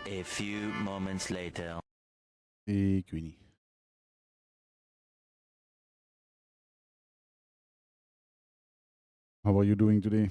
A few moments later. Ik weet niet. How are you doing today?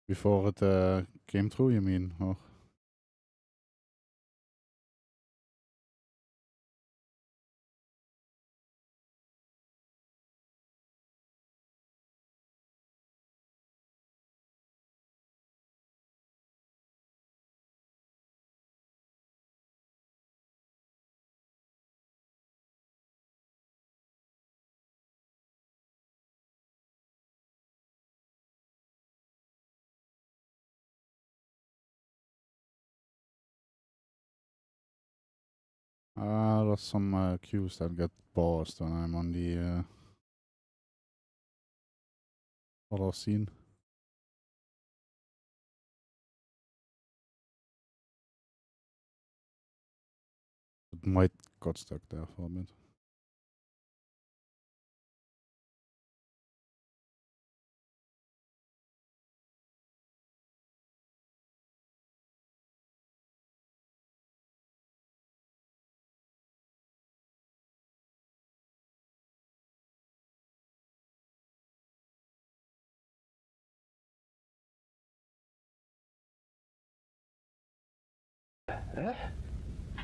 Before it came through, you mean? Or? There's some queues that get paused when I'm on the other scene. It might got stuck there for a bit.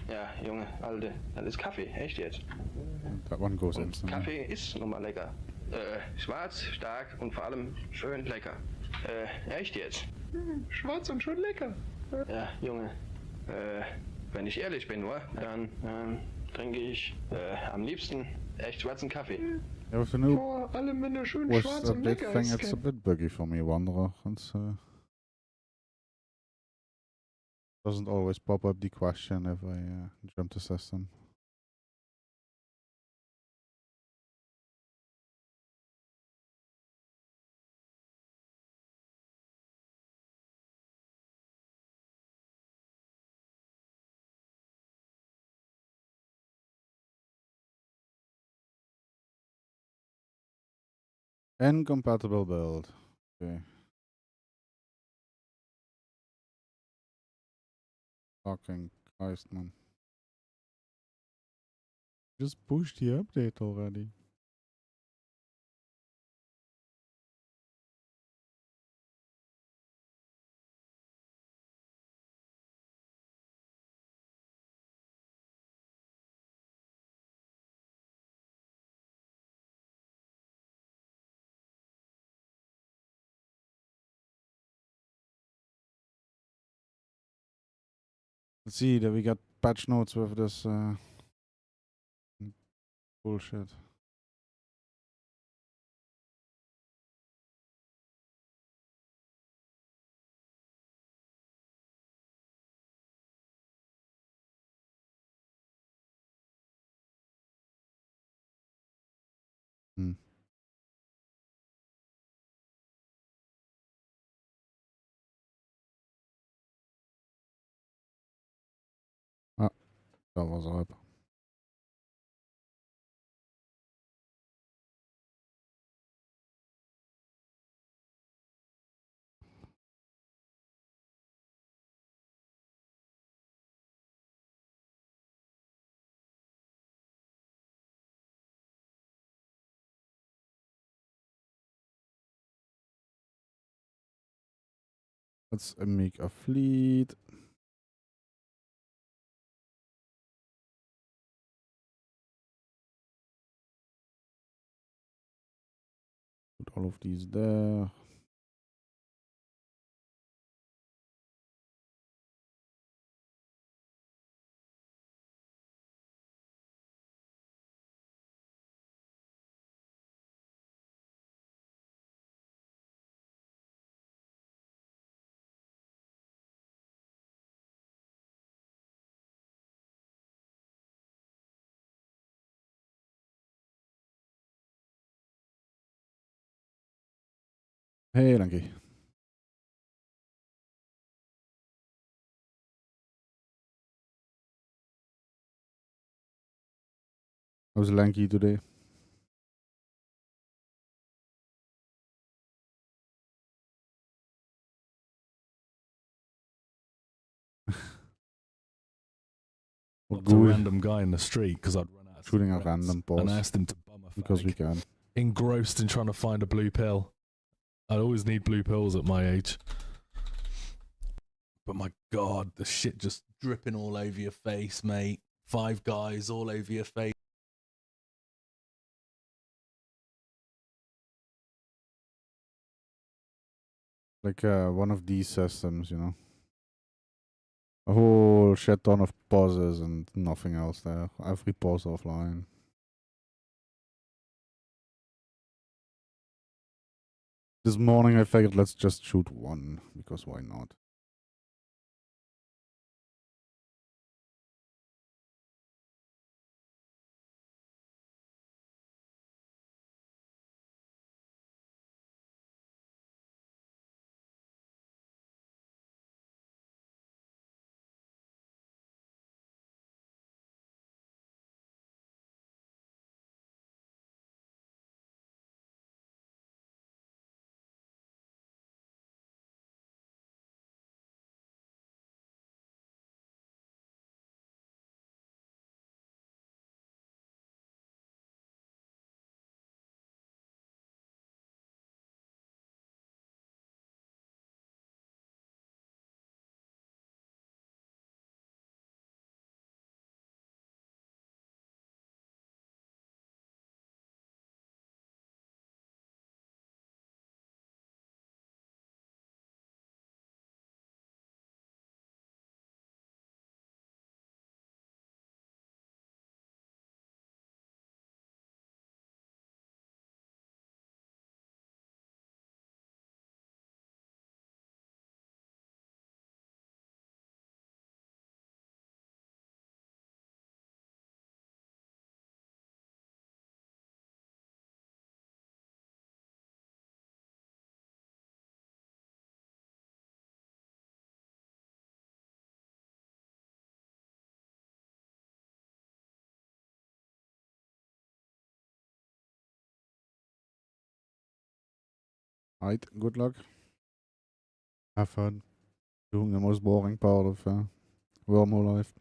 Ja, Junge, Alte, das ist Kaffee, echt jetzt. That one goes Und instant. Kaffee ist nun mal lecker. Schwarz, stark und vor allem schön lecker. Echt jetzt. Schwarz und schön lecker. Ja, Junge, wenn ich ehrlich bin, dann trinke ich am liebsten echt schwarzen Kaffee. Yeah, with the new Vor allem, wenn er schön was schwarz a und bit lecker thing, ist. it's a bit buggy for me, Wanderer. It's doesn't always pop up the question if I jump the system. Incompatible build. Okay. Fucking Christ, man. Just push the update already. Let's see that we got patch notes with this bullshit. Hmm. Ah, that was up. Let's make a fleet. Put all of these there. Hey, dankie. How's Lanky today? Up to a random guy in the street because I'd run out of shooting a cigarettes, random boss. and I asked him to bum a Because we fag. can. Engrossed in trying to find a blue pill. I always need blue pills at my age. But my God, the shit just dripping all over your face, mate. 5 guys all over your face. Like one of these systems, you know. A whole shit ton of pauses and nothing else there. Every pause offline. This morning I figured let's just shoot one, because why not? Alright, good luck. Have fun. Doing the most boring part of Wormhole life.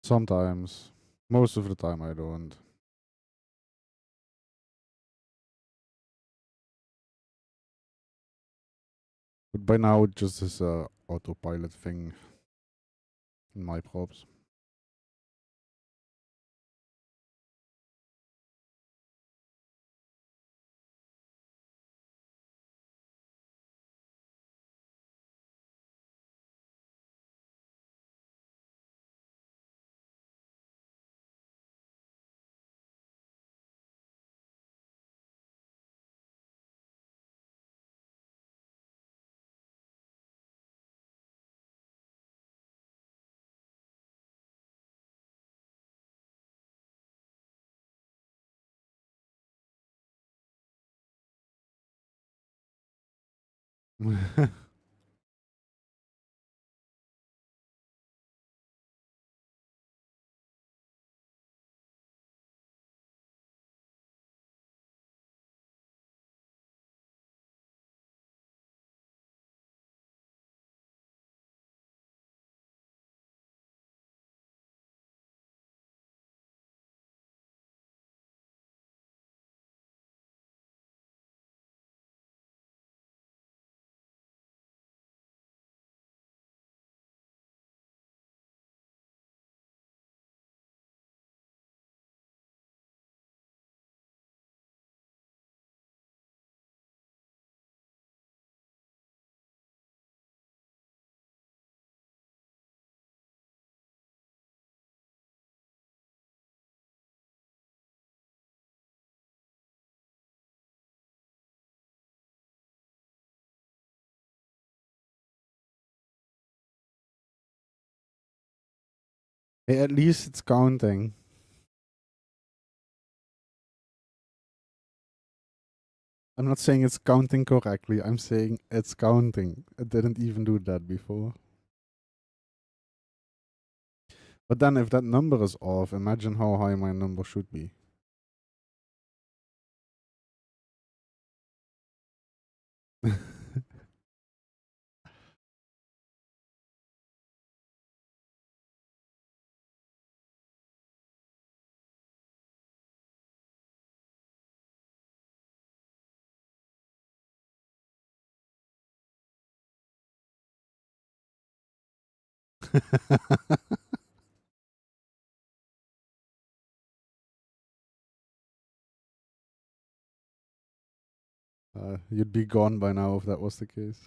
Sometimes. Most of the time I don't. But by now it just is a autopilot thing in my props. Hey, at least it's counting. I'm not saying it's counting correctly. I'm saying it's counting. It didn't even do that before. But then if that number is off, imagine how high my number should be. You'd be gone by now if that was the case.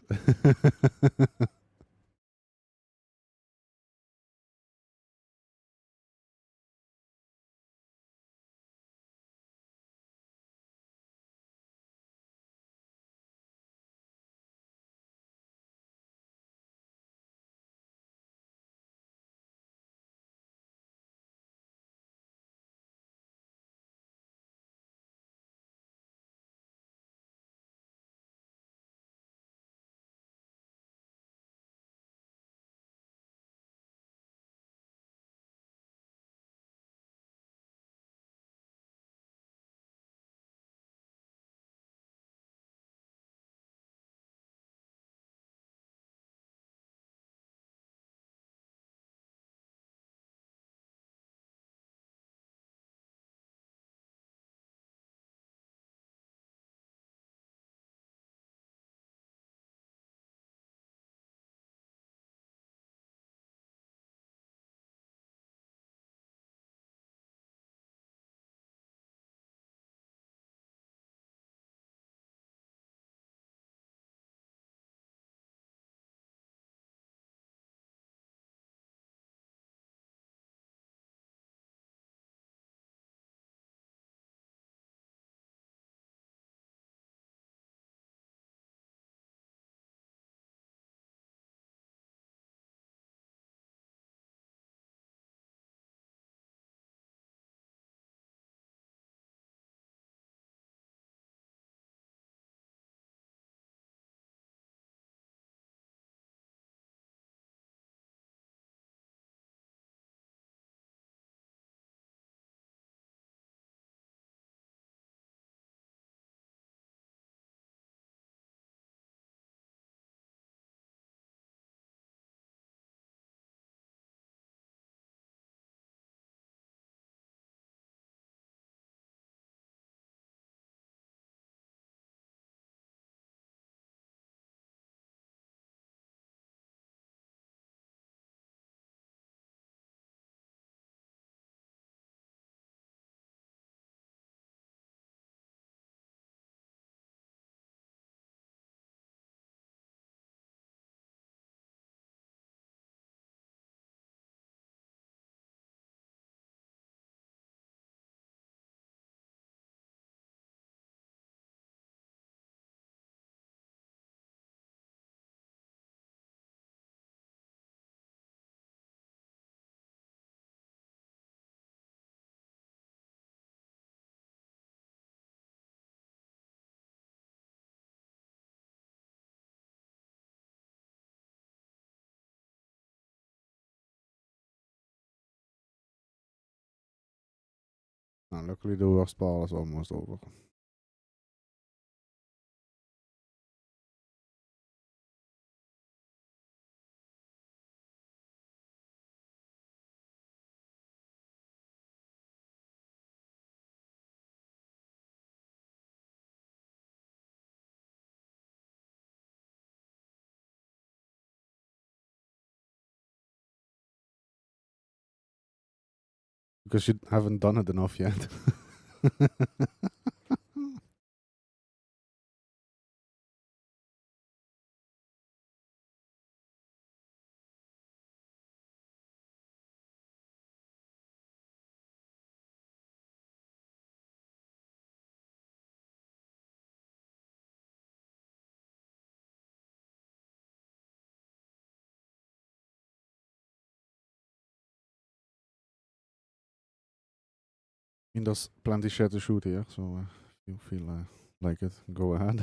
Luckily the worst part is almost over. Because you haven't done it enough yet. there's plenty shit to shoot here, so if you feel like it, go ahead.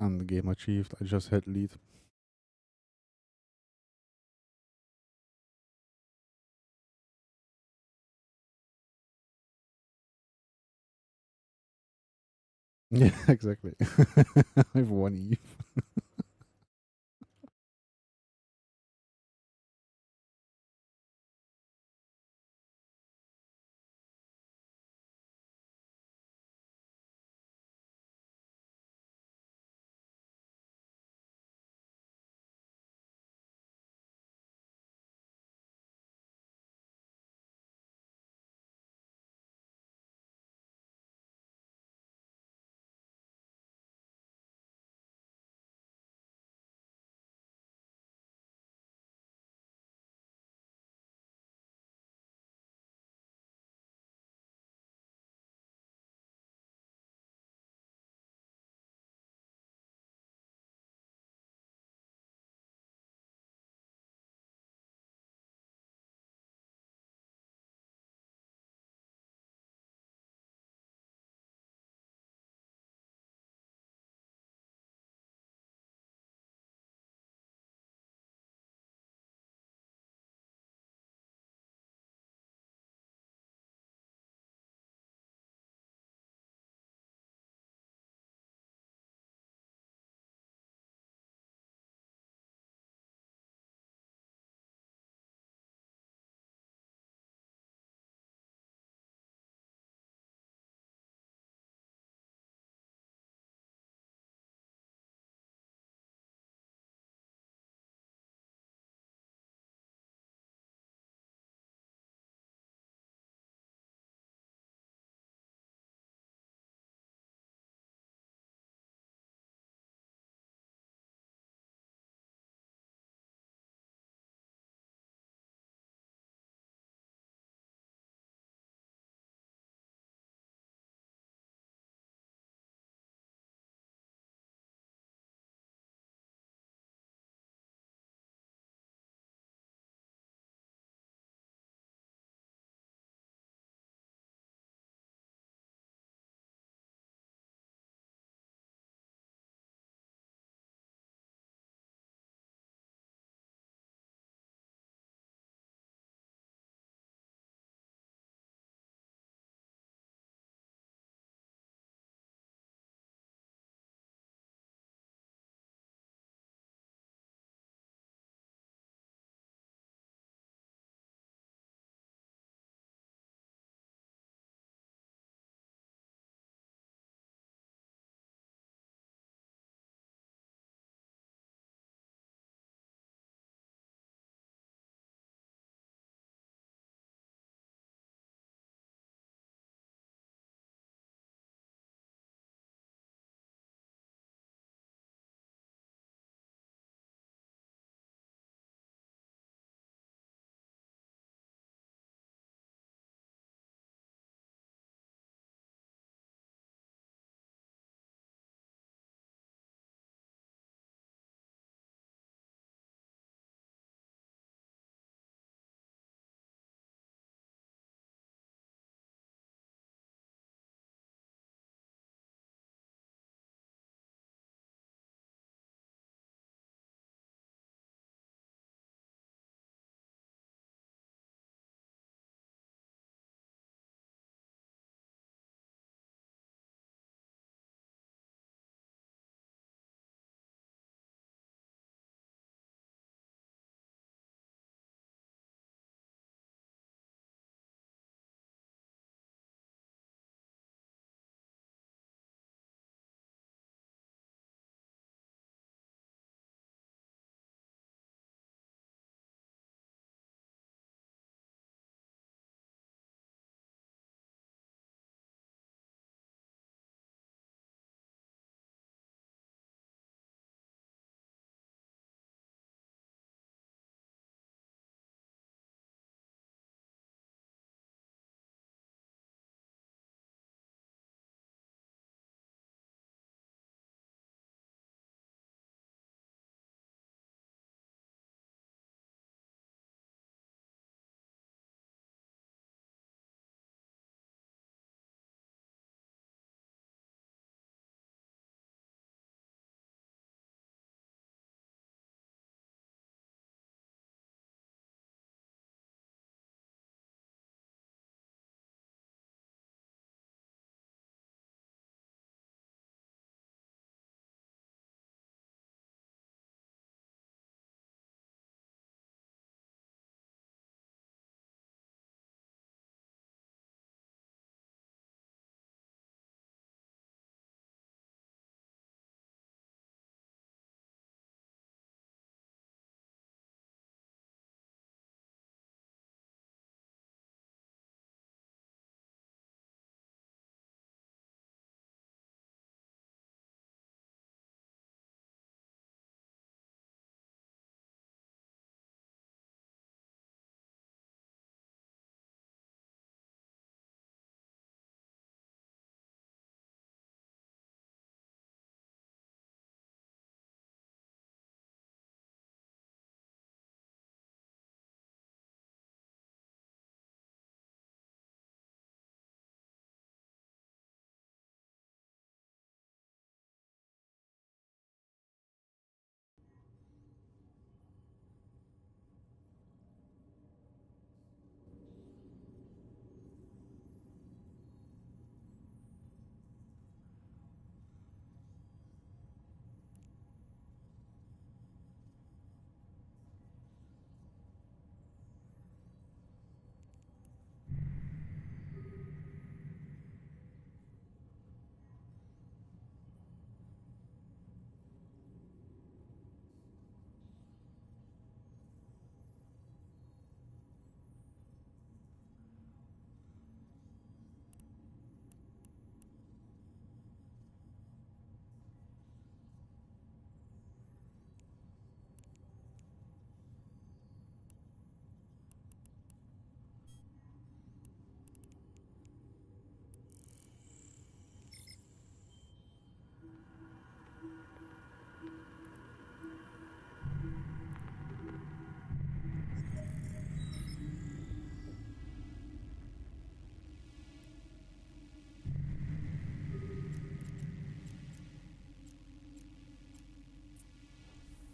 And the game achieved. I just hit lead. Yeah, exactly. I have one Eve.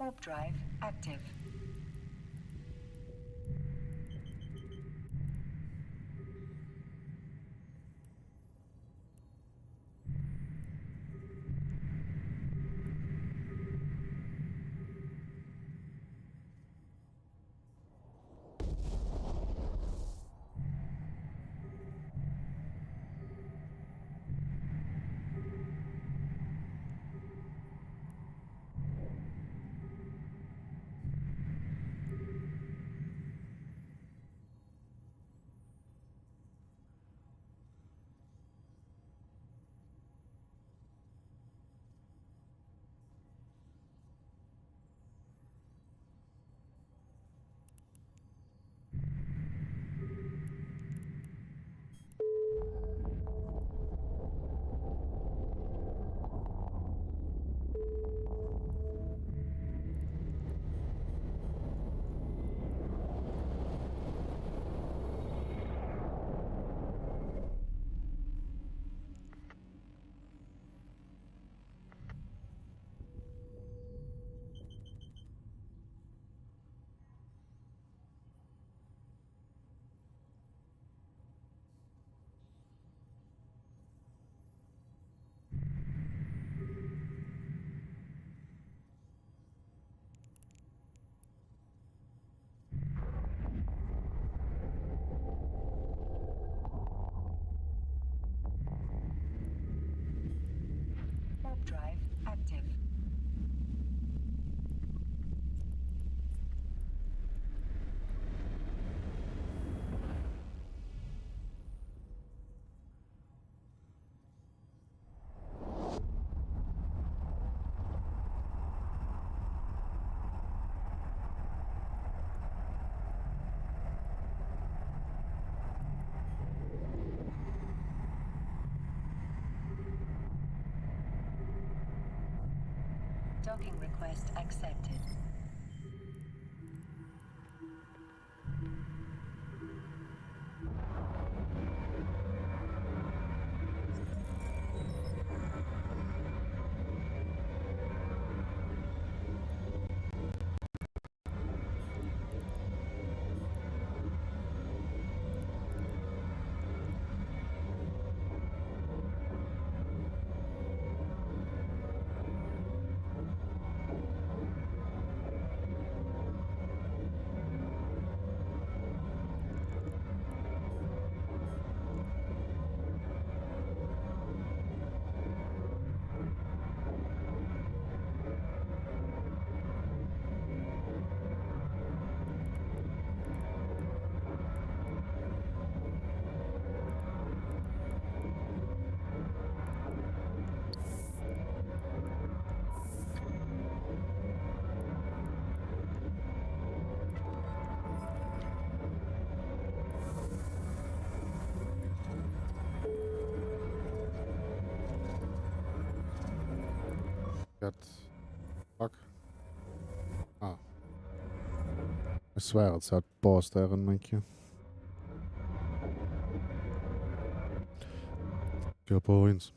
Warp drive active. Warp drive active. Docking request accepted. God. Fuck. Ah. I swear it said pause there in my queue. Kill points.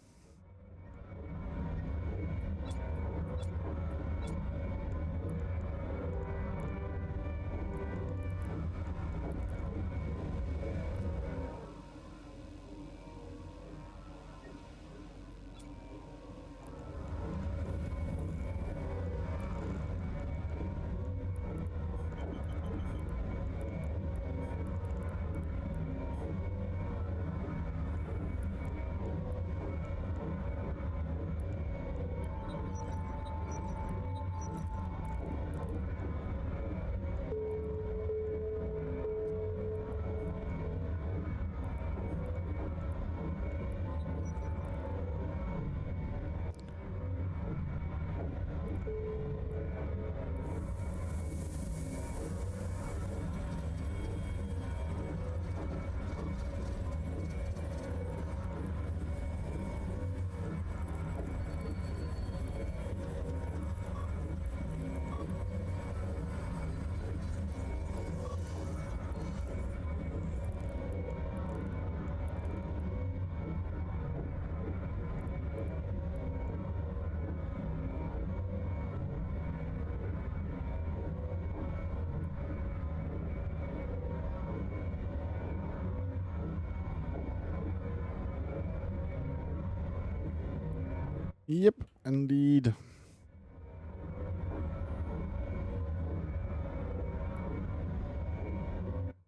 Yep, indeed.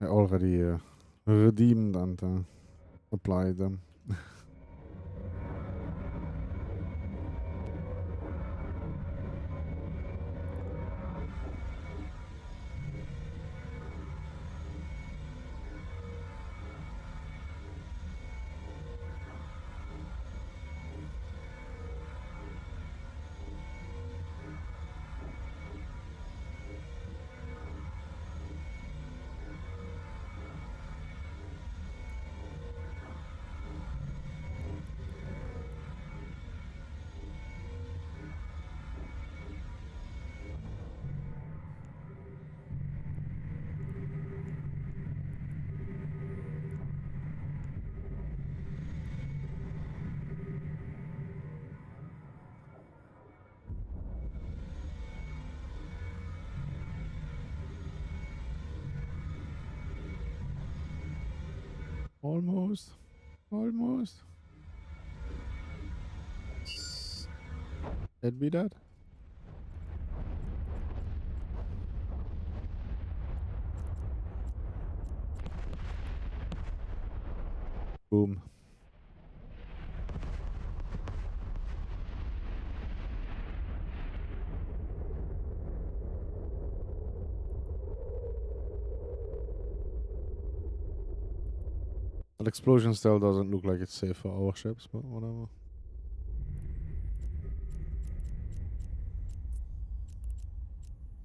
I already redeemed and applied them. Almost. Almost. Did we that? Boom. That explosion still doesn't look like it's safe for our ships, but whatever.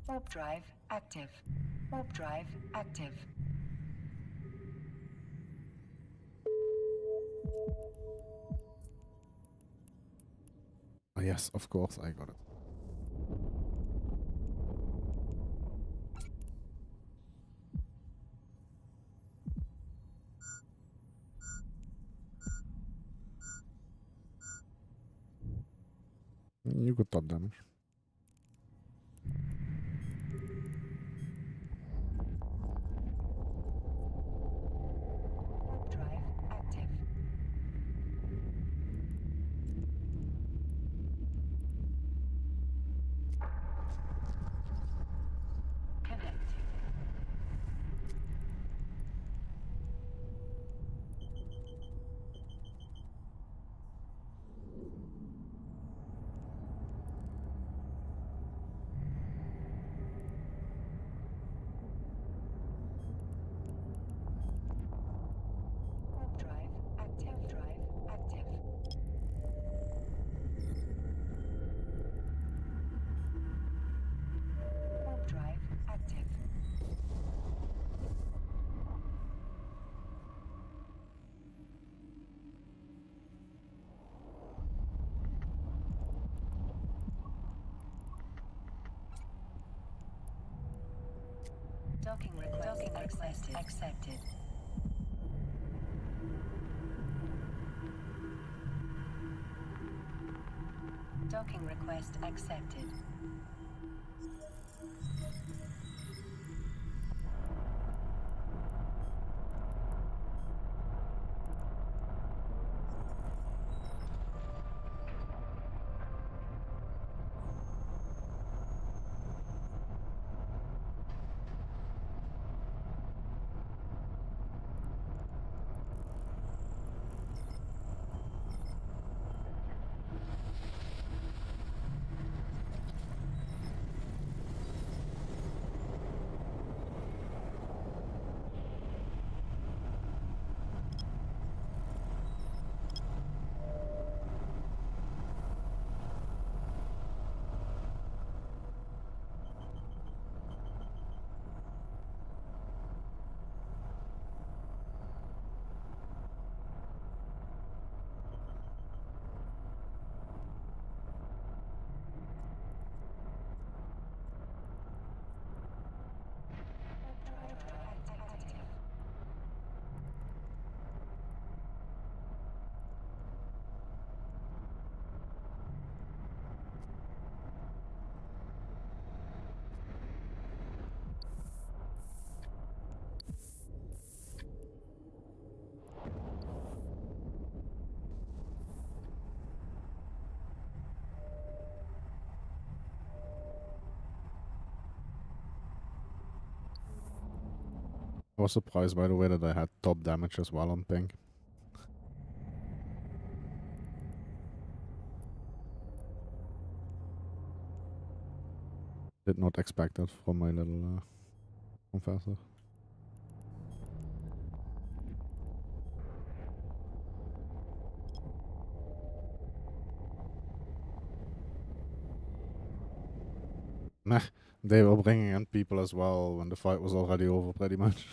Warp drive active. Warp drive active. Ah, yes, of course, I got it. You got top damage. Warp drive active. Connecting. Warp drive active. Drive active. Warp drive active. Docking request accepted. Docking request accepted. was surprised by the way that I had top damage as well on pink. Did not expect that from my little confessor. Nah, they were bringing in people as well when the fight was already over pretty much.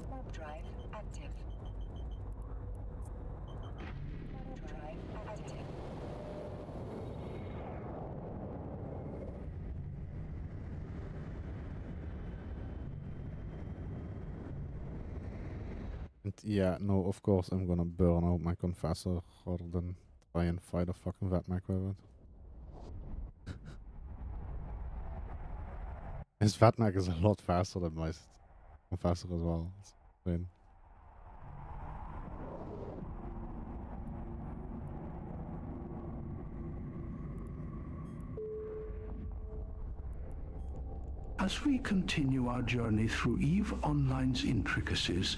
Warp drive active. Warp drive active. And yeah, no, of course I'm gonna burn out my confessor rather than try and fight a fucking Vetmec with it. His Vetmec is a lot faster than my confessor as well. It's insane. As we continue our journey through EVE Online's intricacies,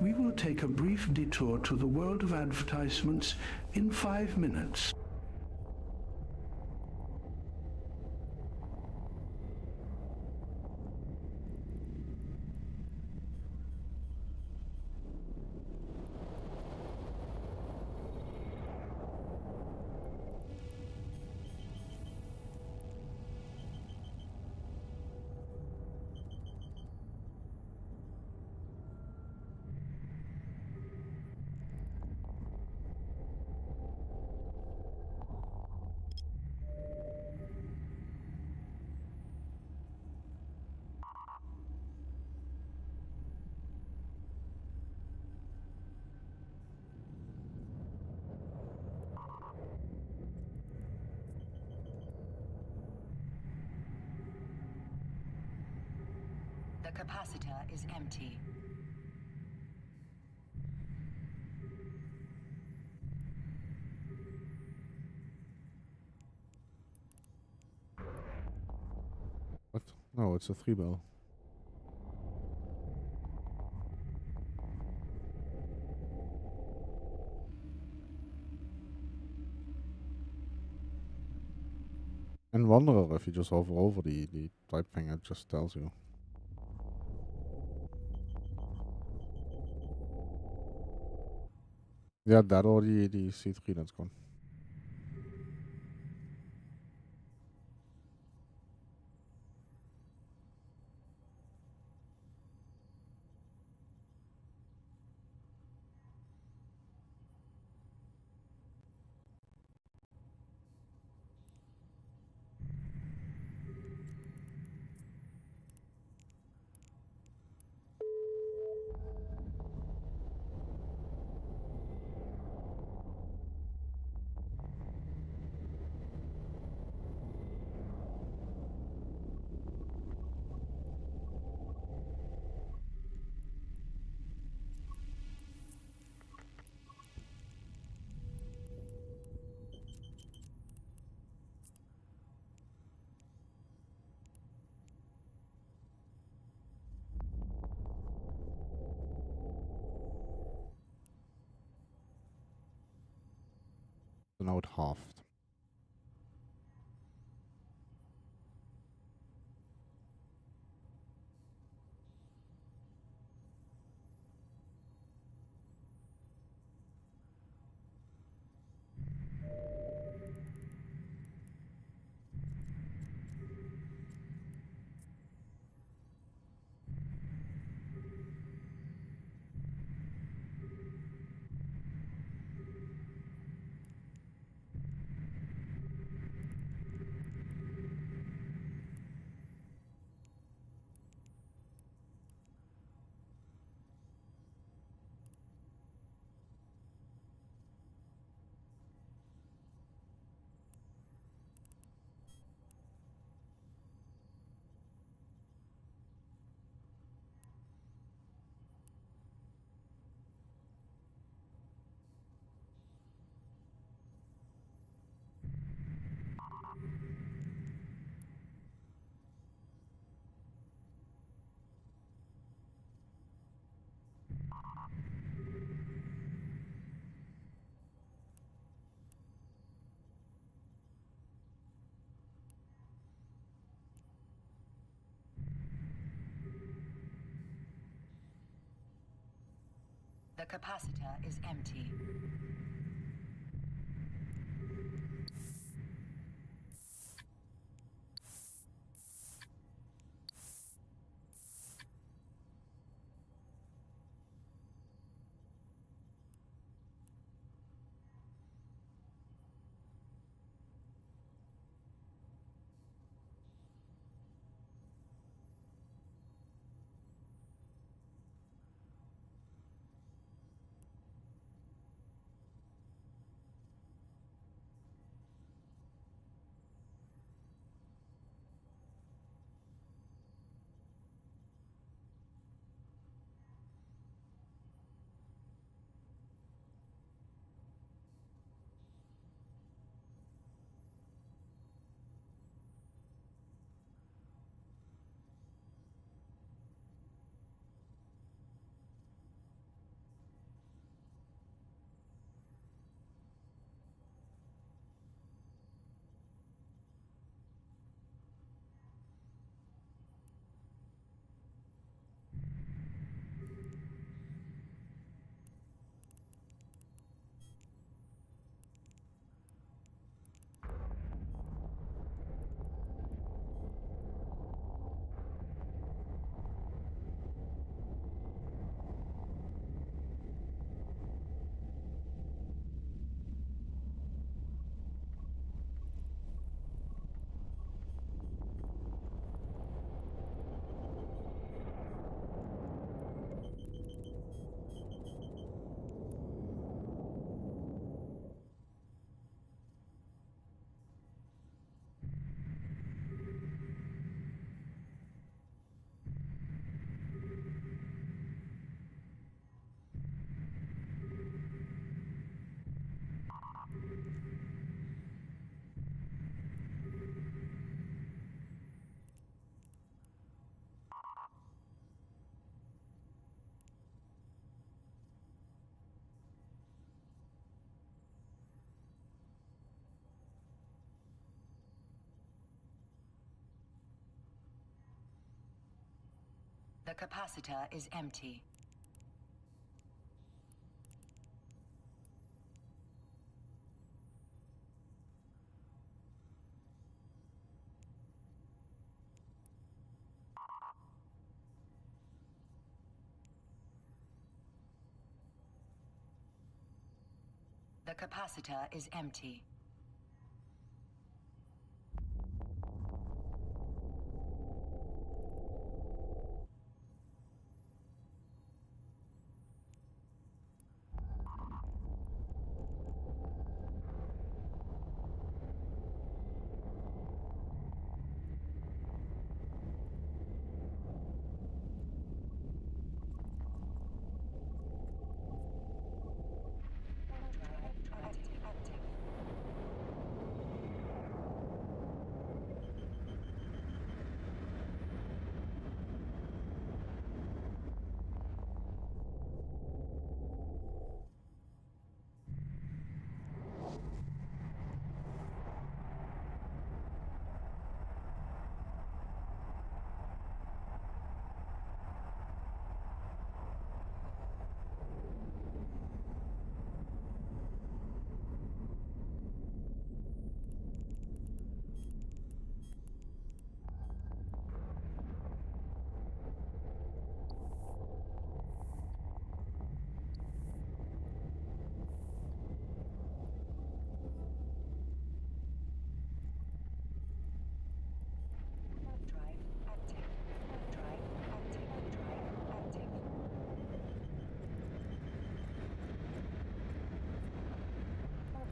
we will take a brief detour to the world of advertisements in 5 minutes. The capacitor is empty. What? No, it's a 3-bell. And Wanderer, if you just hover over the type thing, it just tells you. Yeah, that or the C3 that's gone. So now it halved. The capacitor is empty. The capacitor is empty. The capacitor is empty.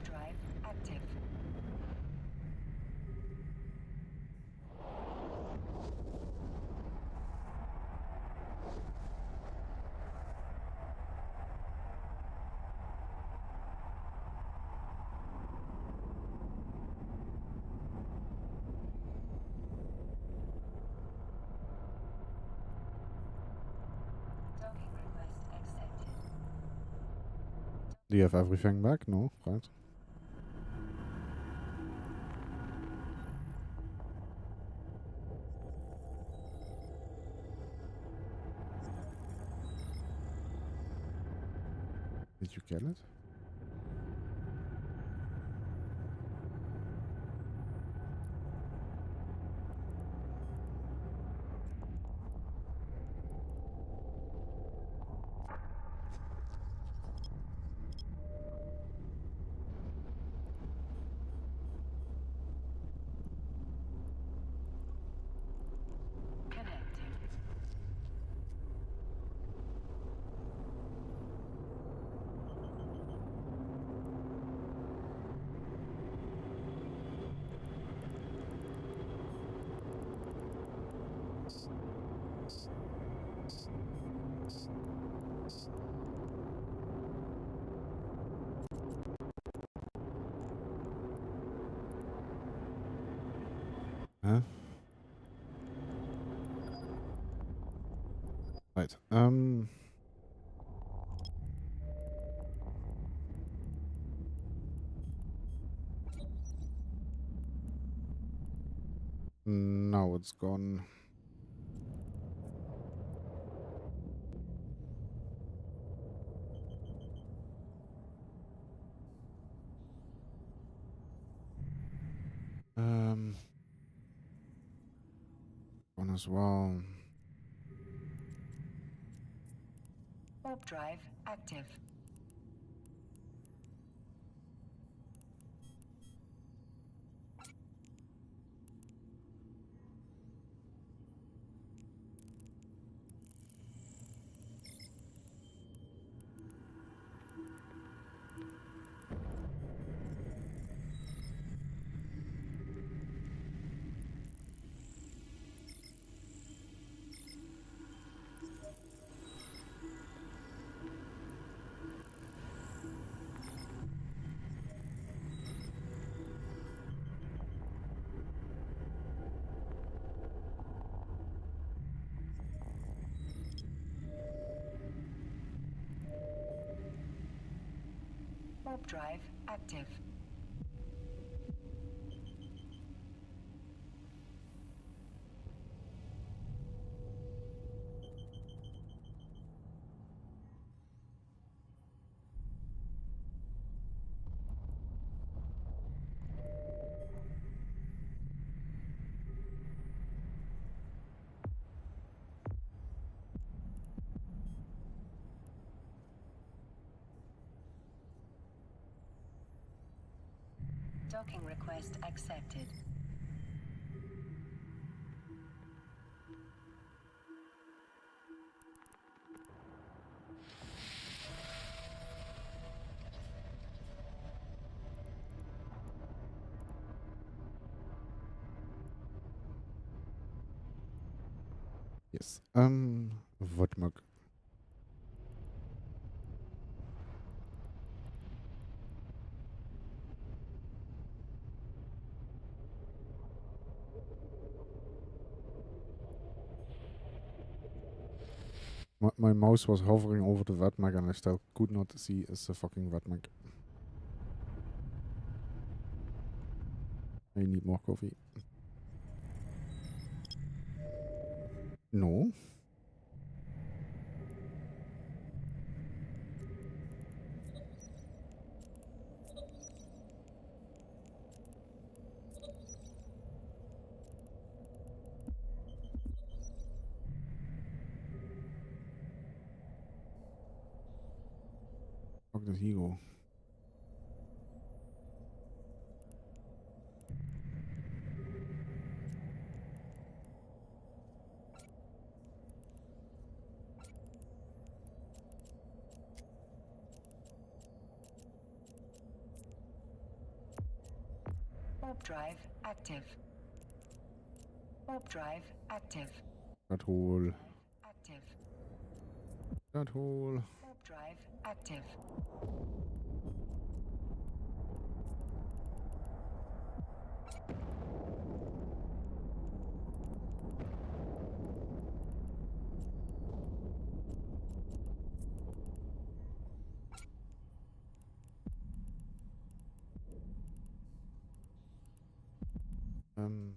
Drive active. Docking request accepted. Do you have everything back? No, right? Did you kill it? Connecting. Huh? Right. Now it's gone. One as well. Warp drive active. Warp drive active. Docking request accepted. Yes. What mug? My mouse was hovering over the wet mag and I still could not see as a fucking wet mag. I need more coffee. No. Fuck did he go? Warp drive active. Warp drive active. That hole. Active. That hole. Warp drive active. Um.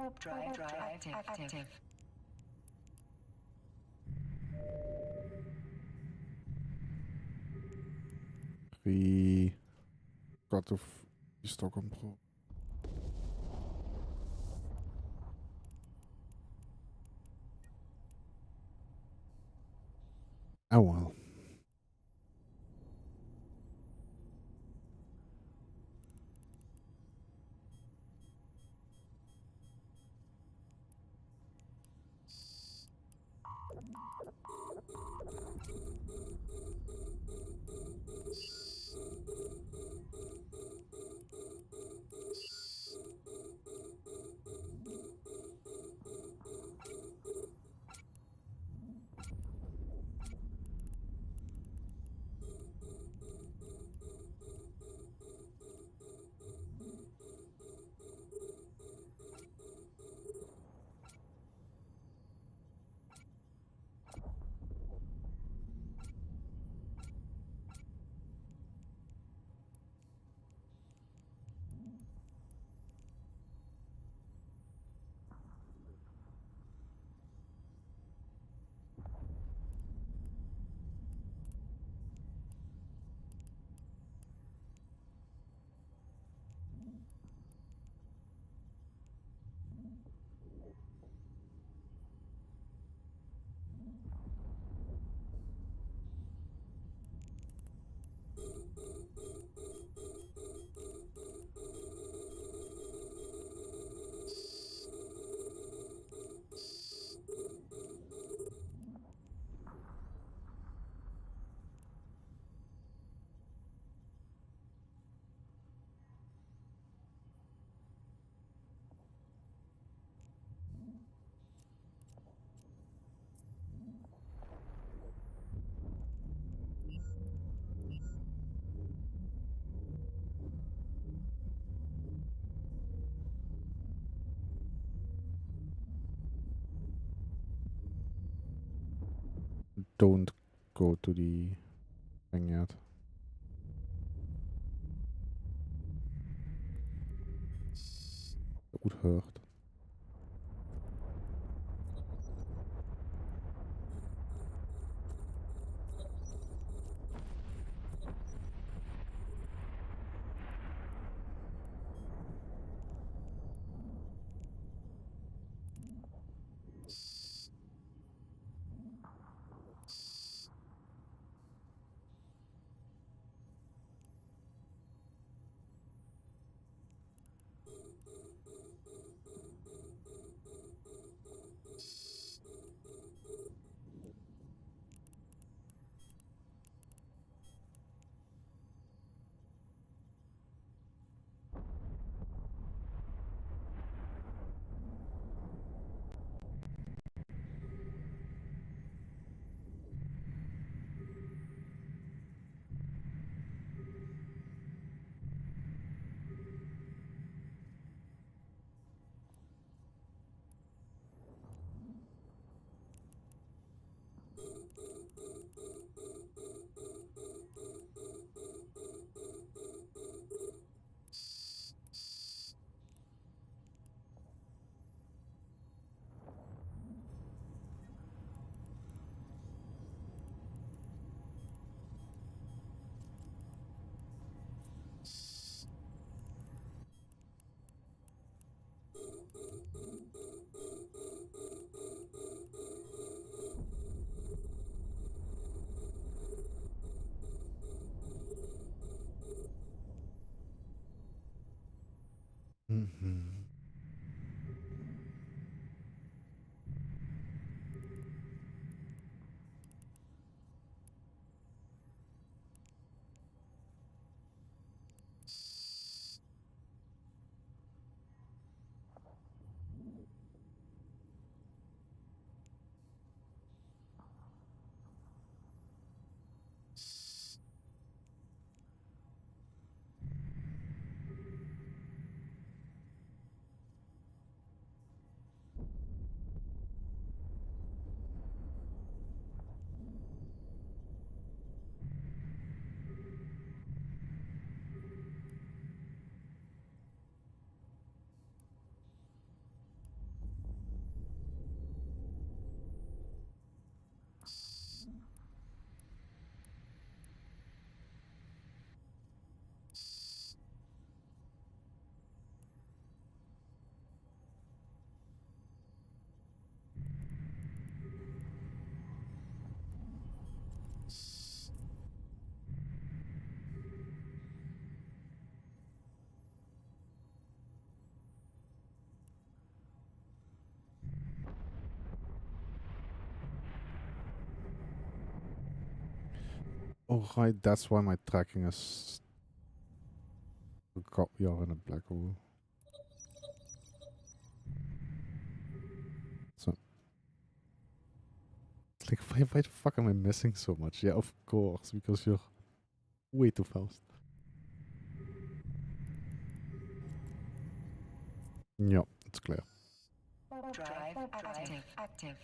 Warp drive active. Three. Got to stock on pro. Oh well. Don't go to the thing yet. That would hurt. Oh, right, that's why my tracking is... You're in a black hole. So... Like, why the fuck am I missing so much? Yeah, of course, because you're way too fast. Yeah, it's clear. Drive active.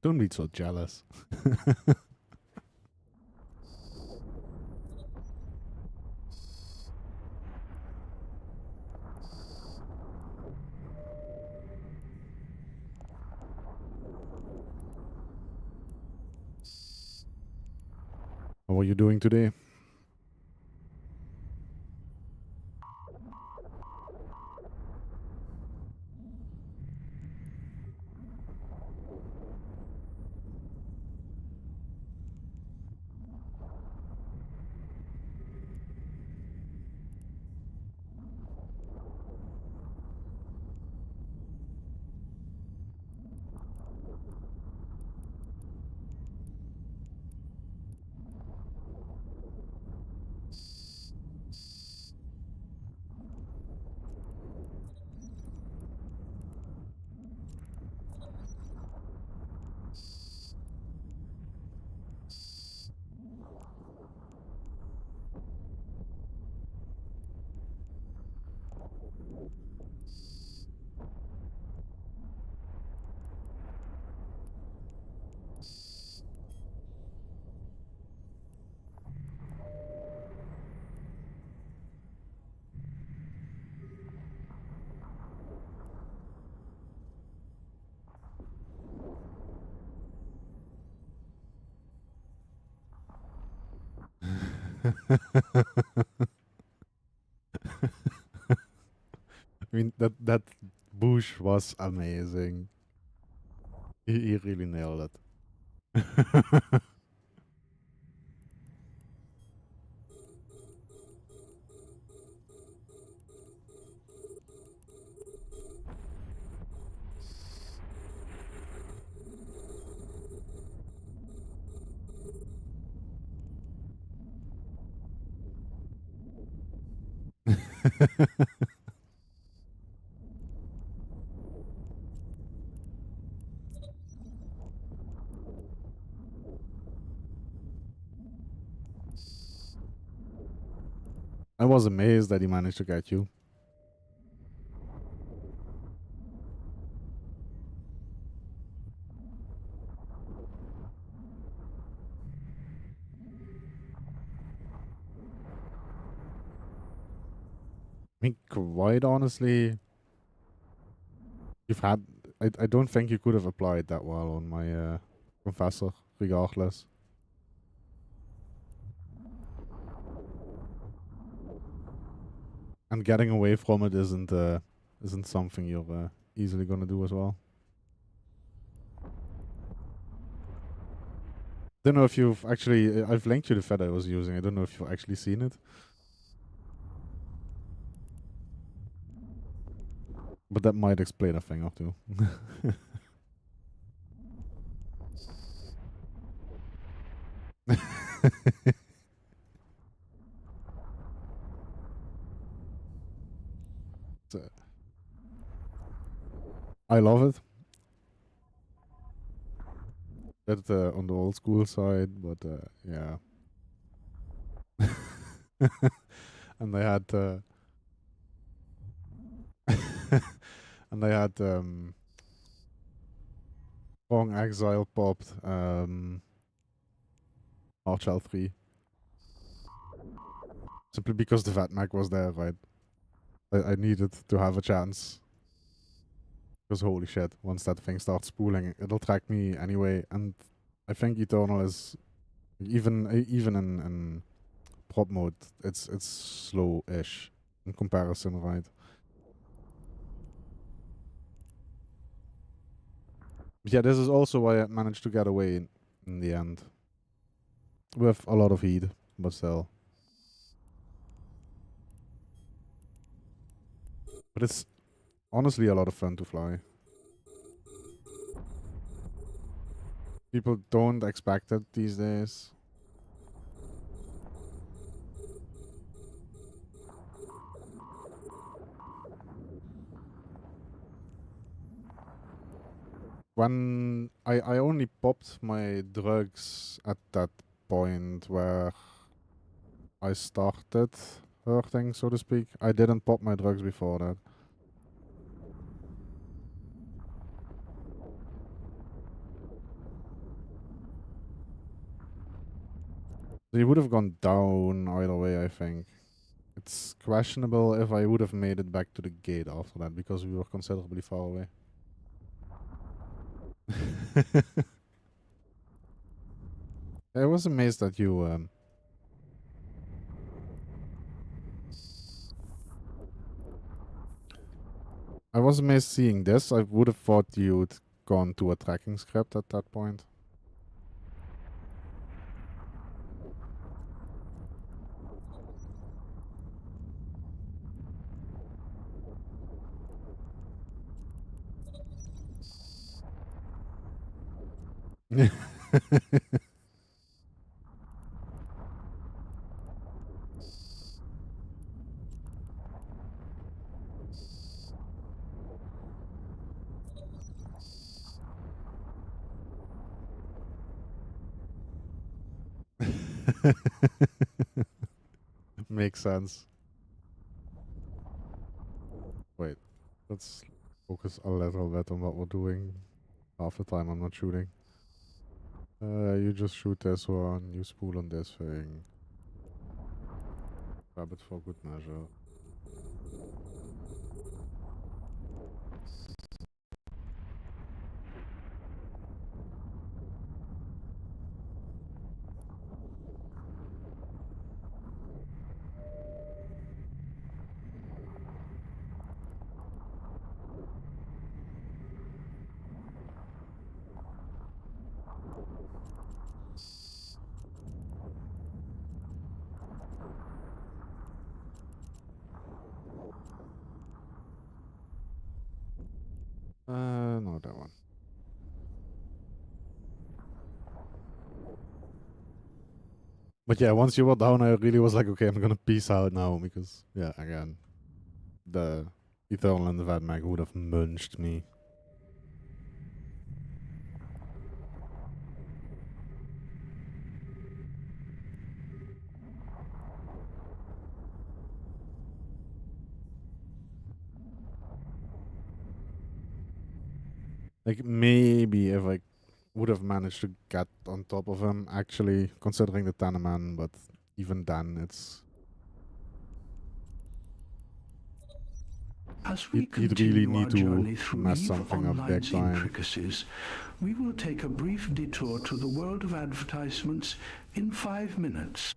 Don't be so jealous. How are you doing today? I mean, that bush was amazing. He really nailed it. I was amazed that he managed to get you. I mean, quite honestly, you've had... I don't think you could have applied that well on my confessor, regardless. And getting away from it isn't something you're easily gonna do as well. Don't know if you've actually... I've linked you the fed I was using. I don't know if you've actually seen it. But that might explain a thing or two. So, I love it. That's on the old school side, but yeah. And they had and they had Wrong Exile popped Archel 3. Simply because the Vatmac was there, right? I needed to have a chance. Because holy shit, once that thing starts spooling, it'll track me anyway. And I think Eternal is even in prop mode, it's slow-ish in comparison, right? But yeah, this is also why I managed to get away in the end. With a lot of heat, but still. But it's honestly a lot of fun to fly. People don't expect it these days. When I only popped my drugs at that point where I started hurting, so to speak. I didn't pop my drugs before that. They would have gone down either way, I think. It's questionable if I would have made it back to the gate after that, because we were considerably far away. I was amazed that you... I was amazed seeing this. I would have thought you'd gone to a tracking script at that point. Makes sense. Wait, let's focus a little bit on what we're doing. Half the time I'm not shooting. You just shoot this one, you spool on this thing. Grab it for good measure. No, that one. But yeah, once you were down, I really was like, okay, I'm gonna peace out now, because, yeah, again, the Eternal and the Vatmag would have munched me. Like, maybe if I would have managed to get on top of him, actually, considering the Taneman, but even then, it's... As we You'd really continue need our to journey through mess EVE something up big Online's time. intricacies, we will take a brief detour to the world of advertisements in 5 minutes.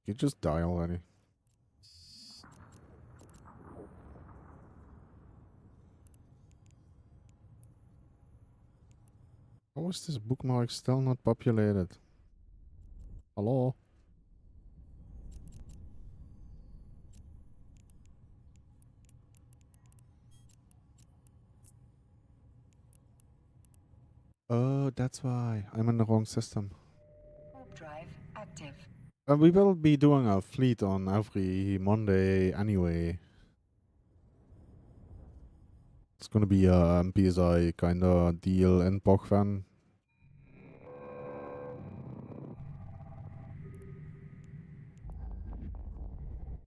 You just die already. How is this bookmark still not populated? Hello? Oh, that's why. I'm in the wrong system. Warp drive active. We will be doing a fleet on every Monday anyway. It's gonna be a MPSI kind of deal in Bochven.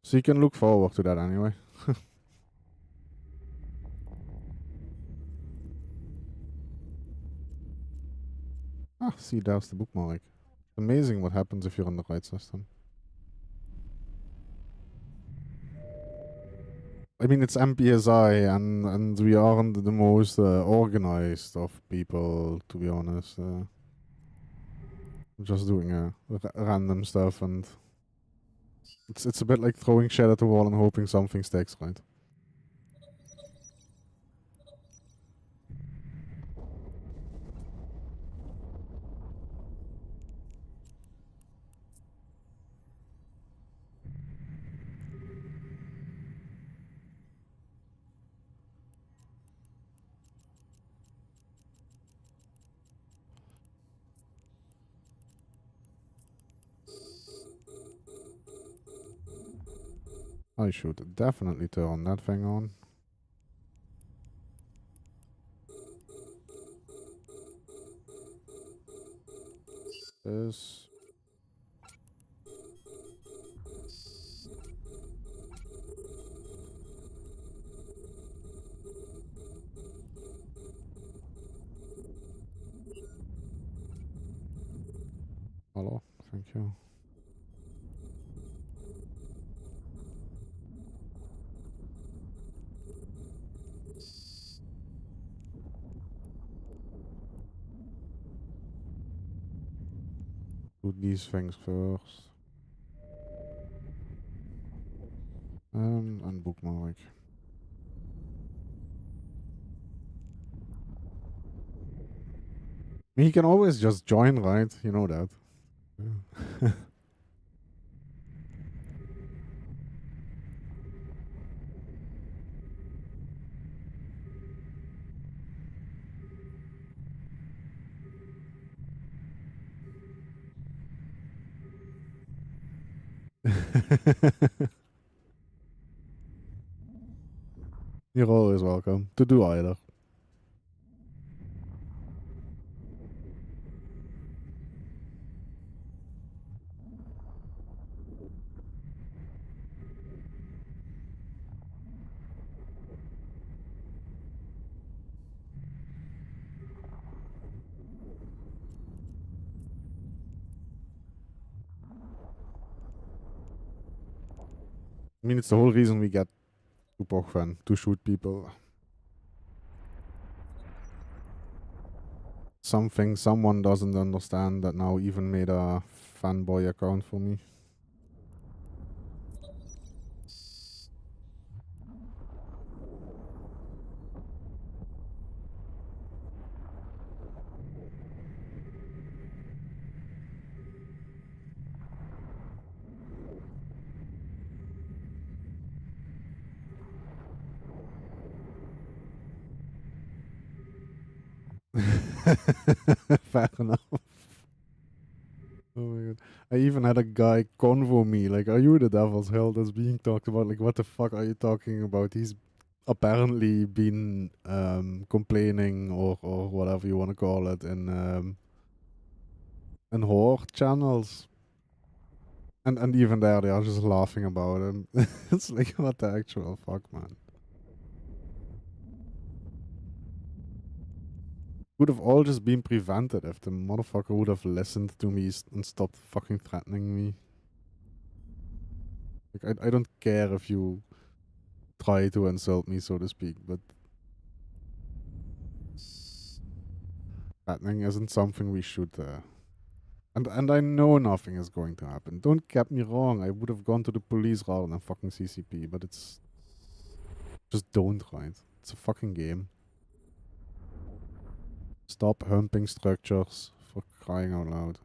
So you can look forward to that anyway. Ah, see, there's the bookmark. Amazing what happens if you're on the right system. I mean, it's MPSI, and we aren't the most organized of people, to be honest. Just doing random stuff, and it's a bit like throwing shit at the wall and hoping something sticks, right? I should definitely turn that thing on. This. Hello, thank you. Do these things first. And bookmark. He can always just join, right? You know that. You're always welcome to do either. I mean, it's the whole reason we get to Bochven, to shoot people. Something someone doesn't understand that now even made a fanboy account for me. Fair enough. Oh my god. I even had a guy convo me, like, are you the devil's hell that's being talked about? Like, what the fuck are you talking about? He's apparently been complaining or whatever you want to call it in horror channels. And even there they are just laughing about him. It's like, what the actual fuck, man. Would have all just been prevented if the motherfucker would have listened to me and stopped fucking threatening me. Like, I don't care if you try to insult me, so to speak, but threatening isn't something we should. And I know nothing is going to happen. Don't get me wrong. I would have gone to the police rather than fucking CCP, but it's just don't, right? It's a fucking game. Stop humping structures, for crying out loud.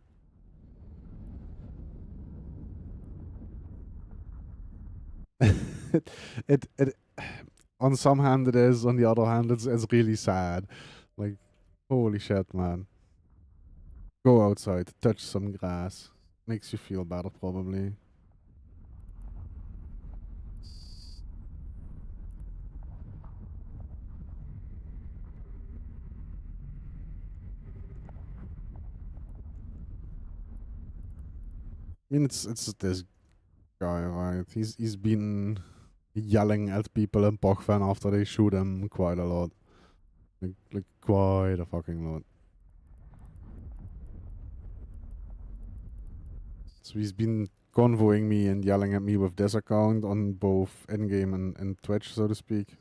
it on some hand it is, on the other hand it's really sad. Like, holy shit, man. Go outside, touch some grass. Makes you feel better, probably. I mean, it's this guy, right? He's been yelling at people in Bogfan after they shoot him quite a lot. Like quite a fucking lot. So he's been convoying me and yelling at me with this account on both in-game and Twitch, so to speak.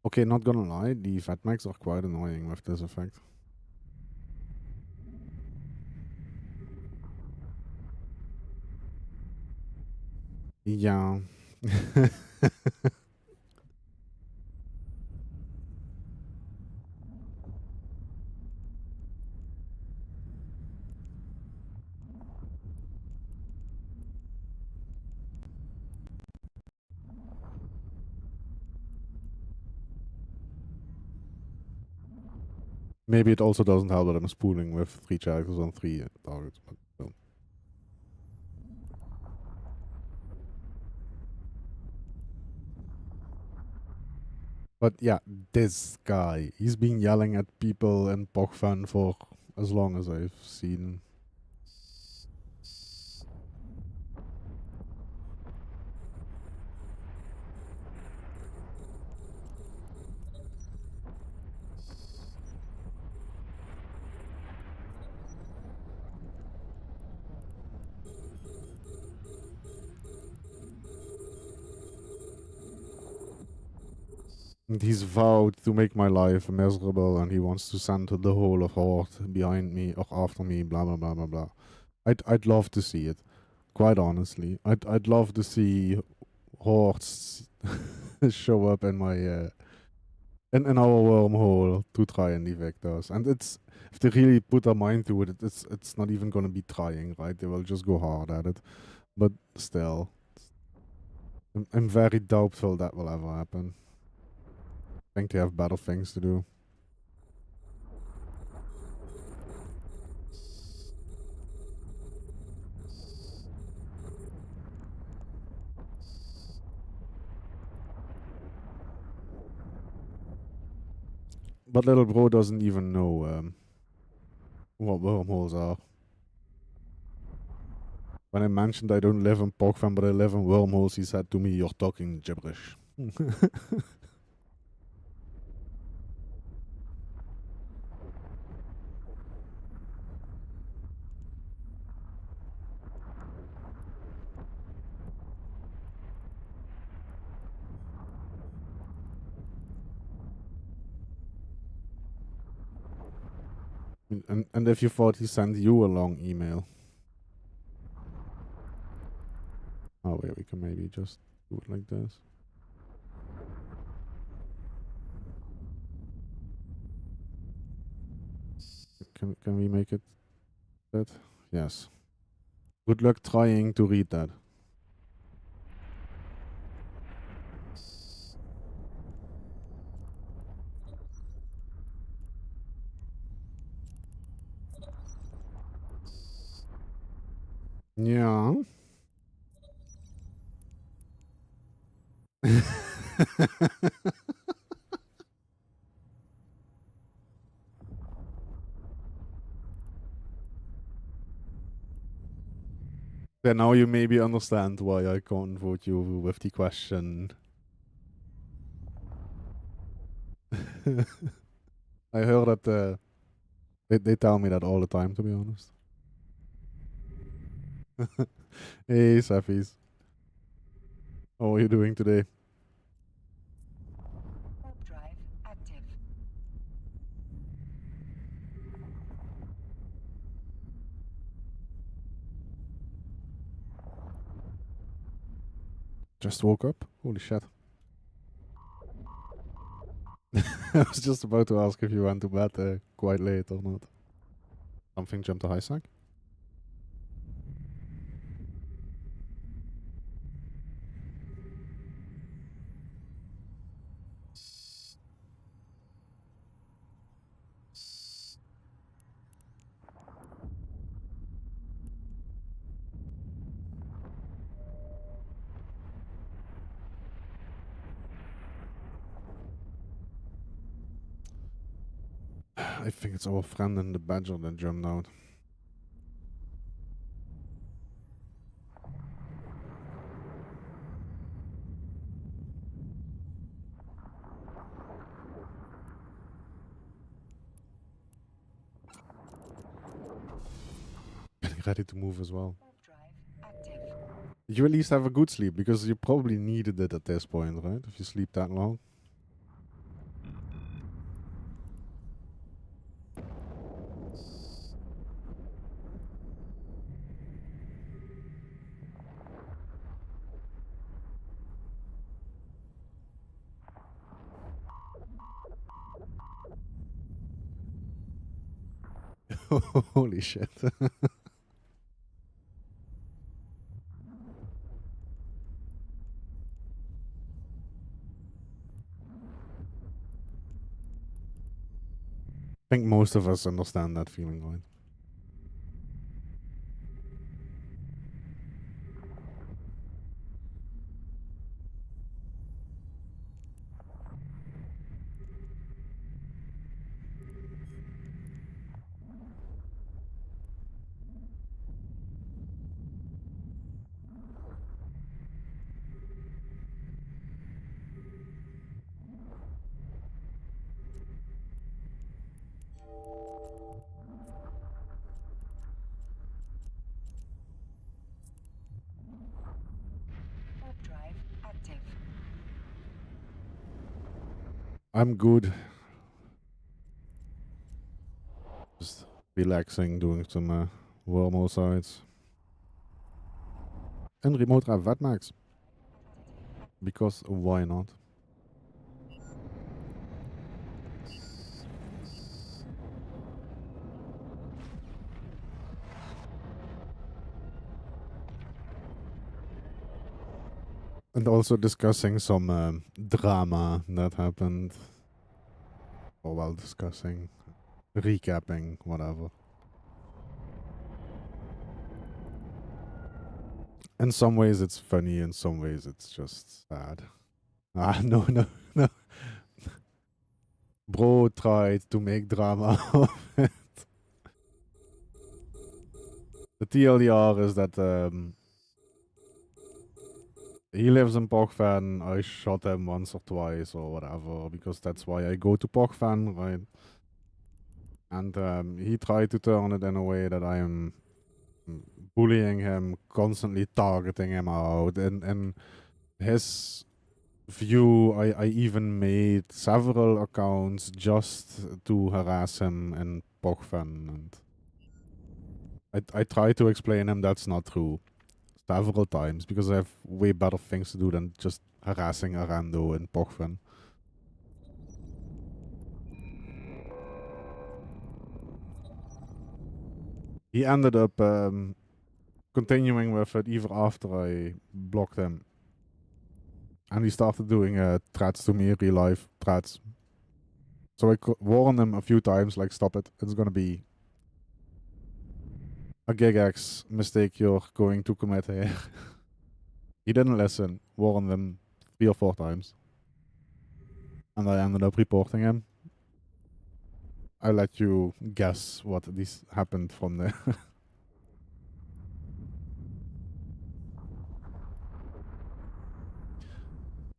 Okay, not gonna lie, the fatmags are quite annoying with this effect. Yeah. Maybe it also doesn't help that I'm spooling with 3 characters on 3 targets, but still. But yeah, this guy, he's been yelling at people in Bogfan for as long as I've seen. And he's vowed to make my life miserable, and he wants to send the whole of Horde behind me or after me, blah blah blah blah blah. I'd love to see it, quite honestly. I'd love to see Hordes show up in my in our wormhole to try and evict us. And it's, if they really put their mind to it, it's not even gonna be trying, right? They will just go hard at it. But still, I'm very doubtful that will ever happen. I think they have better things to do. But little bro doesn't even know what wormholes are. When I mentioned I don't live in Pogfam, but I live in wormholes, he said to me, "You're talking gibberish." And if you thought he sent you a long email. Oh wait, we can maybe just do it like this. Can we make it that? Yes. Good luck trying to read that. Yeah. Then now you maybe understand why I can't vote you with the question. I heard that They tell me that all the time, to be honest. Hey, Safis. How are you doing today? Warp drive active. Just woke up? Holy shit. I was just about to ask if you went to bed quite late or not. Something jumped to high sack? I think it's our friend in the badger that jumped out. Getting ready to move as well. Warp drive active. You at least have a good sleep, because you probably needed it at this point, right? If you sleep that long. Holy shit. I think most of us understand that feeling, right? Warp drive active. I'm good. Just relaxing, doing some wormhole sides. And remote drive Vatmax. Because why not? And also discussing some drama that happened. Or while discussing, recapping, whatever. In some ways it's funny, in some ways it's just sad. Ah, no, no, no. Bro tried to make drama of it. The TLDR is that he lives in Pogfan. I shot him once or twice or whatever, because that's why I go to Pogfan, right? And he tried to turn it in a way that I am bullying him, constantly targeting him out. And his view, I even made several accounts just to harass him in Pogfan. And I tried to explain him that's not true several times, because I have way better things to do than just harassing a rando in Pogfan. He ended up continuing with it even after I blocked him. And he started doing threats to me, real life threats. So I warned him a few times, like, stop it. It's gonna be a GigX mistake you're going to commit here. He didn't listen. Warned him 3 or 4 times. And I ended up reporting him. I'll let you guess what this happened from there.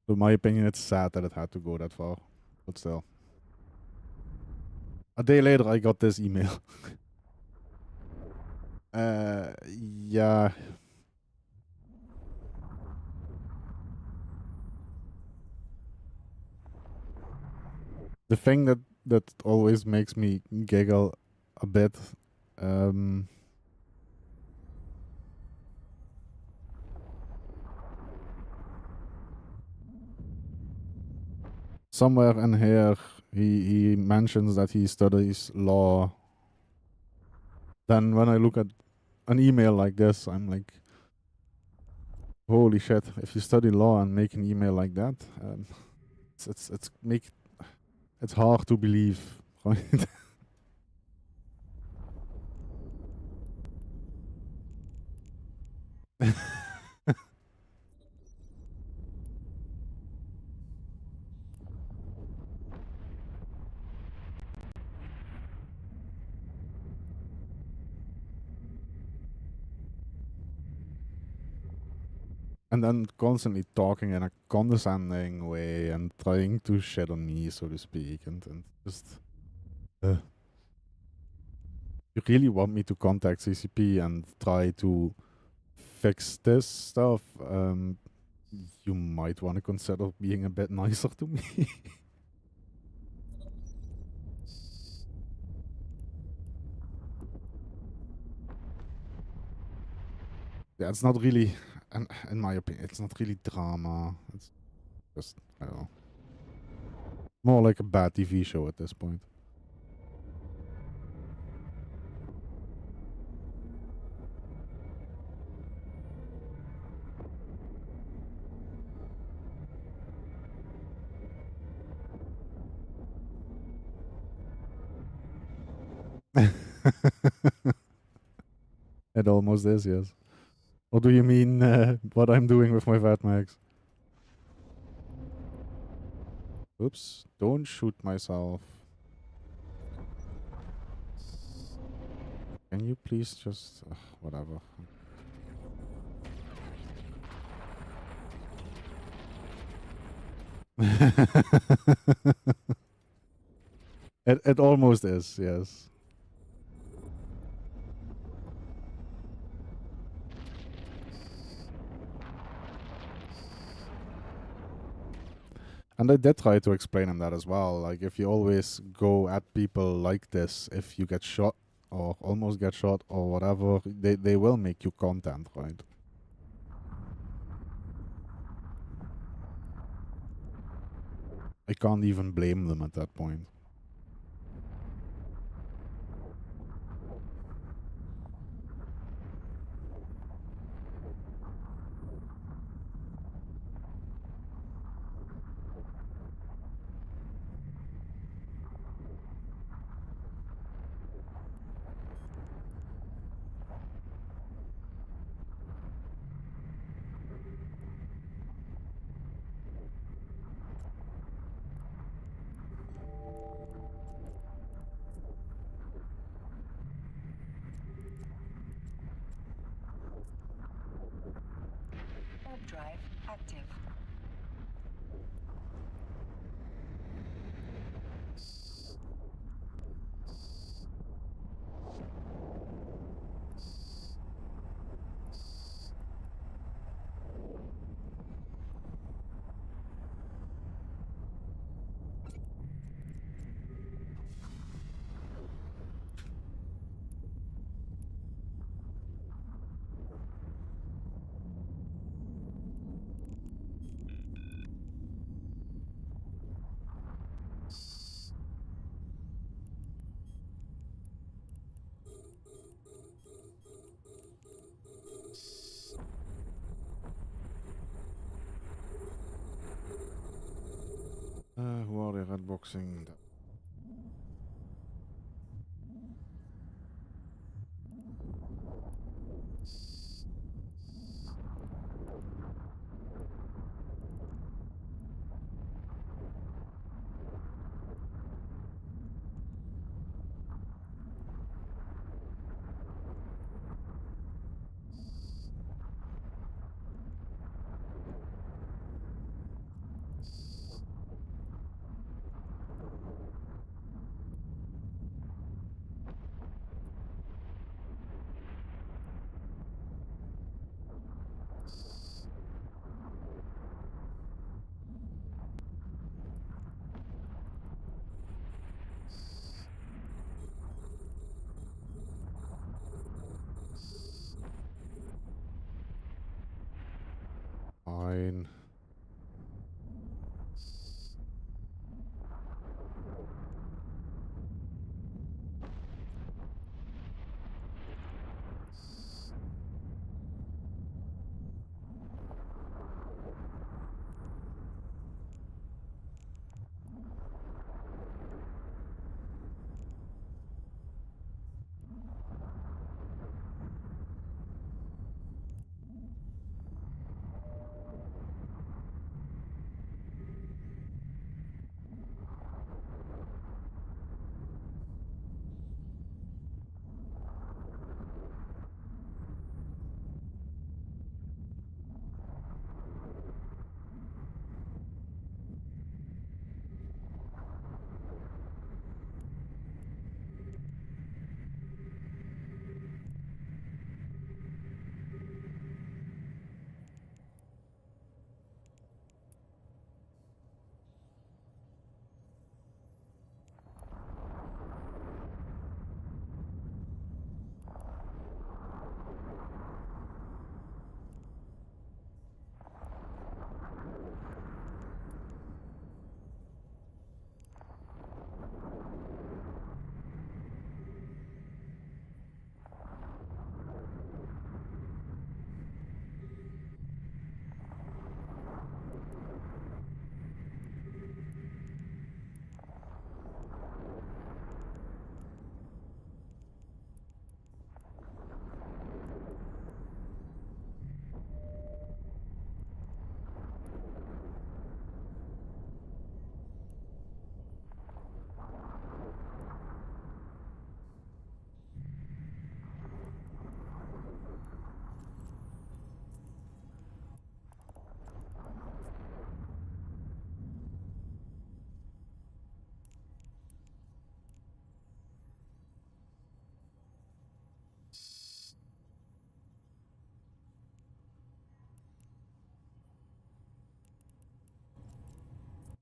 So in my opinion, it's sad that it had to go that far. But still. A day later, I got this email. Yeah. The thing that always makes me giggle a bit, somewhere in here, he mentions that he studies law. Then when I look at an email like this, I'm like, holy shit! If you study law and make an email like that, it's hard to believe, right? And then constantly talking in a condescending way and trying to shit on me, so to speak, and just. You really want me to contact CCP and try to fix this stuff? You might want to consider being a bit nicer to me. Yeah, it's not really, in my opinion, it's not really drama. It's just, I don't know, more like a bad TV show at this point. It almost is, yes. Or do you mean what I'm doing with my Vatmax? Oops, don't shoot myself. Can you please just... whatever. It almost is, yes. And I did try to explain him that as well. Like, if you always go at people like this, if you get shot or almost get shot or whatever, they will make you content, right? I can't even blame them at that point. Warp drive active. Who are they redboxing?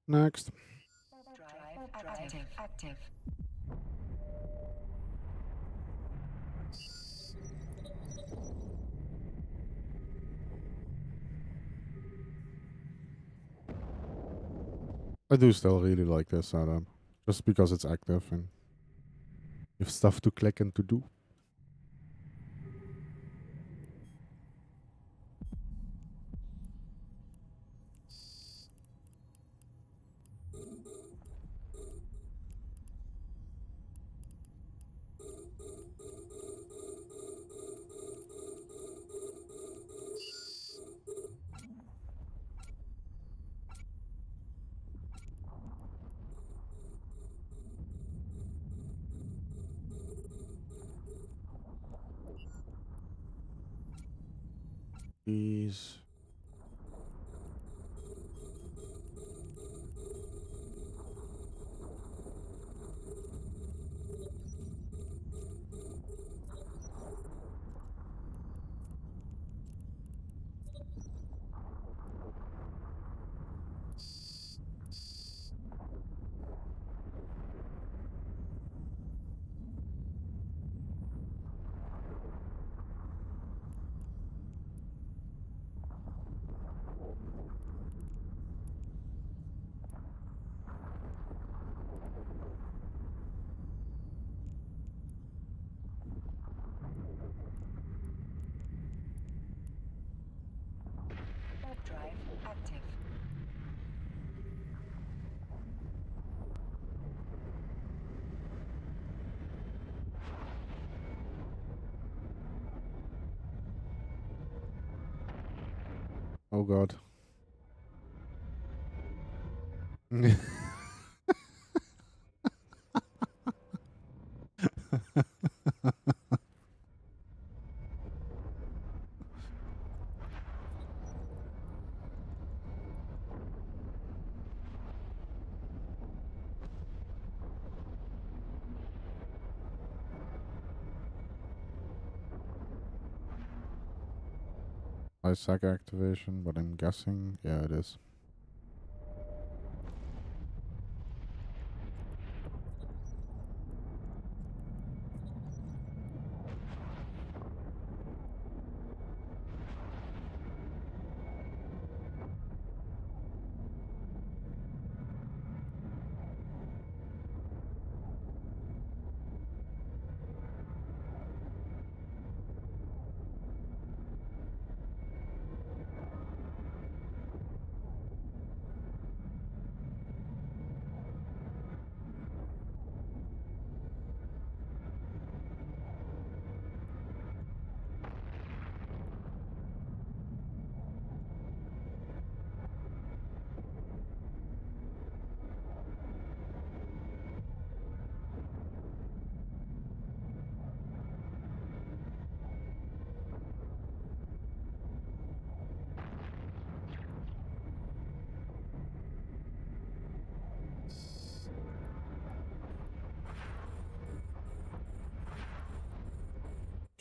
Next. Drive active. I do still really like this setup. Just because it's active and you have stuff to click and to do. These. Drive active. Oh god. ISAC activation, but I'm guessing, yeah, it is.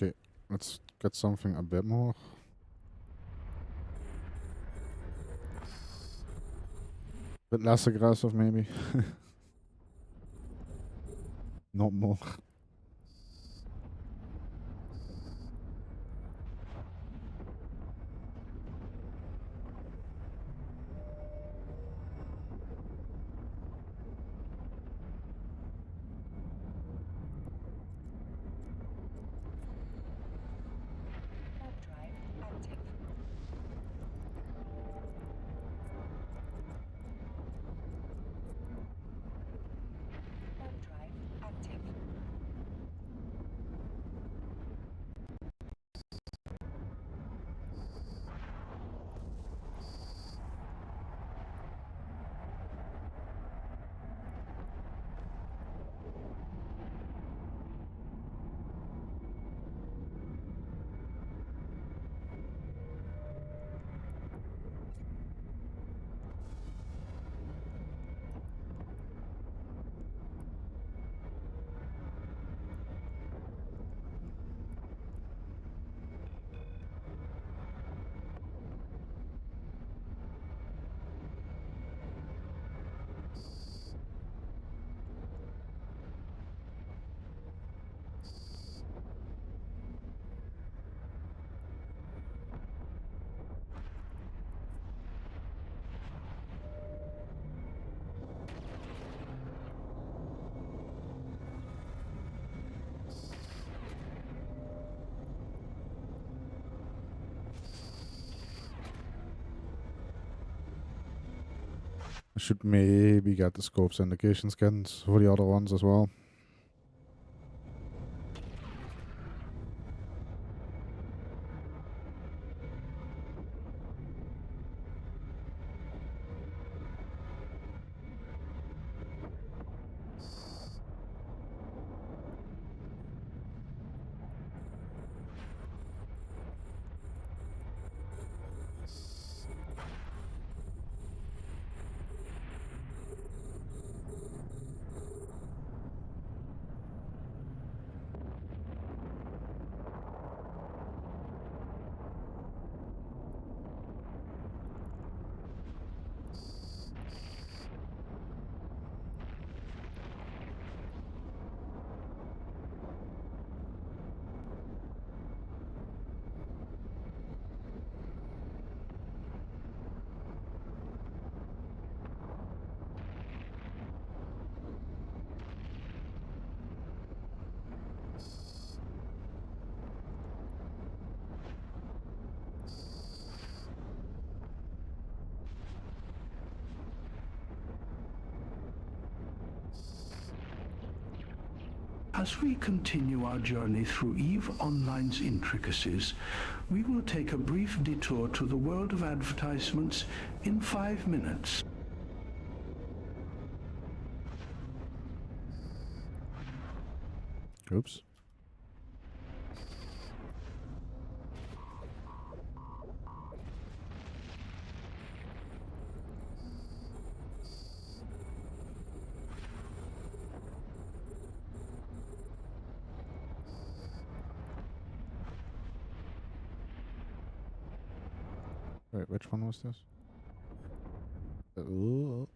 Okay, let's get something a bit more. Bit less aggressive, maybe. Not more. Drive active. Drive active. should maybe get the scope syndication skins for the other ones as well. As we continue our journey through EVE Online's intricacies, we will take a brief detour to the world of advertisements in 5 minutes. Oops. Wait, which one was this? Ooh.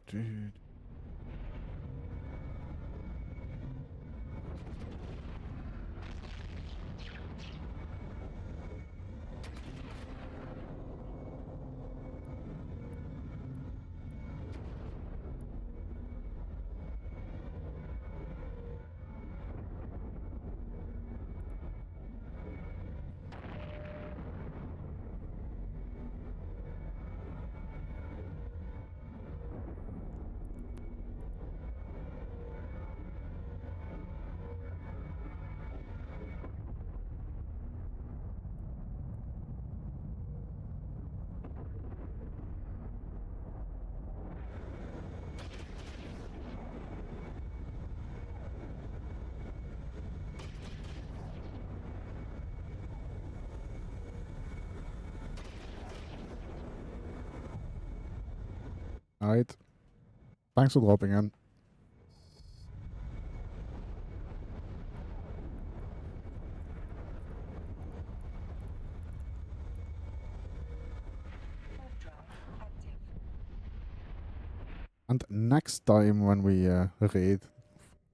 Dude. Alright. Thanks for dropping in. And next time when we raid,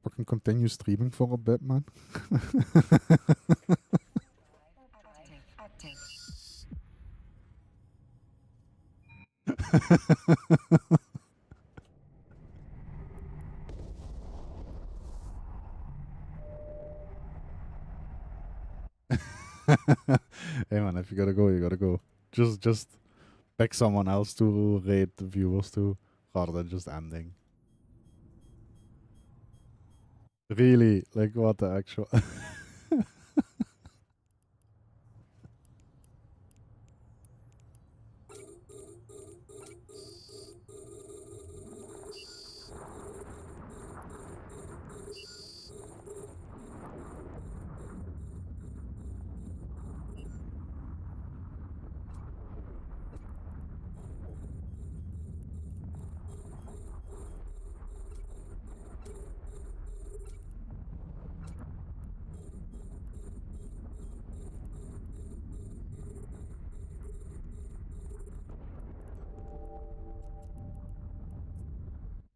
fucking continue streaming for a bit, man. Active. Hey man, if you gotta go, you gotta go. Just pick someone else to rate the viewers to, rather than just ending. Really, like what the actual?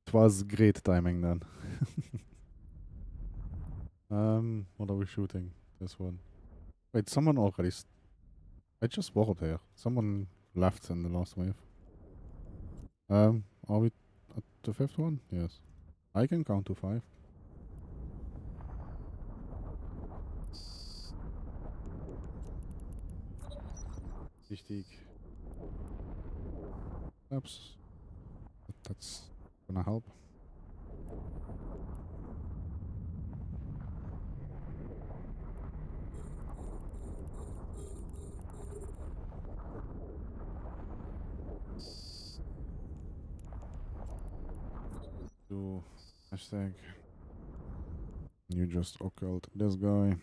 It was great timing then. What are we shooting? This one. Wait, someone already. I just walked here. Someone left in the last wave. Are we at the fifth one? Yes. I can count to 5. Richtig. Oops. That's gonna help. Do hashtag. You just occult this guy.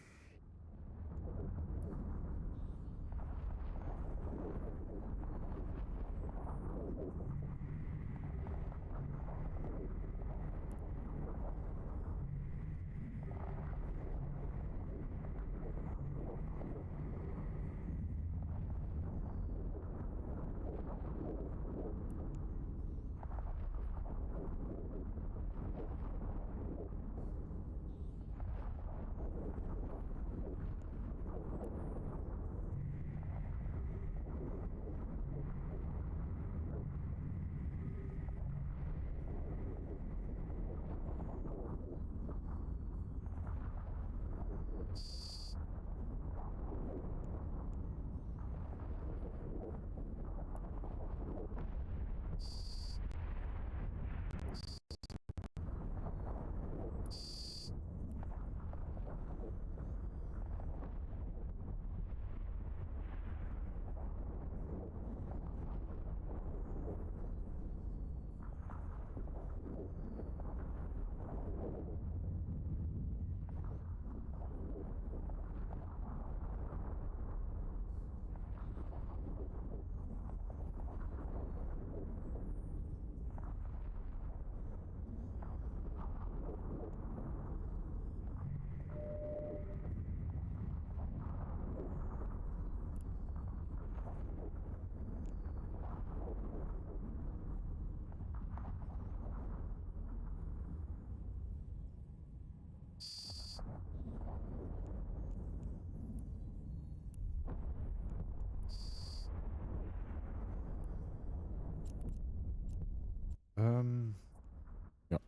Yeah.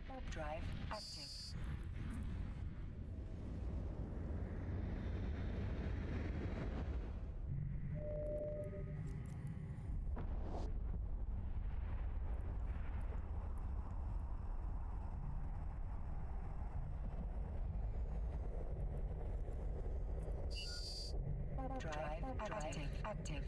Warp drive active. Warp drive active.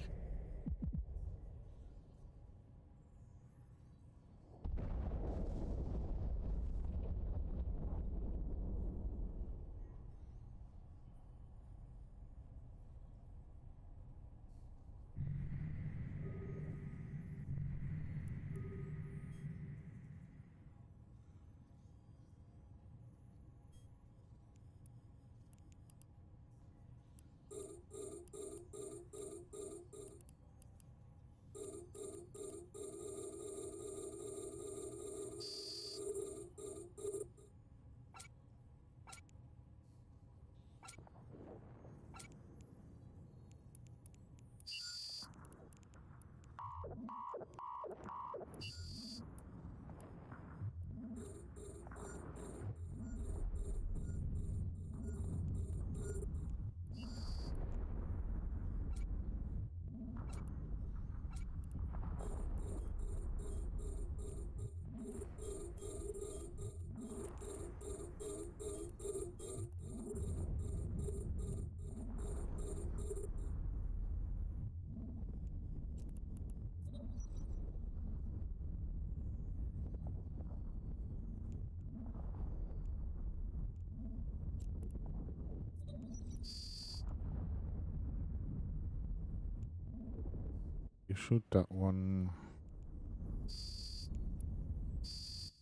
You shoot that one.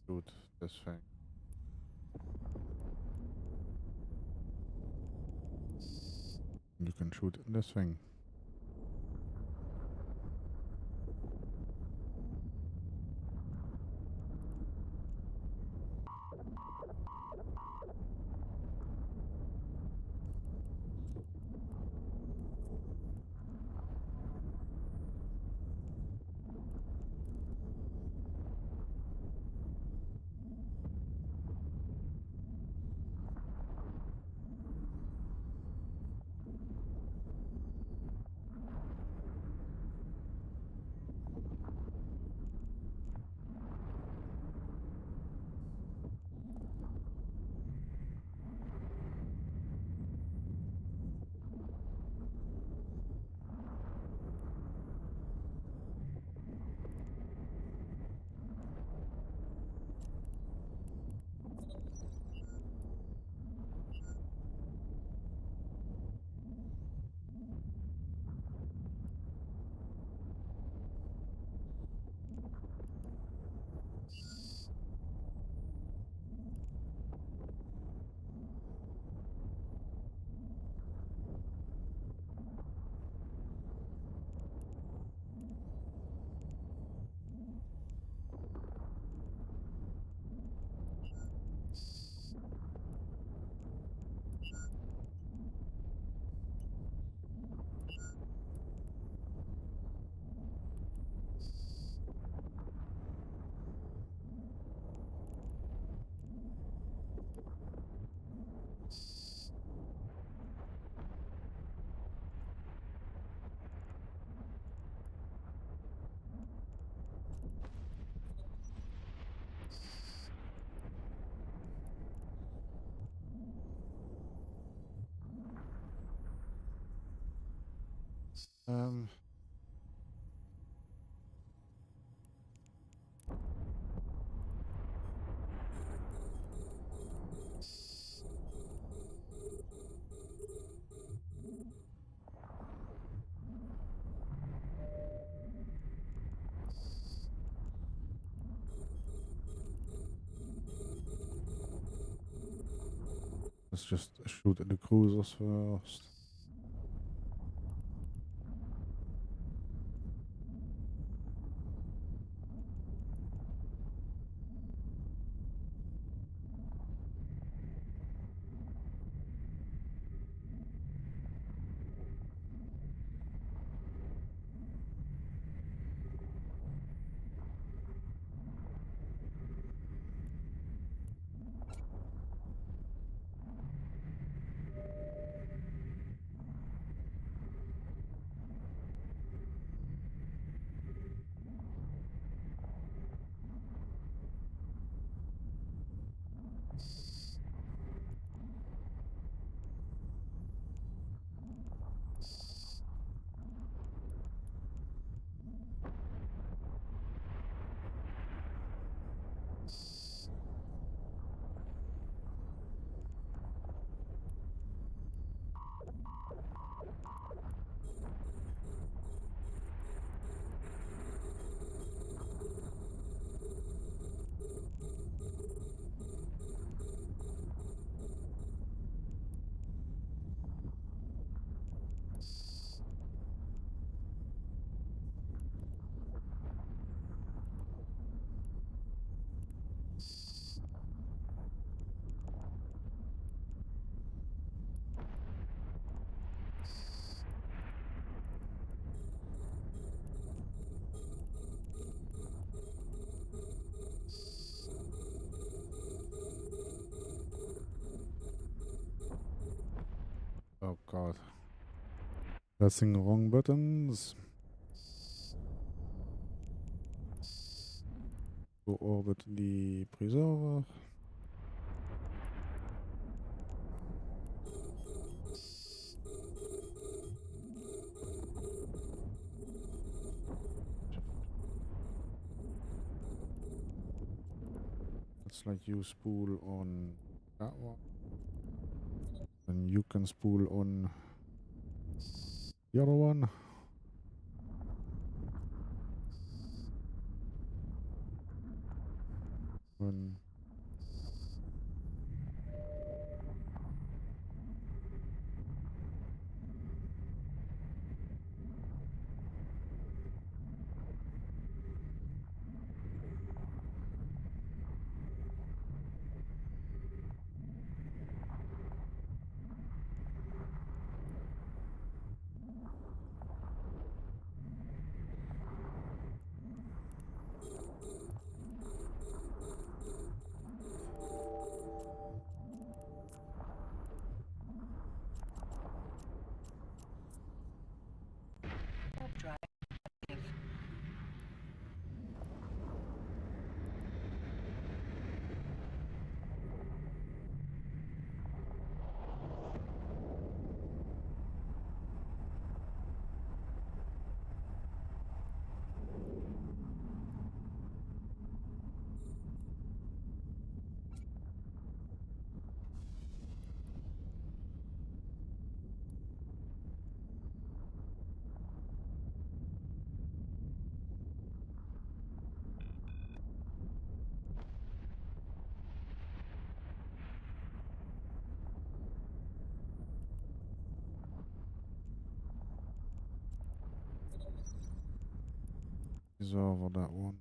Shoot this thing. You can shoot this thing. Um. Let's just shoot at the cruisers first. Oh god. Pressing the wrong buttons. To orbit the preserver. It's like you spool on that one. Then you can spool on the other one. Und Warp drive active. is over that one.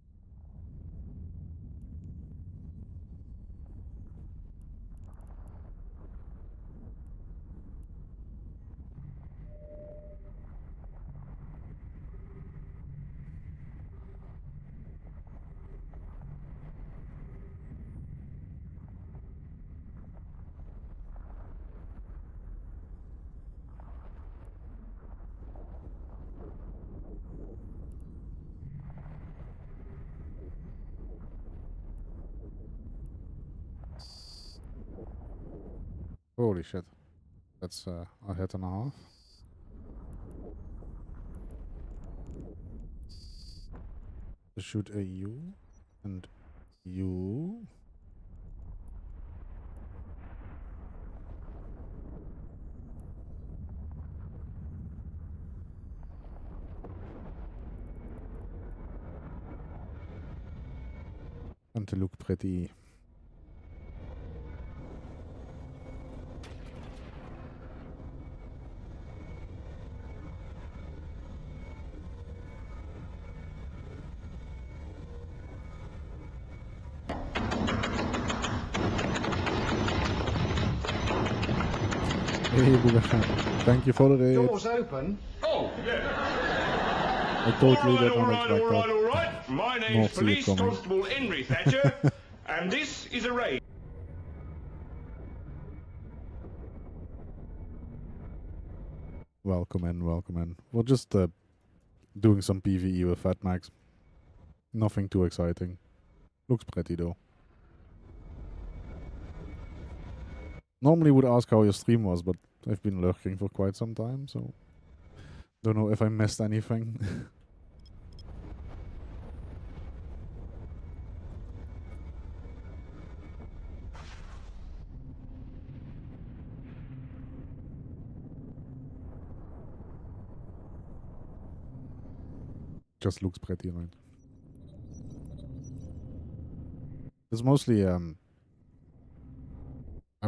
Holy shit. That's a hit and a half. Shoot a U and U. And to look pretty. Hey, Booga. Thank you for the raid. Doors open. Oh, yeah. I totally did not expect all that. right. My Not name's see it Police coming. Constable Henry Thatcher, and this is a raid. Welcome in, welcome in. We're just doing some PvE with Fat Max. Nothing too exciting. Looks pretty though. Normally would ask how your stream was, but I've been lurking for quite some time, so don't know if I missed anything. Just looks pretty, right? It's mostly I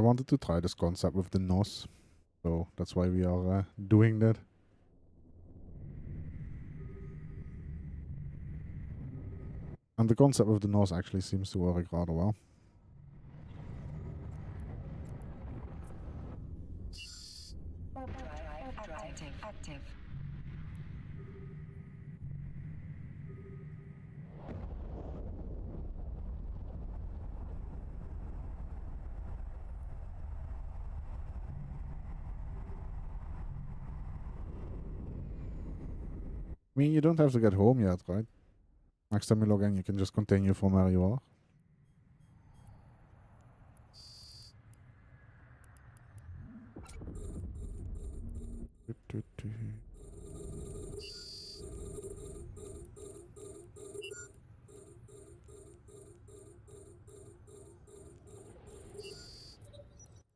wanted to try this concept with the NOS, so that's why we are doing that. And the concept with the NOS actually seems to work rather well. Warp drive active. I mean, you don't have to get home yet, right? Next time you log in, you can just continue from where you are.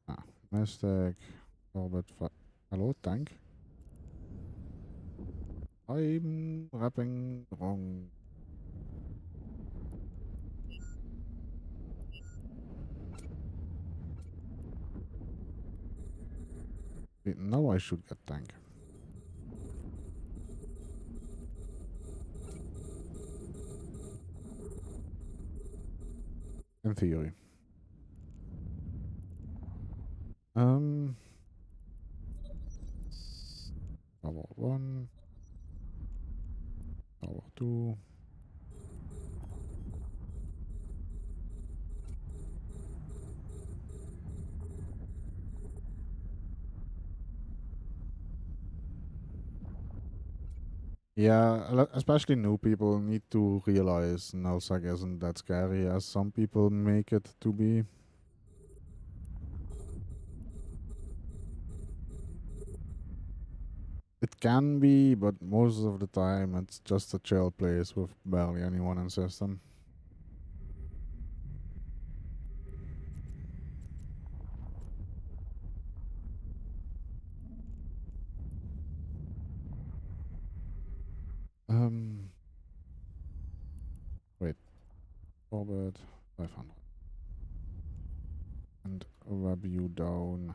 Ah, mistake. Robert, hello, tank. I'm rapping wrong. Wait, now I should get tank. In theory. Tower 1. Tower 2. Yeah, especially new people need to realize nullsec isn't that scary as some people make it to be. It can be, but most of the time it's just a chill place with barely anyone in system. Wait, forward 500 and rub you down.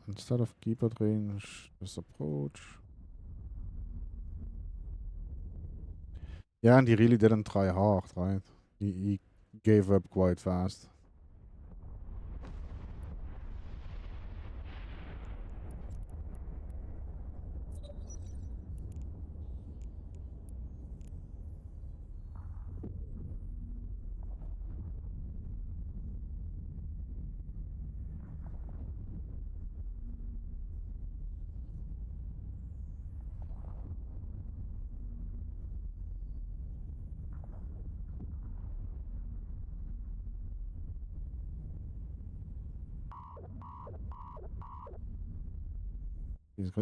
Instead of keep at range, just approach. Yeah, and he really didn't try hard, right? He gave up quite fast.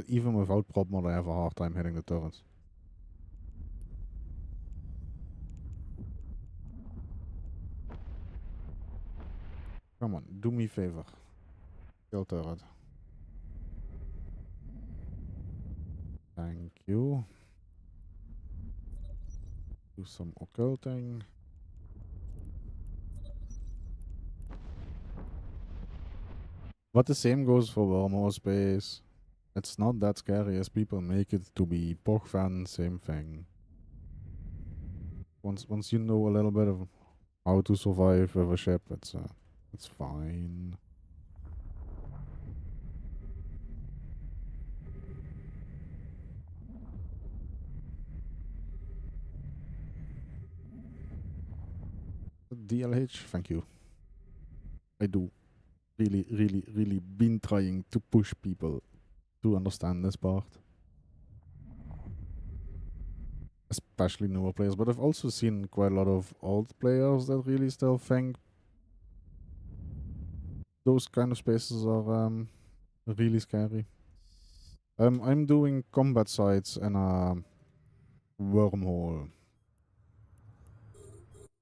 Even without prop mod, I have a hard time hitting the turrets. Come on, do me a favor. Kill turret. Thank you. Do some occulting. But the same goes for Wormhole Space. It's not that scary as people make it to be. Pogfan, same thing. Once you know a little bit of how to survive with a ship, it's fine. DLH, thank you. I do really been trying to push people to understand this part. Especially newer players, but I've also seen quite a lot of old players that really still think those kind of spaces are really scary. I'm doing combat sites in a wormhole.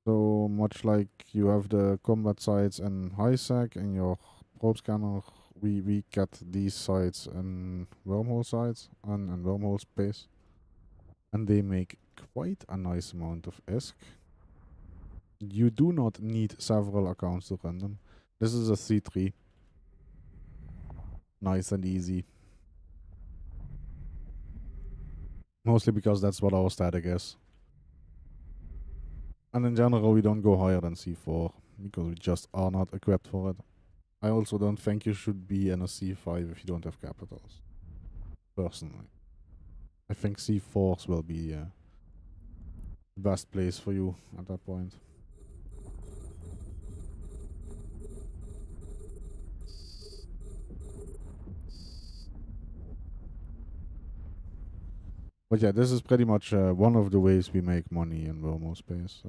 So much like you have the combat sites in HiSec in your probe scanner, we get these sites in wormhole sites and wormhole space. And they make quite a nice amount of ISK. You do not need several accounts to run them. This is a C3. Nice and easy. Mostly because that's what our static is. And in general, we don't go higher than C4 because we just are not equipped for it. I also don't think you should be in a C5 if you don't have capitals. Personally. I think C4s will be the best place for you at that point. But yeah, this is pretty much one of the ways we make money in Wormhole Space.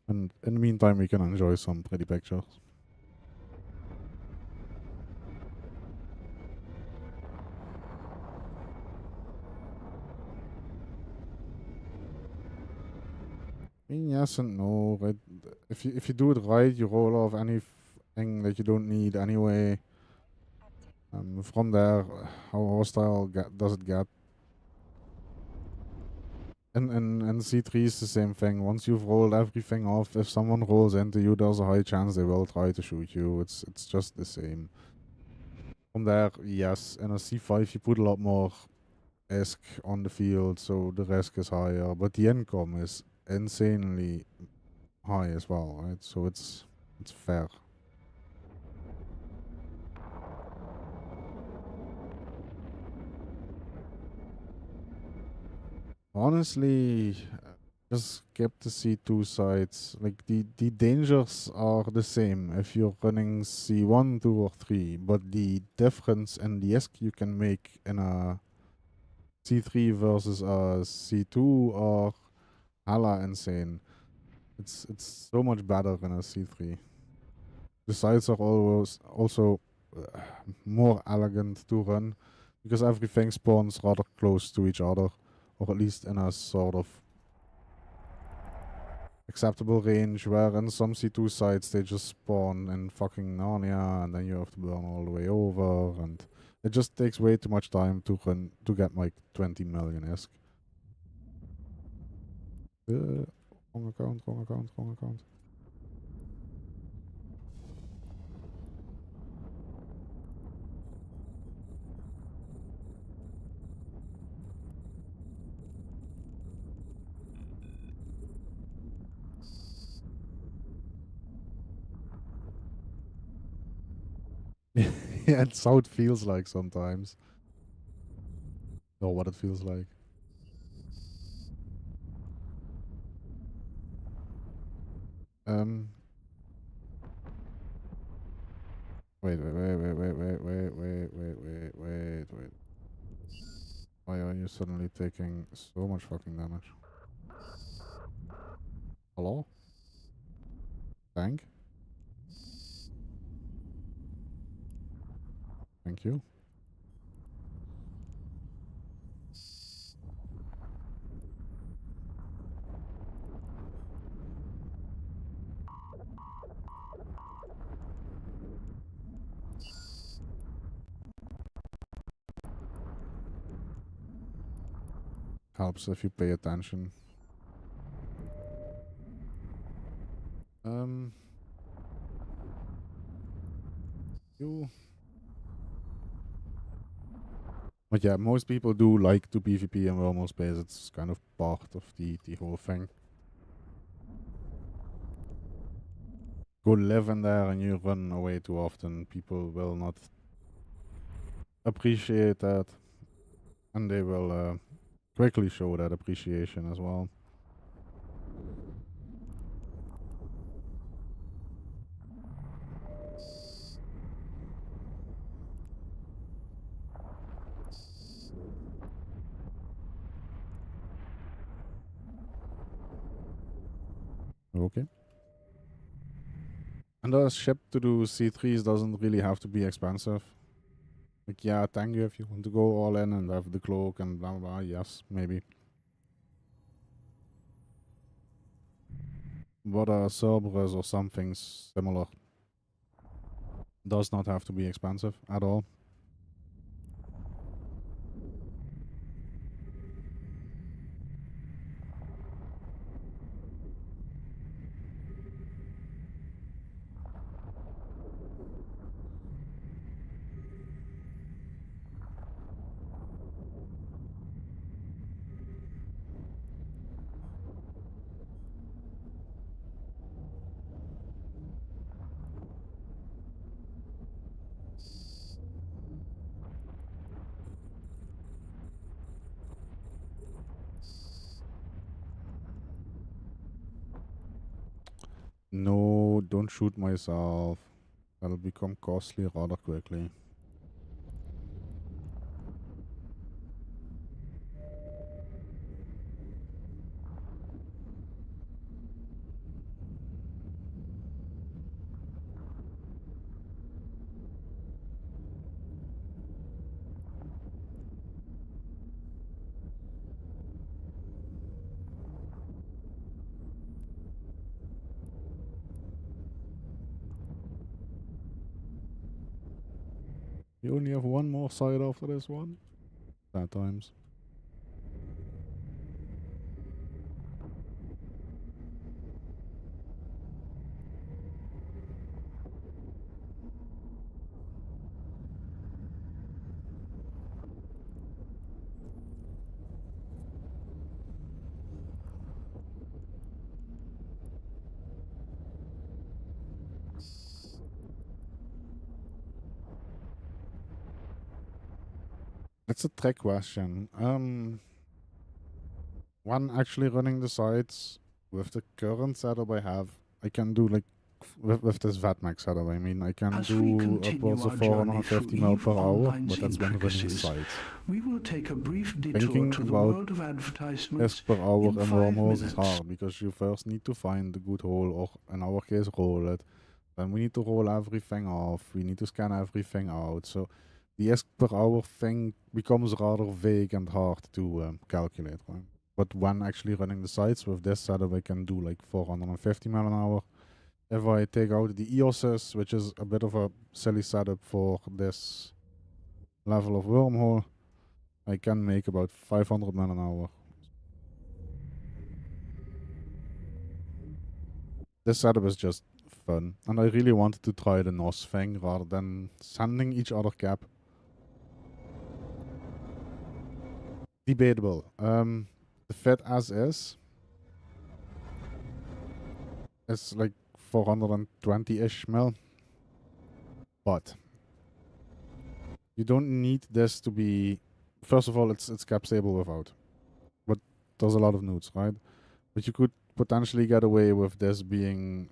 And in the meantime, we can enjoy some pretty pictures. I mean, yes and no, right? If you do it right, you roll off anything that you don't need anyway. From there, how hostile does it get? And C3 is the same thing. Once you've rolled everything off, if someone rolls into you, there's a high chance they will try to shoot you. It's just the same. From there, yes, in a C5 you put a lot more risk on the field, so the risk is higher, but the income is insanely high as well, right? So it's fair. Honestly, just skip the C2 sides. Like the dangers are the same if you're running C1, 2, or 3, but the difference in the risk you can make in a C3 versus a C2 are hella insane. It's so much better in a C3. The sides are always also more elegant to run because everything spawns rather close to each other, or at least in a sort of acceptable range, where in some C2 sites they just spawn in fucking Narnia and then you have to burn all the way over, and it just takes way too much time to run to get like 20 million ISK. Wrong account, wrong account, wrong account. Yeah, it's how it feels like sometimes. Or what it feels like. Um. Wait. Why are you suddenly taking so much fucking damage? Hello? Thank you. Helps if you pay attention. You. But yeah, most people do like to PvP in Wormhole space. It's kind of part of the whole thing. Go live in there and you run away too often, people will not appreciate that. And they will quickly show that appreciation as well. Okay. And the ship to do C3s doesn't really have to be expensive. Like, yeah, thank you if you want to go all in and have the cloak and blah blah blah, yes, maybe. But Cerberus or something similar does not have to be expensive at all. No, don't shoot myself. That'll become costly rather quickly. You only have one more side after this one? Bad times. That's a trick question. When actually running the sites with the current setup I have, I can do like with this VATMAX setup. I mean, I can As we do continue upwards of our journey through 450 mil EVE per hour, Online's but that's when running the intricacies, sites. we will take a brief detour Thinking to the about world of this advertisements per hour in in 5 wormholes is minutes. hard because you first need to find the good hole, or in our case, roll it. Then we need to roll everything off. We need to scan everything out. So the ESC per hour thing becomes rather vague and hard to calculate, right? But when actually running the sites with this setup, I can do like 450 mile an hour. If I take out the EOSs, which is a bit of a silly setup for this level of wormhole, I can make about 500 mile an hour. This setup is just fun, and I really wanted to try the NOS thing rather than sending each other cap. Debatable. The fit as is like 420-ish mil, but you don't need this to be. First of all, it's cap stable without, but there's a lot of nudes, right? But you could potentially get away with this being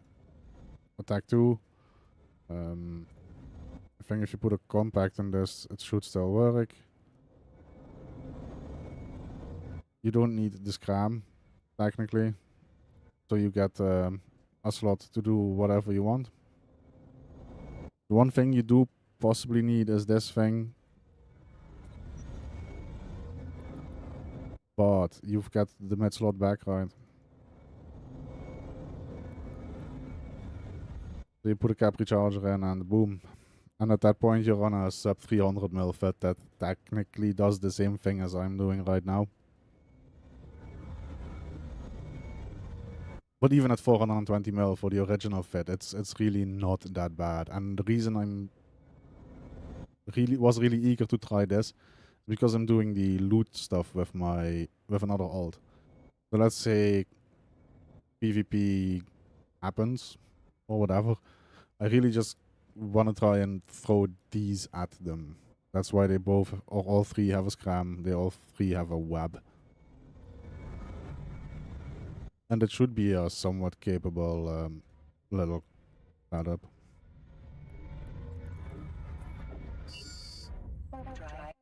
attack 2. I think if you put a compact in this, it should still work. You don't need the scram, technically, so you get a slot to do whatever you want. The one thing you do possibly need is this thing, but you've got the mid slot back, right? So you put a cap recharger in and boom. And at that point you're on a sub 300 mil fit that technically does the same thing as I'm doing right now. But even at 420 mil for the original fit, it's really not that bad. And the reason I'm was really eager to try this is because I'm doing the loot stuff with another alt. So let's say PvP happens or whatever. I really just want to try and throw these at them. That's why they both, or all three, have a scram. They all three have a web. And it should be a somewhat capable little setup.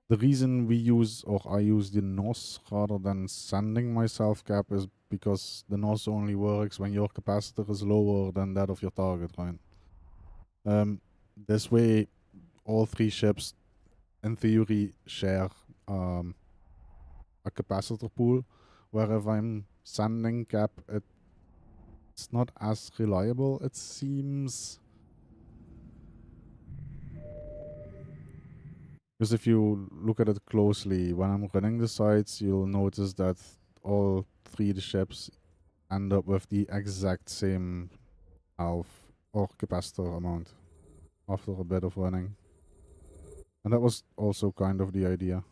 The reason we use, or I use the NOS rather than sending my self-cap is because the NOS only works when your capacitor is lower than that of your target, right? This way, all three ships, in theory, share a capacitor pool, where if I'm sending cap, it's not as reliable, it seems. Because if you look at it closely, when I'm running the sites, you'll notice that all three of the ships end up with the exact same health or capacitor amount after a bit of running. And that was also kind of the idea.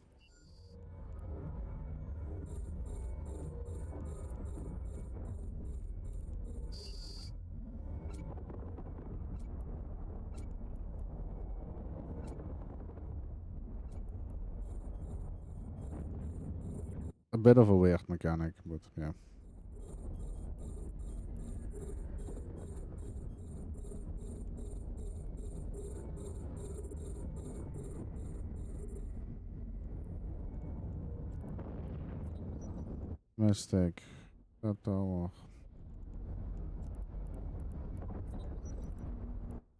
A bit of a weird mechanic, but yeah. Mistake. That tower.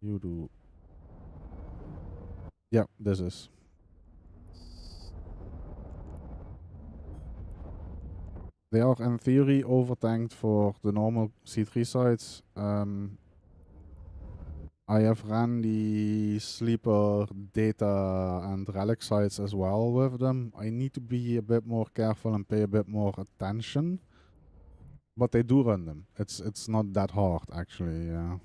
You do. Yeah, this is. They are in theory overtanked for the normal C3 sites. I have ran the sleeper data and relic sites as well with them. I need to be a bit more careful and pay a bit more attention. But they do run them. It's not that hard actually, yeah.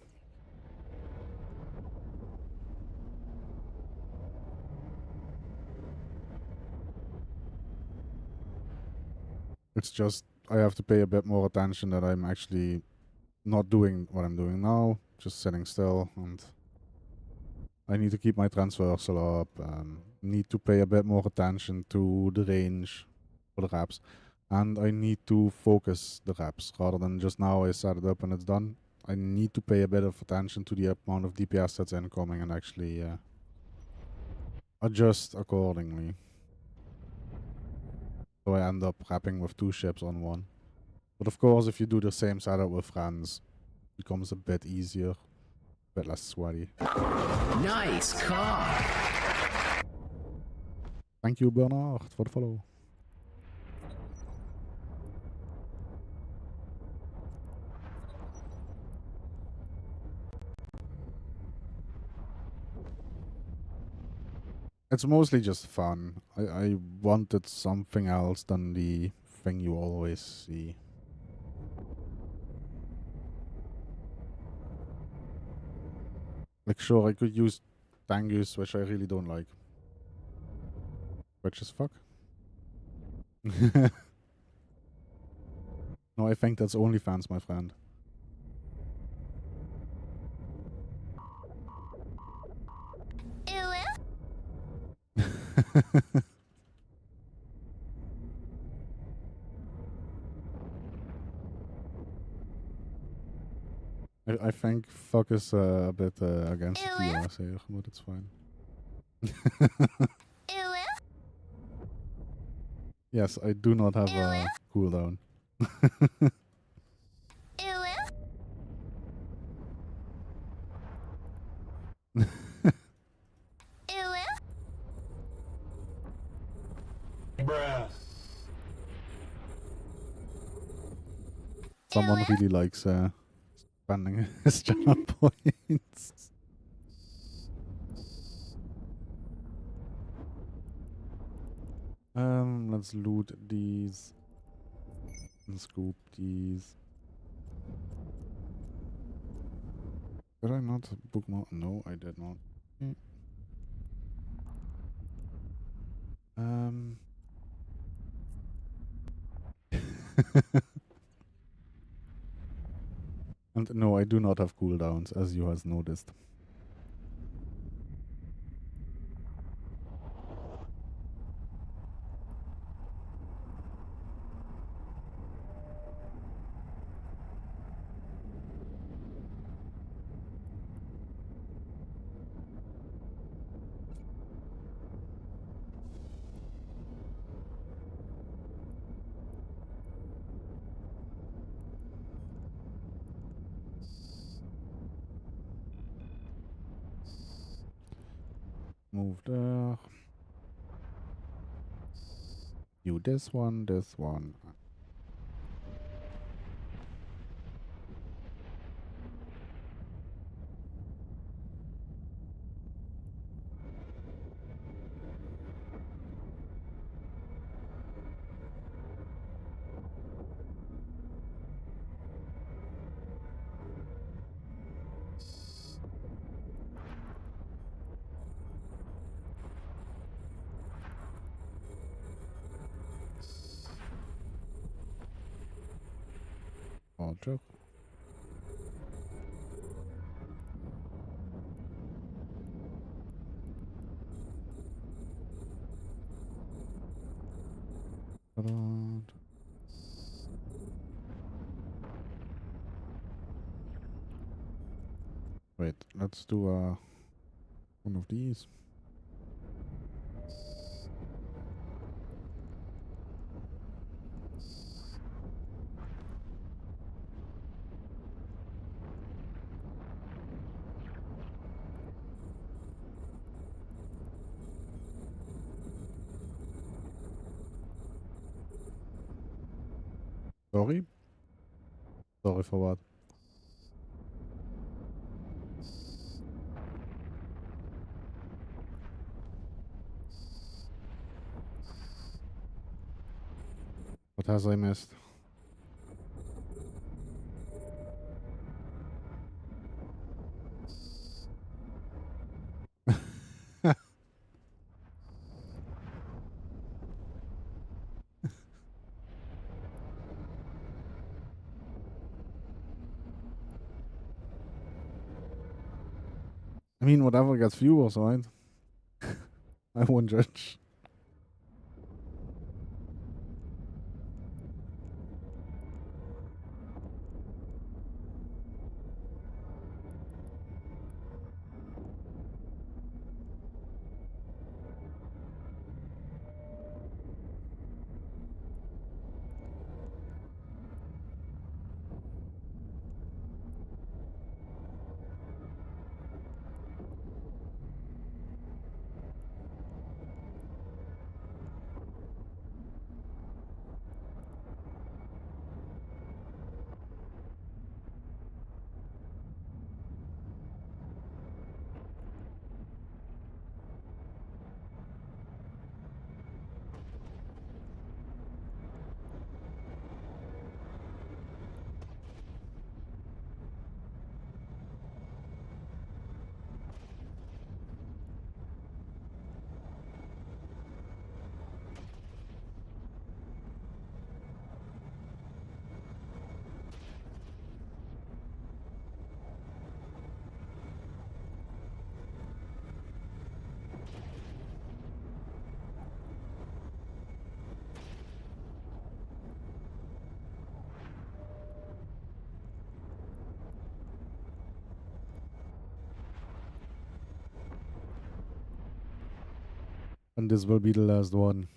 It's just I have to pay a bit more attention that I'm actually not doing what I'm doing now, just sitting still, and I need to keep my transversal up, need to pay a bit more attention to the range for the reps. And I need to focus the reps rather than just now I set it up and it's done. I need to pay a bit of attention to the amount of DPS that's incoming and actually adjust accordingly. So I end up repping with 2 ships on one. But of course, if you do the same setup with friends, it becomes a bit easier, a bit less sweaty. Nice car. Thank you, Bernard, for the follow. It's mostly just fun. I wanted something else than the thing you always see. Like, sure, I could use Tangus, which I really don't like. Which is fuck. No, I think that's OnlyFans, my friend. I think fuck is a bit against the TLS here, but it's fine. Yes, I do not have a cooldown. Bruh. Someone really likes spending his channel points. Let's loot these and scoop these. Did I not bookmark? No, I did not. And no, I do not have cooldowns, as you has noticed. Move there. You this one, this one. Roger. Around. Wait, let's do one of these. Sorry? Sorry for what? What has I missed? I mean, whatever gets viewers, right? I won't judge. And this will be the last one.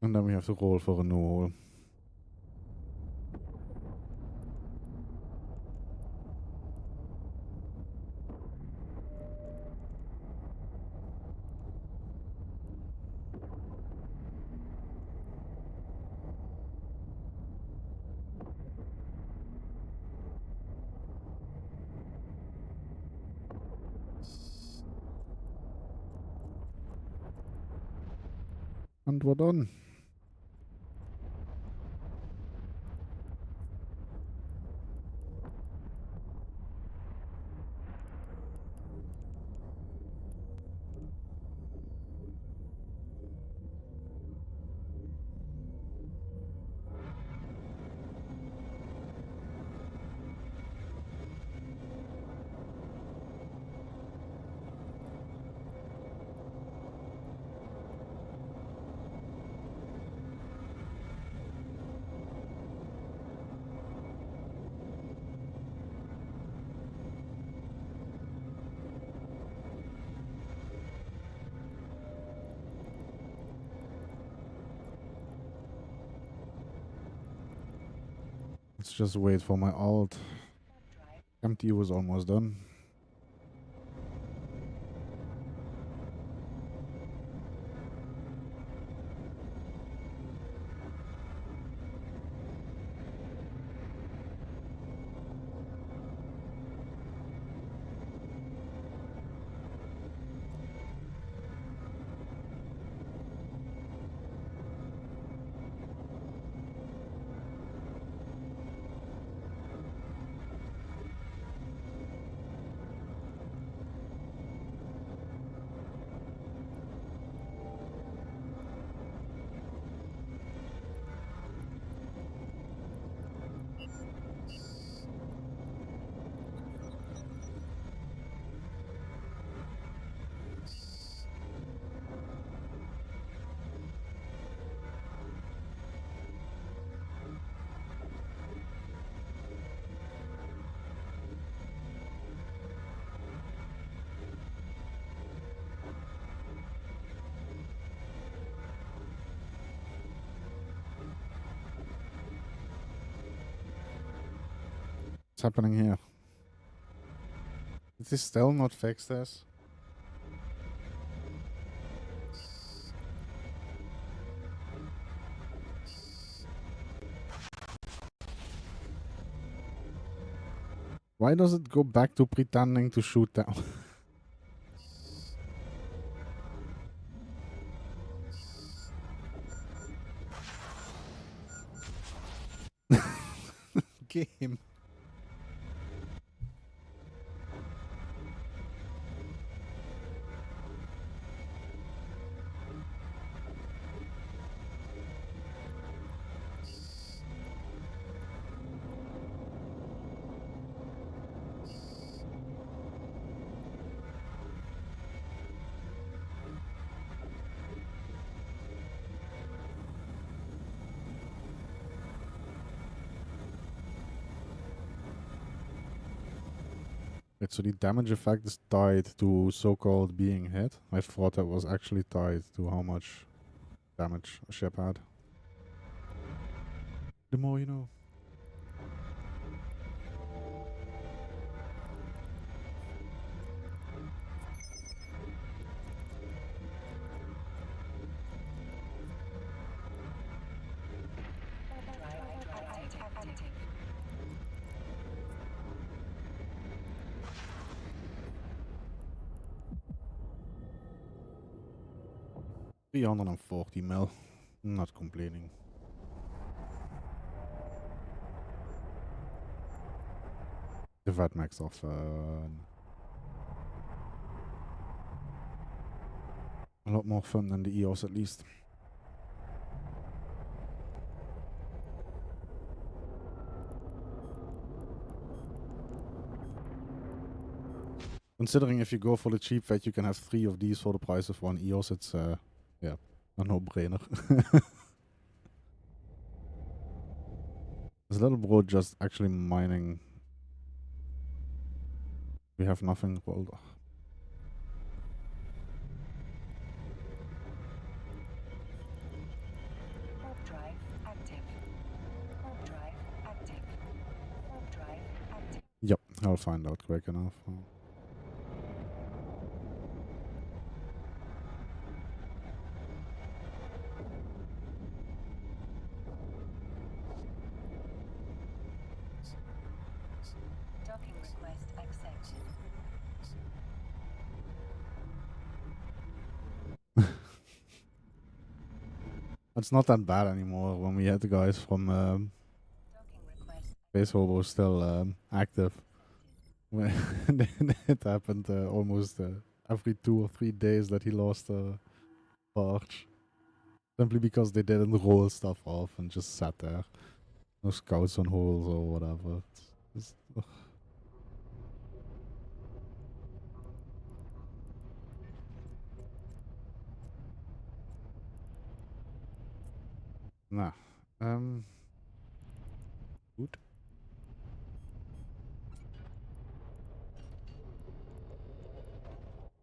And then we have to roll for a no hole. And we're done. Let's just wait for my alt. Empty was almost done. What's happening here? Is this still not fixed this? Why does it go back to pretending to shoot down? Game. Wait, so the damage effect is tied to so-called being hit? I thought that was actually tied to how much damage a ship had. The more you know. Active. 340 mil. Not complaining. The vet max are fun. A lot more fun than the EOS at least. Considering if you go for the cheap vet, you can have 3 of these for the price of 1 EOS. It's yeah, a no-brainer. Is little bro just actually mining? We have nothing. Well, Warp drive active. Warp drive active. Warp drive active. yep, I'll find out quick enough. Docking request accepted. It's not that bad anymore when we had the guys from Docking request Space Hobo still active. When it happened almost every 2 or 3 days that he lost a barge. Simply because they didn't roll stuff off and just sat there. No scouts on holes or whatever. Ugh. Nah. Good.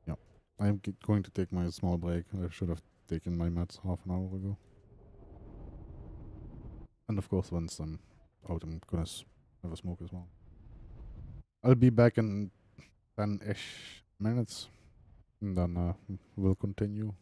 Yep. I'm going to take my small break. I should have taken my meds half an hour ago. And of course, once I'm out, I'm gonna have a smoke as well. I'll be back in 10-ish minutes. And then we'll continue.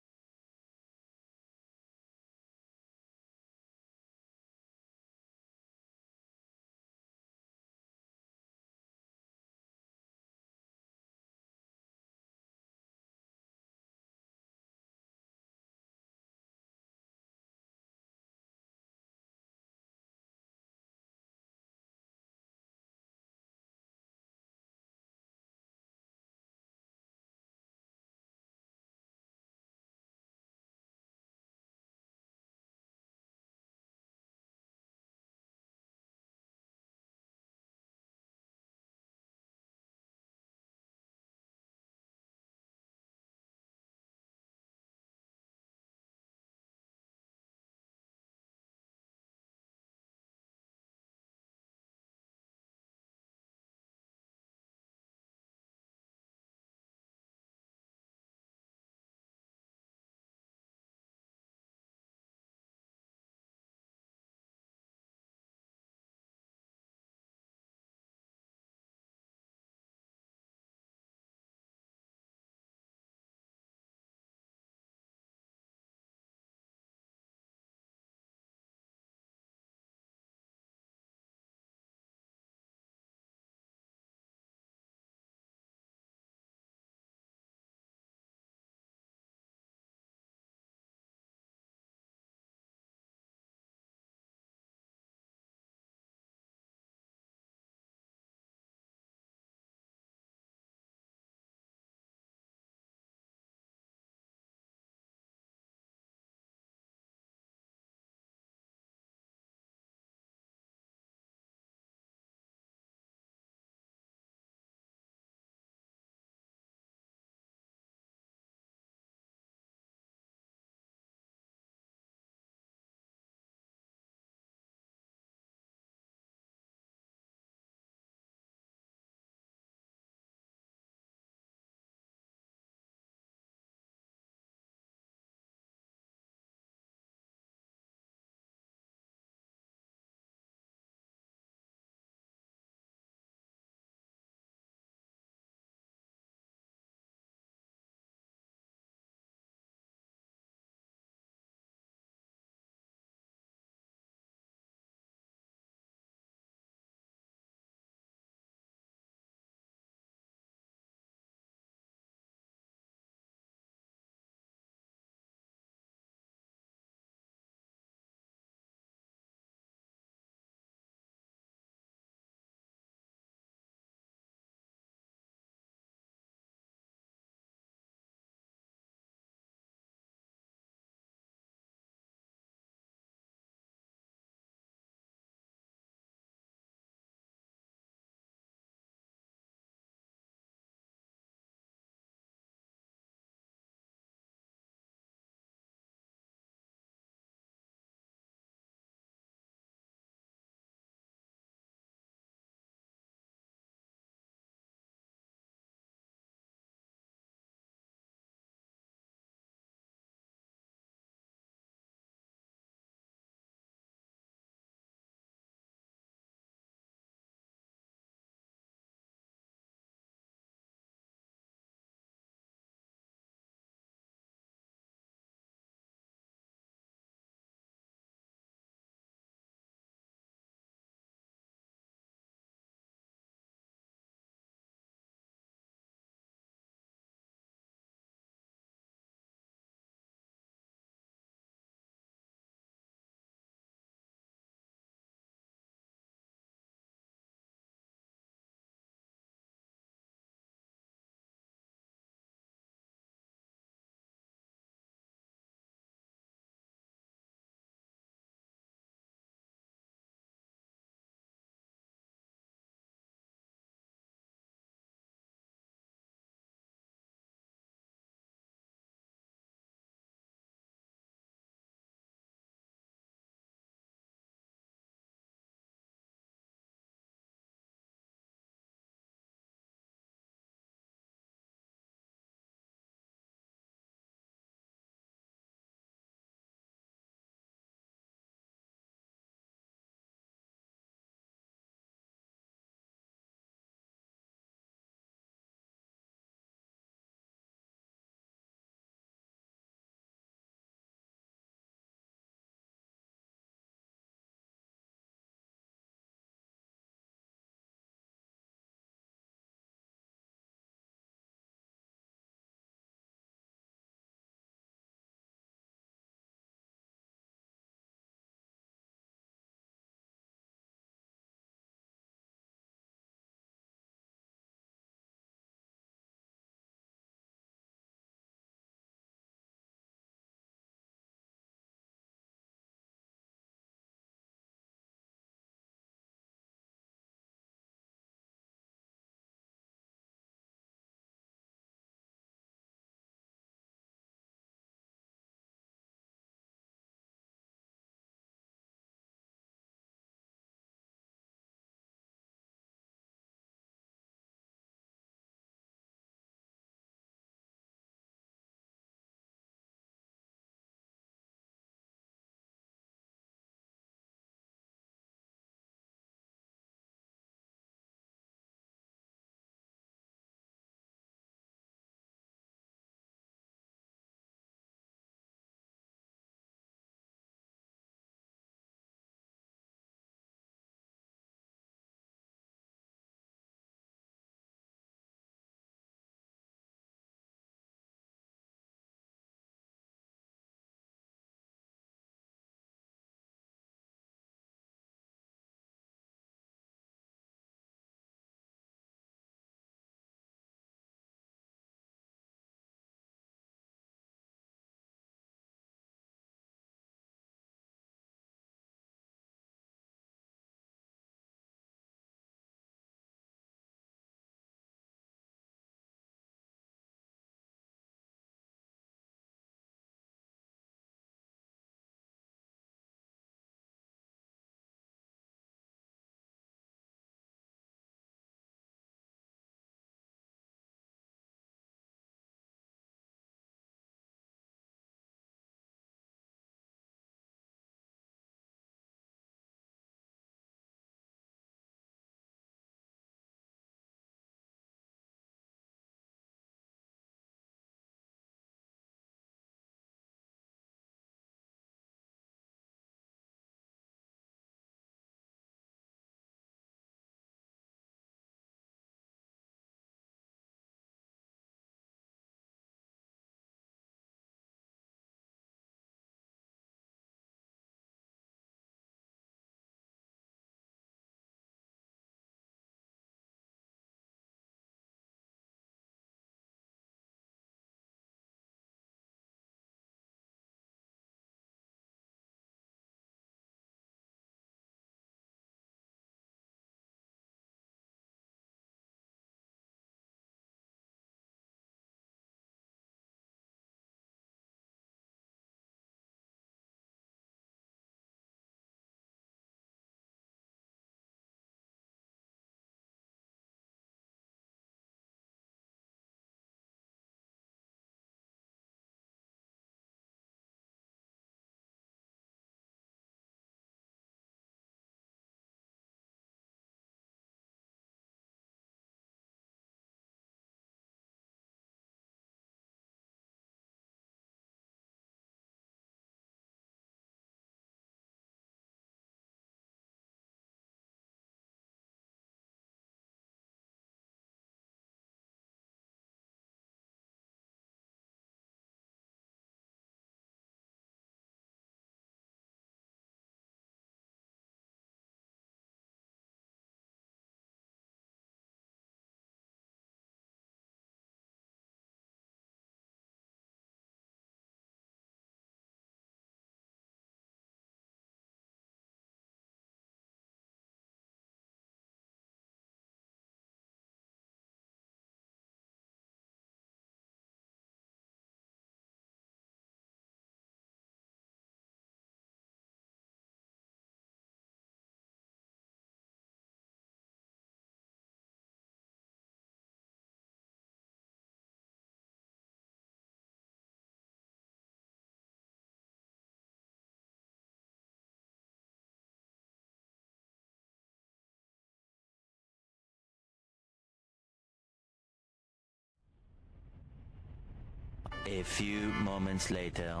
A few moments later.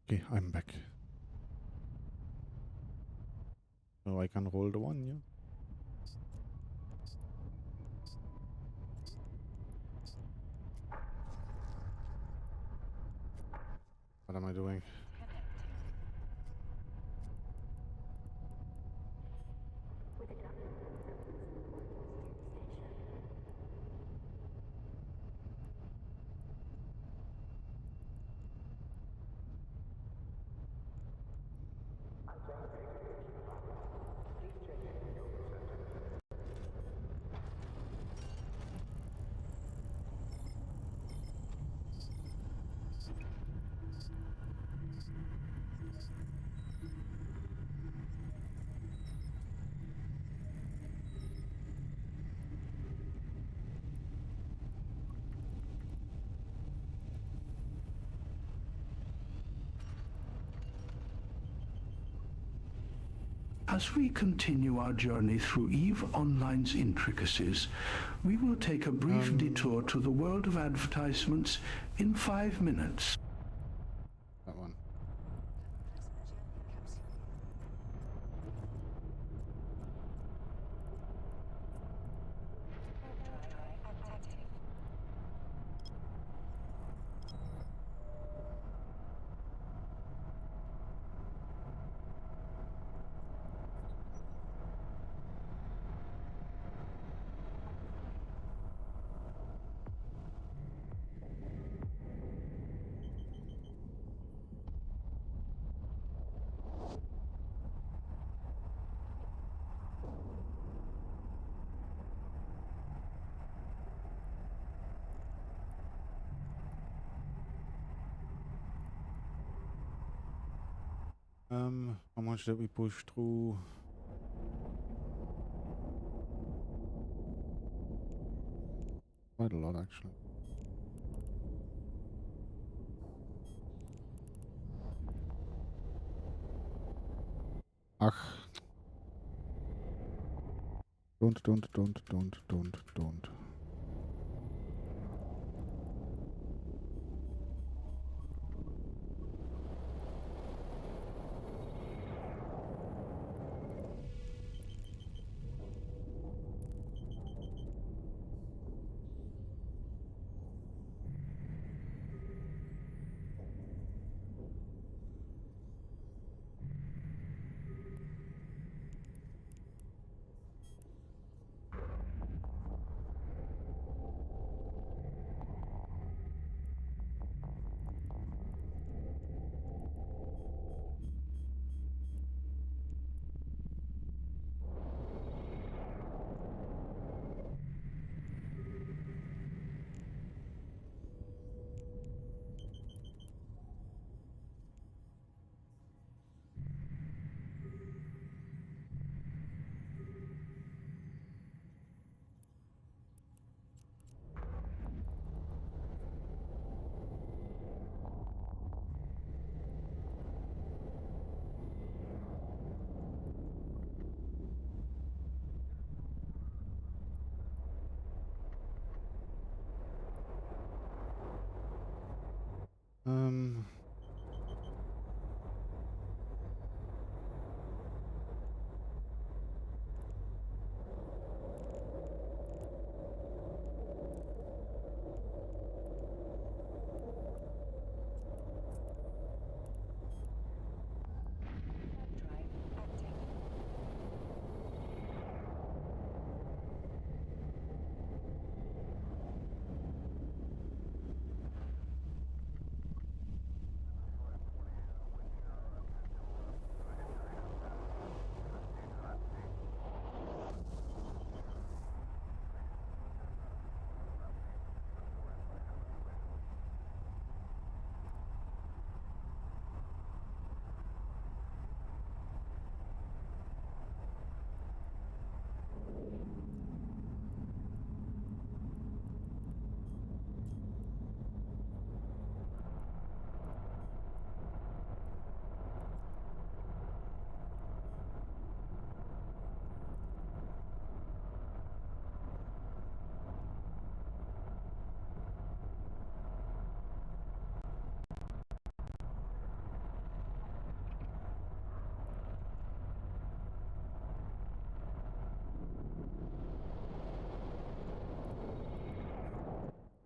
Okay, I'm back. So I can roll the one, yeah? What am I doing? As we continue our journey through EVE Online's intricacies, we will take a brief detour to the world of advertisements in 5 minutes. That one. How much did we push through? Quite a lot, actually. Ach. Don't.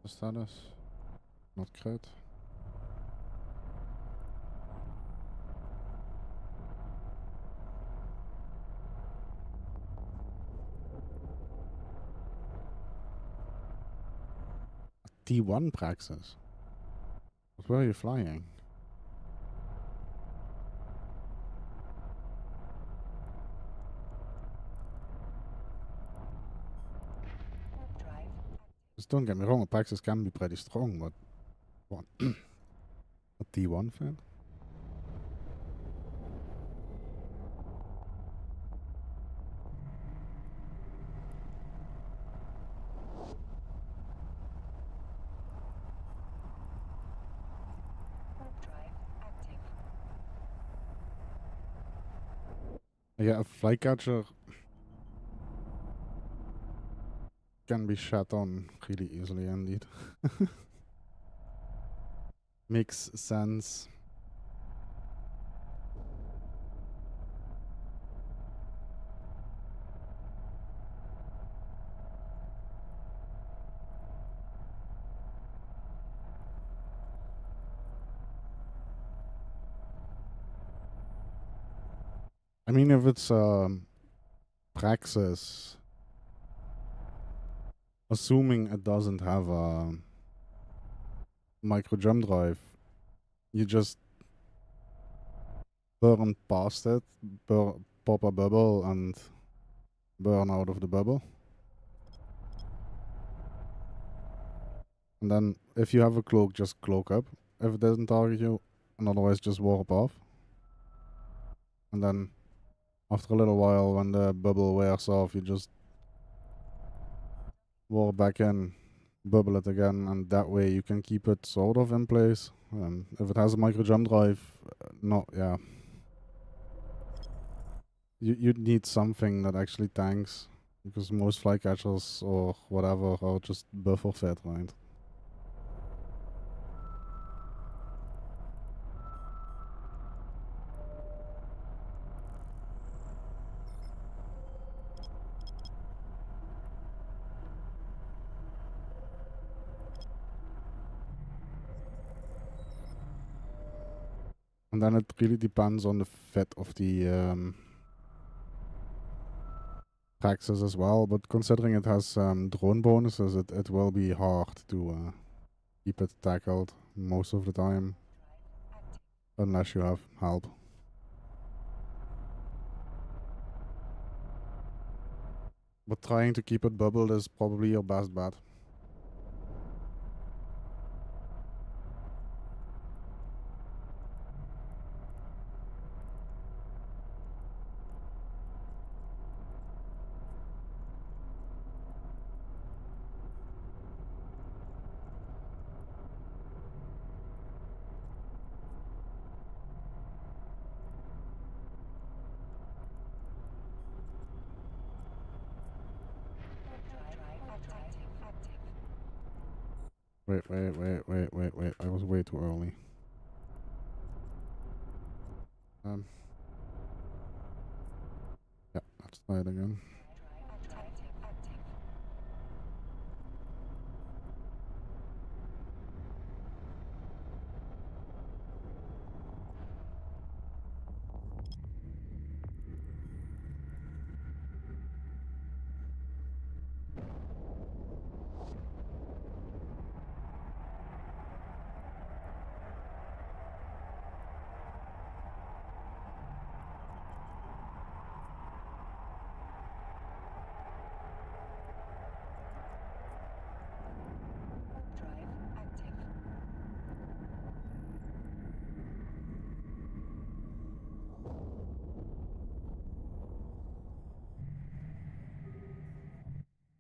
Status. Not crit. T1 Praxis. But where are you flying? Warp drive. Just don't get me wrong, Praxis can be pretty strong, but what? A T1 fan? Warp drive active. Yeah, a flycatcher can be shut on really easily indeed. Makes sense. I mean, if it's Praxis, assuming it doesn't have a micro jump drive, you just burn past it, pop a bubble, and burn out of the bubble. And then, if you have a cloak, just cloak up if it doesn't target you, and otherwise just warp off. And then, after a little while, when the bubble wears off, you just warp back in, bubble it again, and that way you can keep it sort of in place. If it has a micro jump drive, yeah. You'd need something that actually tanks, because most flycatchers or whatever are just buffer fed, right? And then it really depends on the fit of the Praxis as well, but considering it has drone bonuses, it will be hard to keep it tackled most of the time, unless you have help. But trying to keep it bubbled is probably your best bet. Wait, I was way too early. Yeah, let's try it again.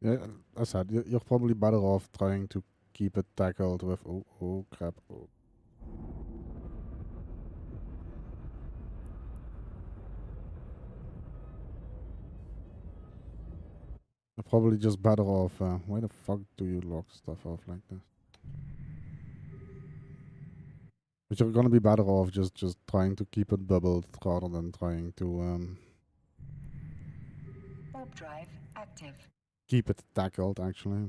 Yeah, as I said, you're probably better off trying to keep it tackled with... Oh crap. Oh. You're probably just better off... why the fuck do you lock stuff off like this? But you're gonna be better off just trying to keep it bubbled rather than trying to Warp drive active. keep it tackled, actually.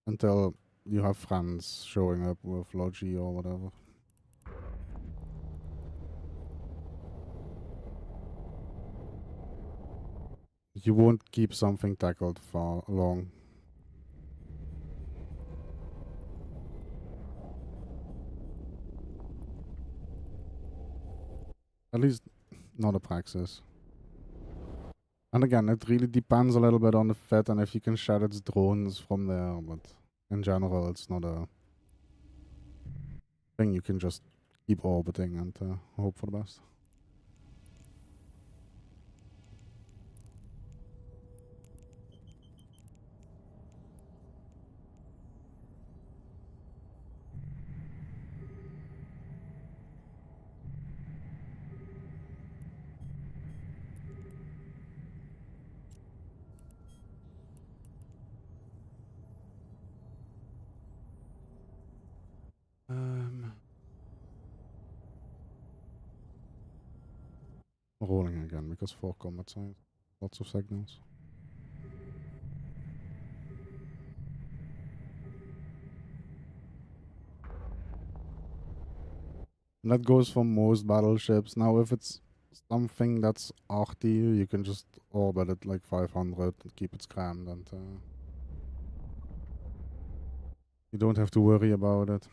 Until you have friends showing up with Logi or whatever. You won't keep something tackled for long. At least not a praxis. And again, it really depends a little bit on the fit and if you can shed its drones from there, but in general, it's not a thing you can just keep orbiting and hope for the best. Rolling again because 4 combat sites. Lots of signals. And that goes for most battleships. Now, if it's something that's arty, you can just orbit it like 500 and keep it scrammed, and you don't have to worry about it.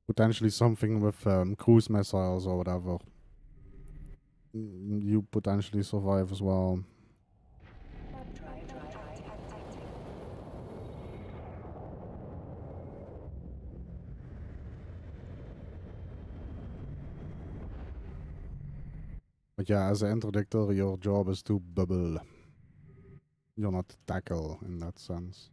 Potentially something with cruise missiles or whatever. You potentially survive as well. But yeah, as an interdictor, your job is to bubble. You're not tackle in that sense.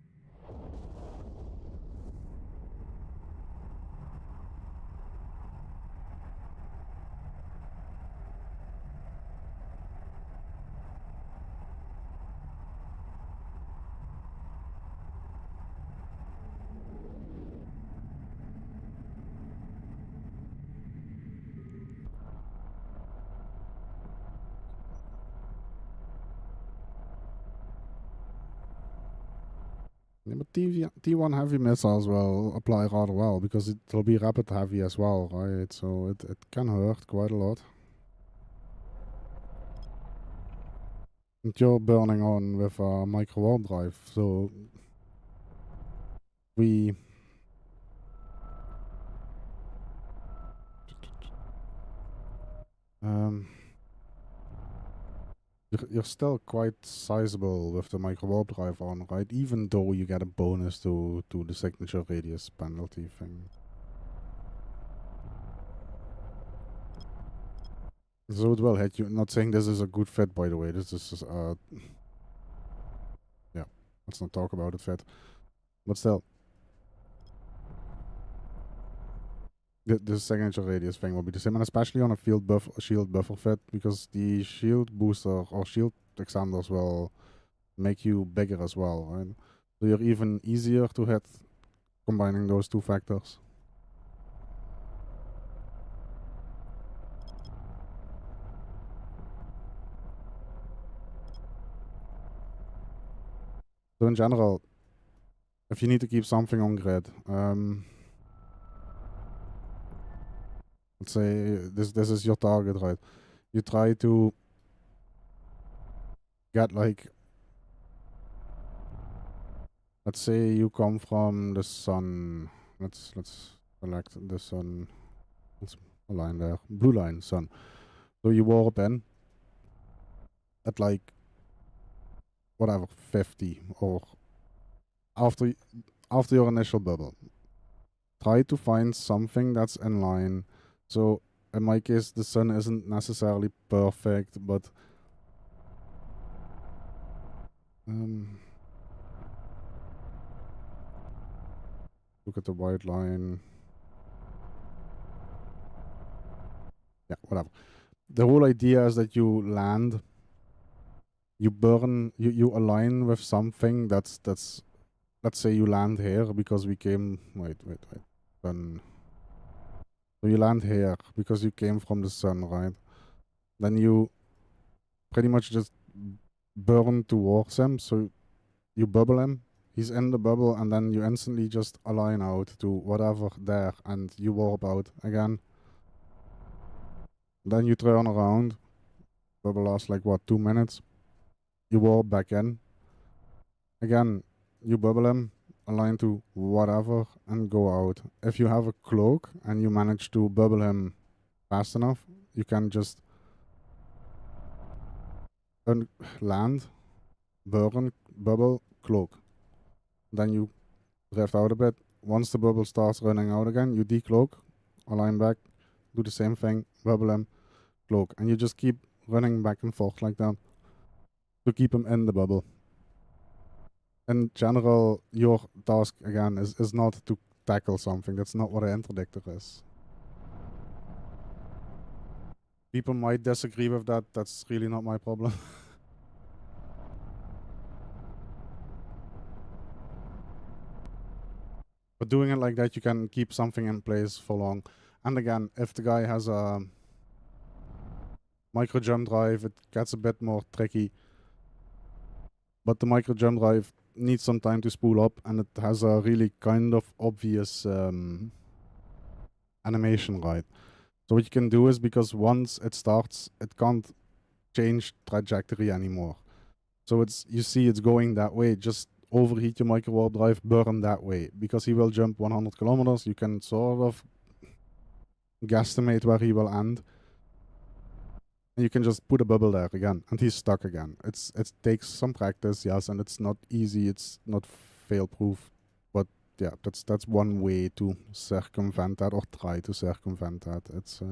Yeah, but T1 heavy missiles will apply rather well because it'll be rapid heavy as well, right? So it can hurt quite a lot. And you're burning on with a micro warp drive, so we you're still quite sizable with the micro warp drive on, right? Even though you get a bonus to the signature radius penalty thing. So it will hit you. Not saying this is a good fit, by the way. This is yeah. Let's not talk about it fit, but still. The signature radius thing will be the same, and especially on a shield buffer fit, because the shield booster or shield extenders will make you bigger as well, right? So you're even easier to hit combining those two factors. So in general, if you need to keep something on grid, let's say this is your target, right? You try to get like, let's say you come from the sun. Let's select the sun. Let's align there. Blue line, sun. So you warp in at like whatever 50 or after your initial bubble. Try to find something that's in line. So in my case, the sun isn't necessarily perfect, but look at the white line. Yeah, whatever. The whole idea is that you land, you burn, you align with something that's let's say you land here because we came, wait. Then So you land here because you came from the sun, right? Then you pretty much just burn towards him, so you bubble him. He's in the bubble, and then you instantly just align out to whatever there, and you warp out again. Then you turn around. Bubble lasts like what, 2 minutes? You warp back in. Again, you bubble him, align to whatever, and go out. If you have a cloak and you manage to bubble him fast enough, you can just land, burn, bubble, cloak. Then you drift out a bit. Once the bubble starts running out again, you decloak, align back, do the same thing, bubble him, cloak. And you just keep running back and forth like that to keep him in the bubble. In general, your task again is not to tackle something. That's not what an interdictor is. People might disagree with that. That's really not my problem. But doing it like that, you can keep something in place for long. And again, if the guy has a micro jump drive, it gets a bit more tricky. But the micro jump drive needs some time to spool up, and it has a really kind of obvious animation, right? So what you can do is, because once it starts, it can't change trajectory anymore. So you see it's going that way, just overheat your micro warp drive, burn that way. Because he will jump 100 kilometers, you can sort of guesstimate where he will end. And you can just put a bubble there again, and he's stuck again. It takes some practice, yes, and it's not easy, it's not fail-proof. But yeah, that's one way to circumvent that, or try to circumvent that. It's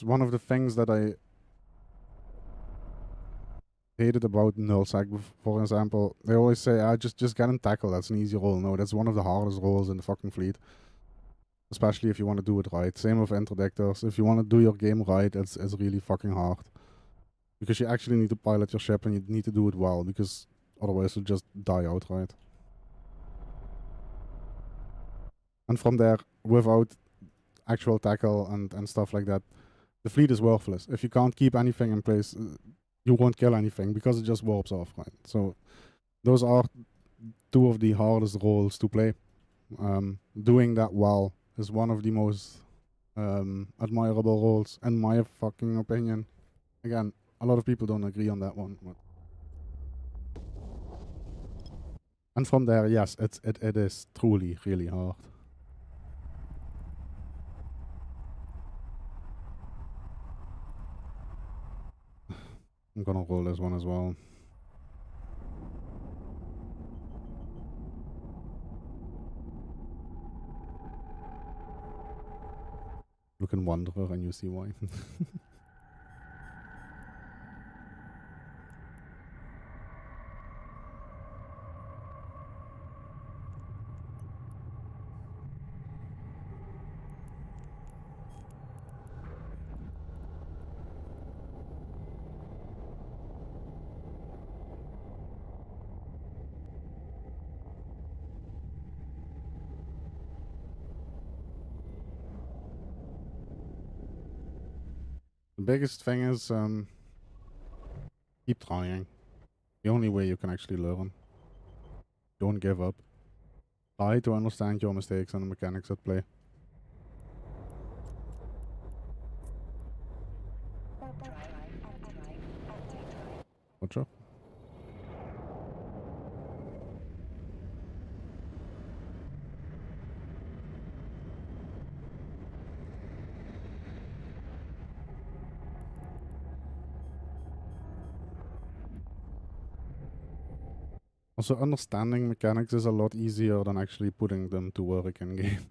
one of the things that I hated about nullsec, for example. They always say, just get and tackle, that's an easy role. No, that's one of the hardest roles in the fucking fleet. Especially if you want to do it right. Same with interdictors. If you want to do your game right, it's really fucking hard. Because you actually need to pilot your ship, and you need to do it well, because otherwise you'll just die outright. And from there, without actual tackle and stuff like that, the fleet is worthless. If you can't keep anything in place, you won't kill anything, because it just warps off, right? So those are two of the hardest roles to play. Doing that well is one of the most admirable roles, in my fucking opinion. Again, a lot of people don't agree on that one. But and from there, yes, it is truly really hard. I'm gonna roll this one as well. Look in Wanderer and you see why. The biggest thing is keep trying. The only way you can actually learn. Don't give up. Try to understand your mistakes and the mechanics at play. What's up? Also, understanding mechanics is a lot easier than actually putting them to work in game.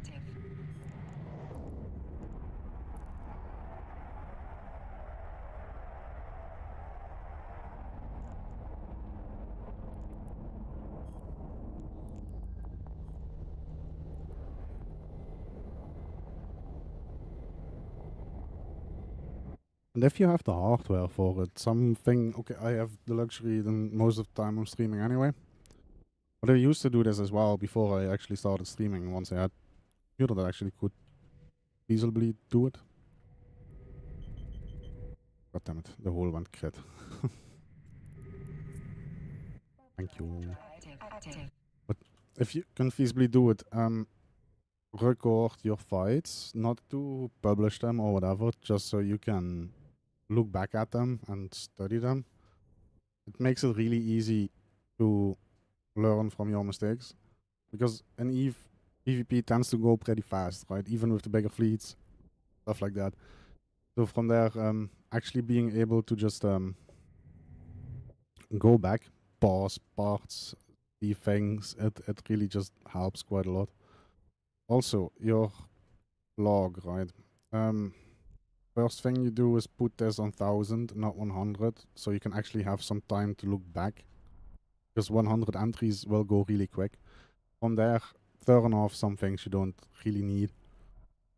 active. And if you have the hardware for it, something, okay, I have the luxury then most of the time I'm streaming anyway. But I used to do this as well before I actually started streaming, once I had a computer that actually could feasibly do it. God damn it, the whole went crit. Thank you. Active. But if you can feasibly do it, record your fights, not to publish them or whatever, just so you can look back at them and study them. It makes it really easy to learn from your mistakes, because an EVP tends to go pretty fast, right? Even with the bigger fleets, stuff like that. So from there, actually being able to just go back, pause parts, see things, it really just helps quite a lot. Also, your log, right? First thing you do is put this on 1000, not 100, so you can actually have some time to look back, because 100 entries will go really quick. From there, turn off some things you don't really need.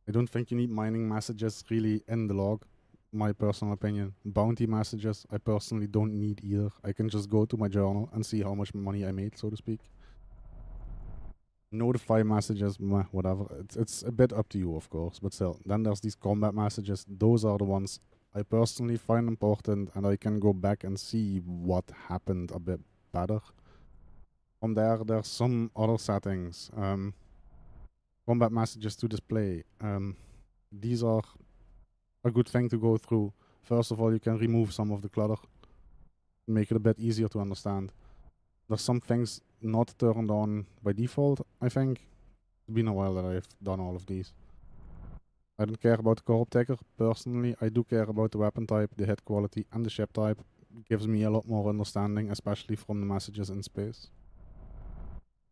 I don't think you need mining messages really in the log, my personal opinion. Bounty messages, I personally don't need either. I can just go to my journal and see how much money I made, so to speak. Notify messages, meh, whatever. It's a bit up to you, of course, but still. Then there's these combat messages. Those are the ones I personally find important, and I can go back and see what happened a bit better. From there, there's some other settings. Combat messages to display. These are a good thing to go through. First of all, you can remove some of the clutter, make it a bit easier to understand. There's some things not turned on by default, I think. It's been a while that I've done all of these. I don't care about the corrupt ticker, personally. I do care about the weapon type, the hit quality, and the ship type. It gives me a lot more understanding, especially from the messages in space.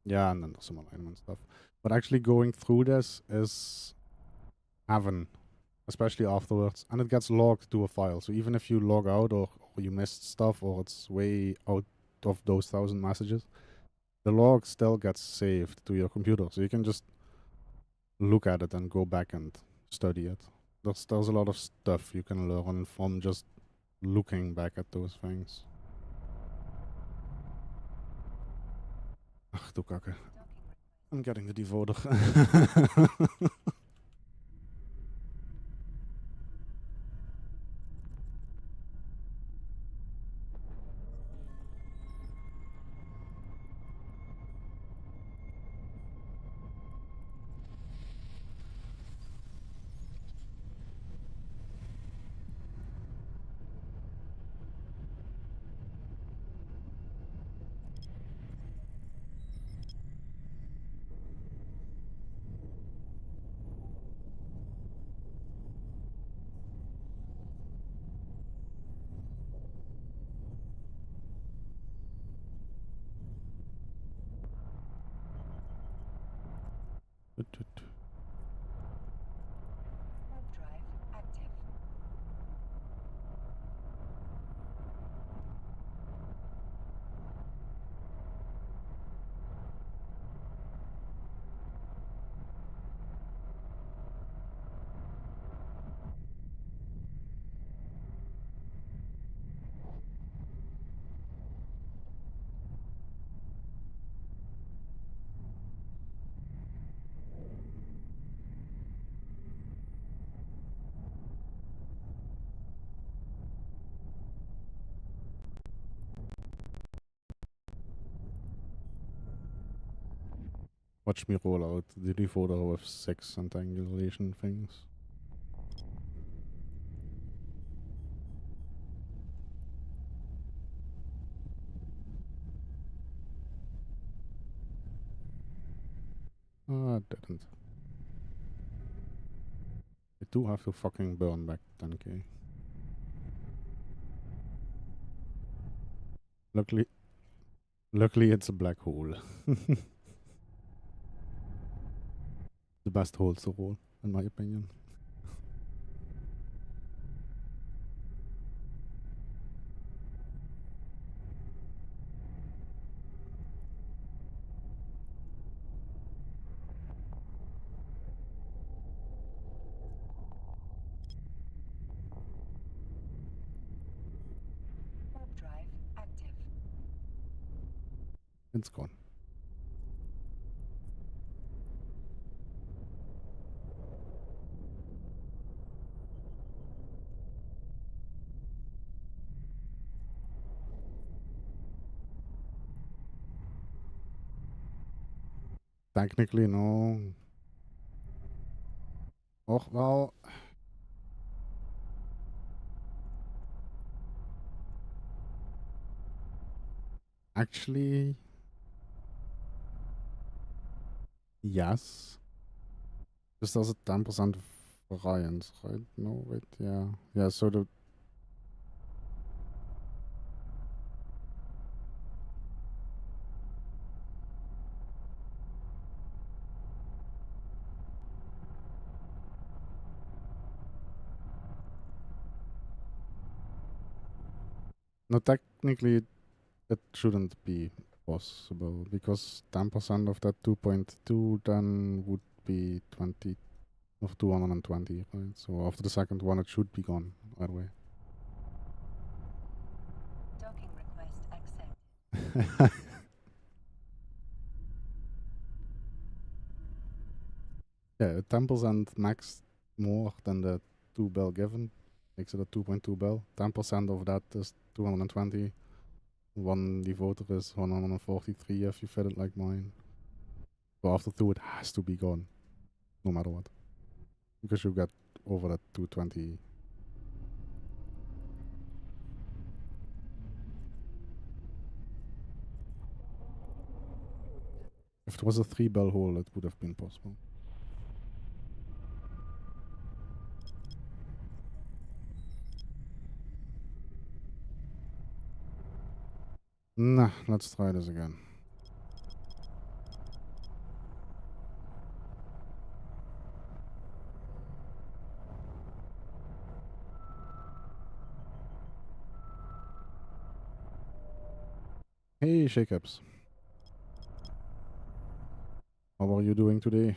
Yeah, and then there's some alignment stuff. But actually going through this is heaven, especially afterwards. And it gets logged to a file. So even if you log out or you missed stuff or it's way out of those 1000 messages, the log still gets saved to your computer. So you can just look at it and go back and study it. There's a lot of stuff you can learn from just looking back at those things. Ach du Kacke. I'm getting the devoter. Warp drive active. Watch me roll out the devoter with 6 entangulation things. Ah, didn't. I do have to fucking burn back 10k. Luckily it's a black hole. the best holds to roll, in my opinion. Warp drive active. It's gone. Technically, no. Oh, well. Actually, yes. Just as a 10% variance, right? No, wait, yeah. Yeah, so the... No, technically, it shouldn't be possible, because 10% of that 2.2 then would be 20 of 220, right? So after the second one, it should be gone, right away. Docking request accepted. Yeah, 10% max more than the 2 bell given makes it a 2.2 bell. 10% of that is 220. One devoter is 143 if you fit it like mine. So after 2, it has to be gone, no matter what. Because you get over that 220. If it was a 3 bell hole, it would have been possible. Nah, let's try this again. Hey, Shakeups. How are you doing today?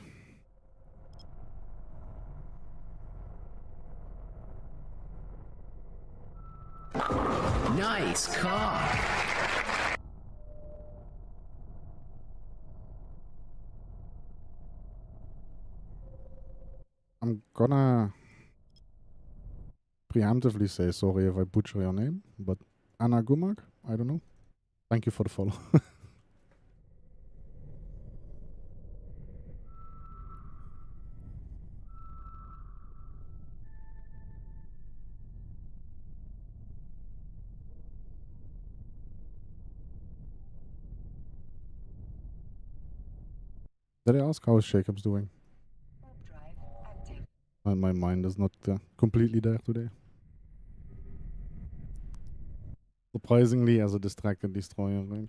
Nice car. I'm gonna preemptively say sorry if I butcher your name, but Anna Gumak? I don't know. Thank you for the follow. Did I ask how is Shakeups doing? Warp drive active. My mind is not completely there today. Surprisingly, as a distracted destroyer, right?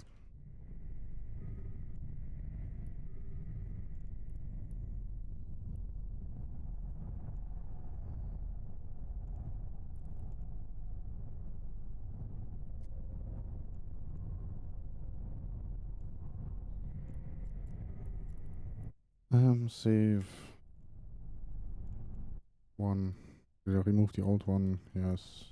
Save one. Did I remove the old one? Yes.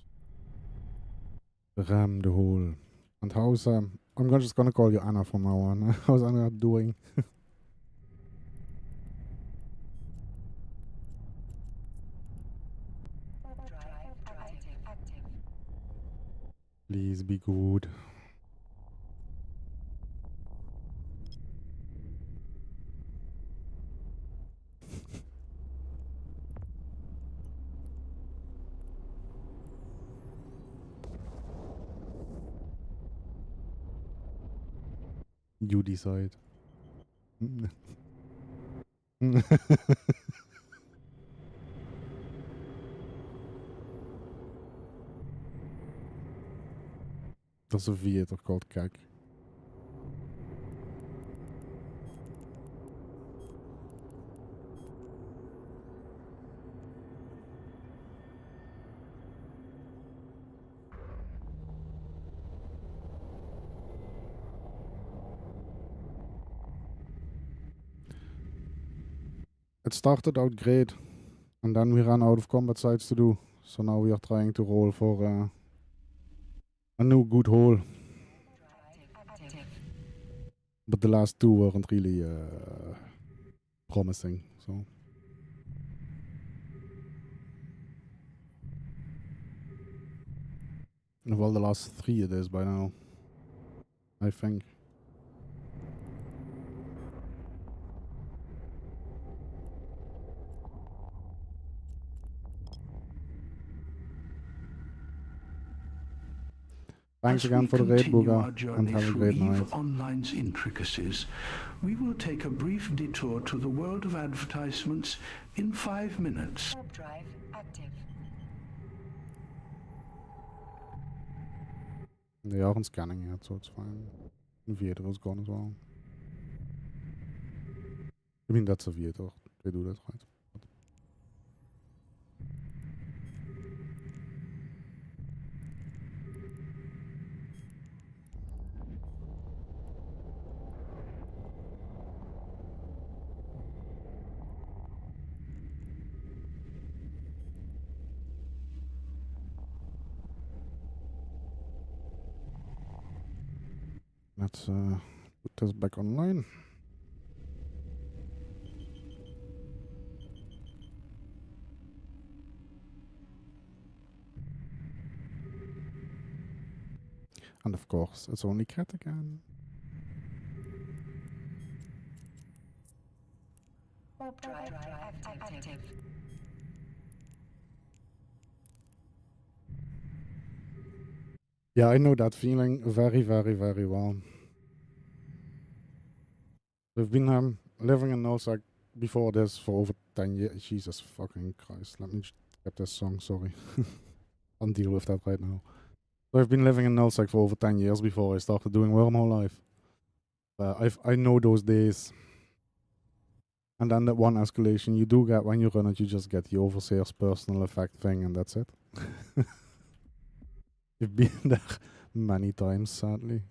Ram the hole. And how's I'm just gonna call you Anna from now on. How's Anna doing? Warp drive active. Please be good. You decide. There's a theater called CAC. It started out great, and then we ran out of combat sites to do. So now we are trying to roll for a new good hole. Active. But the last two weren't really promising. So well, the last three it is by now, I think. Thanks As again we for the raid, continue Booga, our and journey have a through great EVE night. Online's intricacies, we will take a brief detour to the world of advertisements in 5 minutes. Warp drive active. They aren't scanning yet, so it's fine. Viator is gone as well. I mean, that's a Viator. They do that, right? Let's put this back online. And of course, it's only Cat again. Warp drive active. Yeah, I know that feeling very, very, very well. We've been living in Nullsec before this for over 10 years. Jesus fucking Christ. Let me get this song, sorry. I'll deal with that right now. So I've been living in Nullsec for over 10 years before I started doing Wormhole Live. I know those days. And then that one escalation you do get when you run it, you just get the Overseer's personal effect thing, and that's it. You've been there many times, sadly.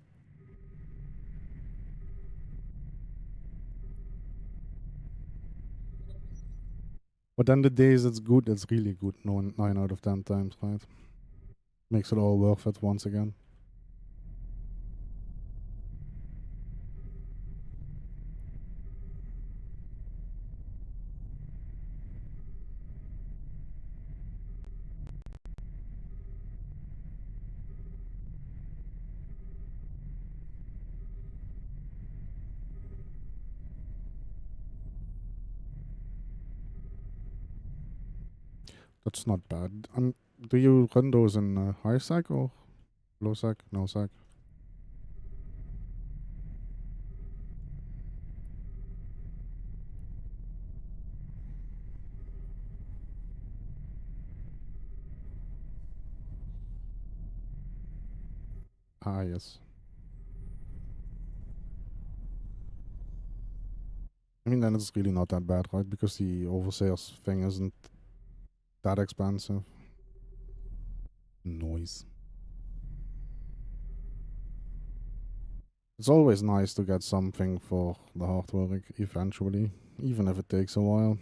But then the days it's good, it's really good. 9 out of 10 times, right? Makes it all worth it once again. That's not bad. Do you run those in high sec or low sec? No sec. Ah, yes. I mean, then it's really not that bad, right? Because the Overseer's thing isn't that expensive. Noise. It's always nice to get something for the hard work eventually, even if it takes a while.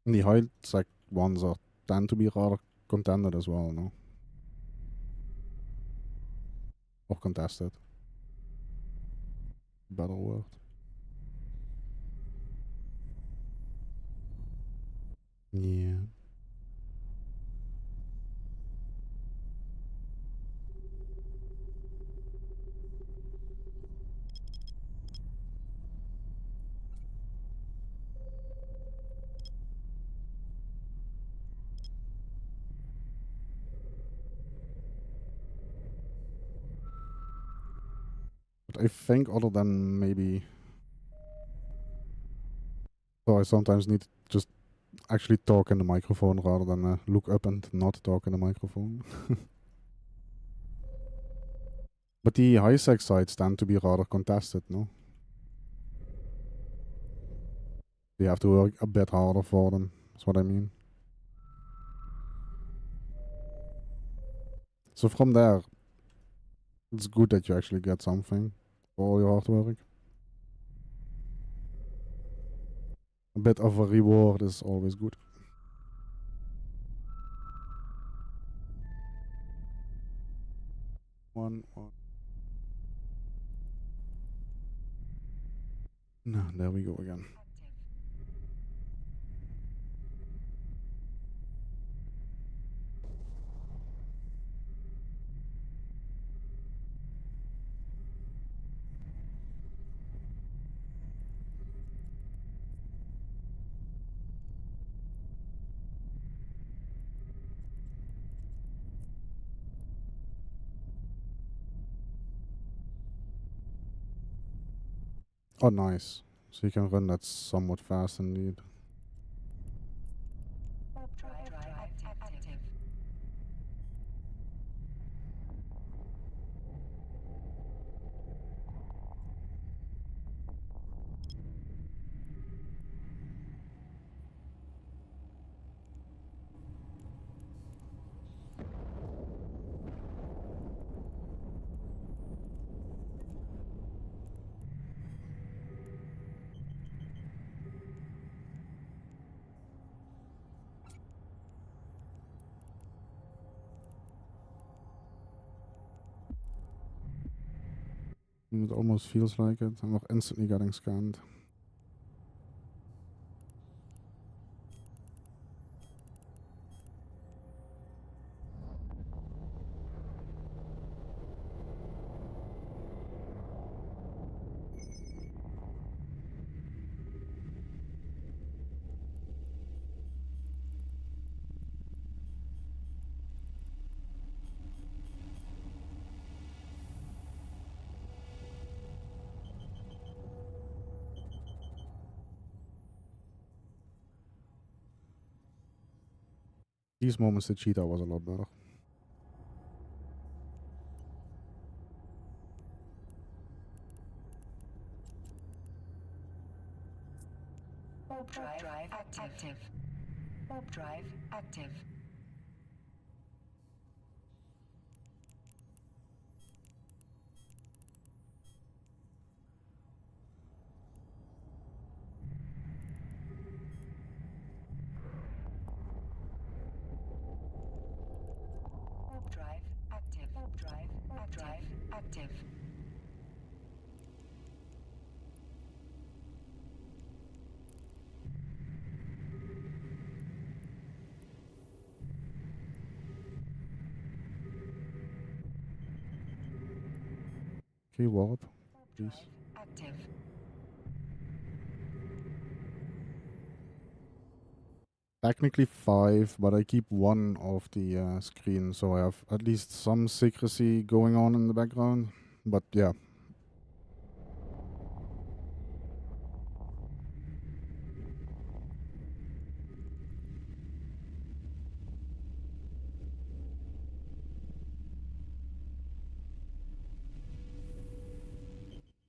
The high sec ones tend to be rather contended as well, no? Or contested. Better word. Yeah. But I think other than maybe... So I sometimes need to just actually talk in the microphone rather than look up and not talk in the microphone. But the high sec sites tend to be rather contested, no? You have to work a bit harder for them. That's what I mean. So from there, it's good that you actually get something for all your hard work. A bit of a reward is always good. One. No, there we go again. Oh, nice. So you can run that somewhat fast indeed. Drive active. It almost feels like it. I'm instantly getting scanned. These moments the cheetah was a lot better. Drive active. Drive active. Drive active. Drive active. Okay, warp, please. Active. Technically 5, but I keep one of the screen, so I have at least some secrecy going on in the background. But yeah.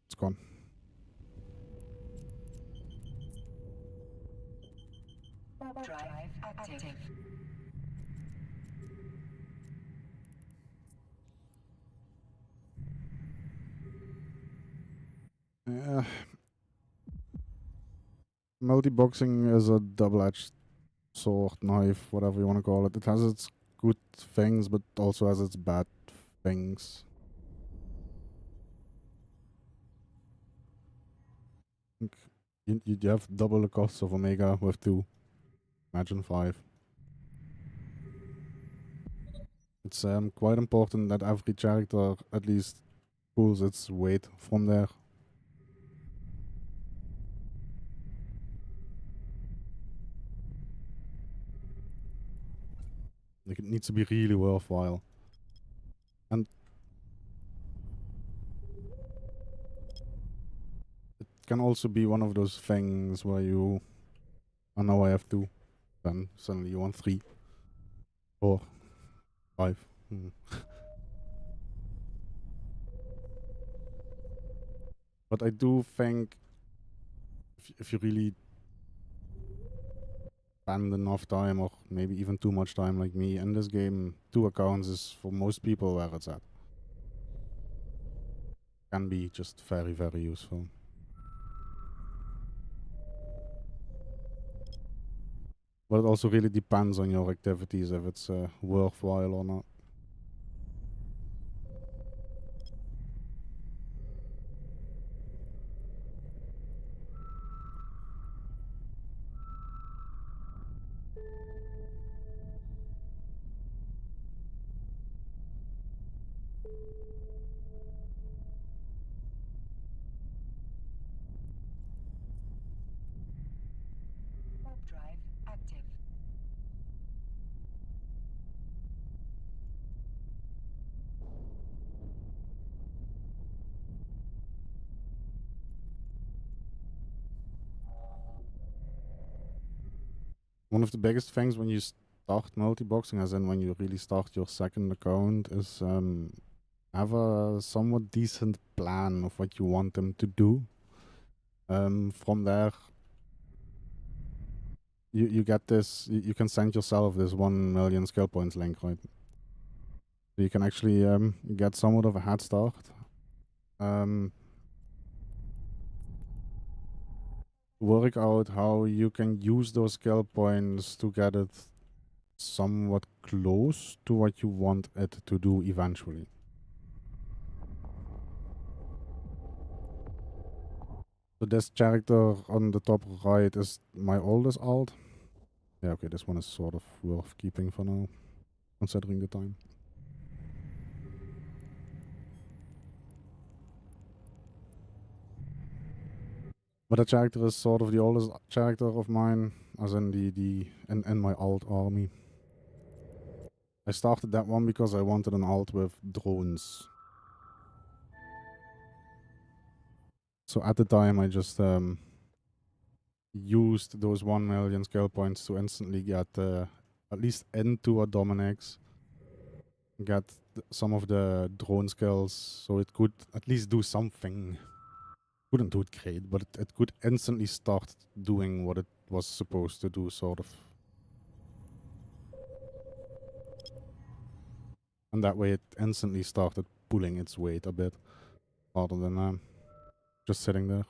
It's gone. Drive active. Yeah. Multi-boxing is a double-edged sword, knife, whatever you want to call it. It has its good things, but also has its bad things. You have double the cost of Omega with 2. Imagine 5. It's quite important that every character at least pulls its weight from there. Like, it needs to be really worthwhile. And it can also be one of those things where you, oh, now I have 2. Then suddenly you want 3. 4. 5. But I do think if you really spend enough time, or maybe even too much time like me in this game, 2 accounts is for most people where it's at. Can be just very, very useful. But it also really depends on your activities, if it's worthwhile or not. Warp drive active. One of the biggest things when you start multi-boxing, as in when you really start your second account, is have a somewhat decent plan of what you want them to do. From there, you get this, you can send yourself this 1 million skill points link, right? So you can actually get somewhat of a head start. Work out how you can use those skill points to get it somewhat close to what you want it to do eventually. So this character on the top right is my oldest alt. Yeah, okay, this one is sort of worth keeping for now, considering the time. But that character is sort of the oldest character of mine, as in in my alt army. I started that one because I wanted an alt with drones. So at the time I just used those 1 million skill points to instantly get at least into a Dominix, get some of the drone skills, so it could at least do something. Couldn't do it great, but it could instantly start doing what it was supposed to do, sort of. And that way it instantly started pulling its weight a bit, rather than just sitting there.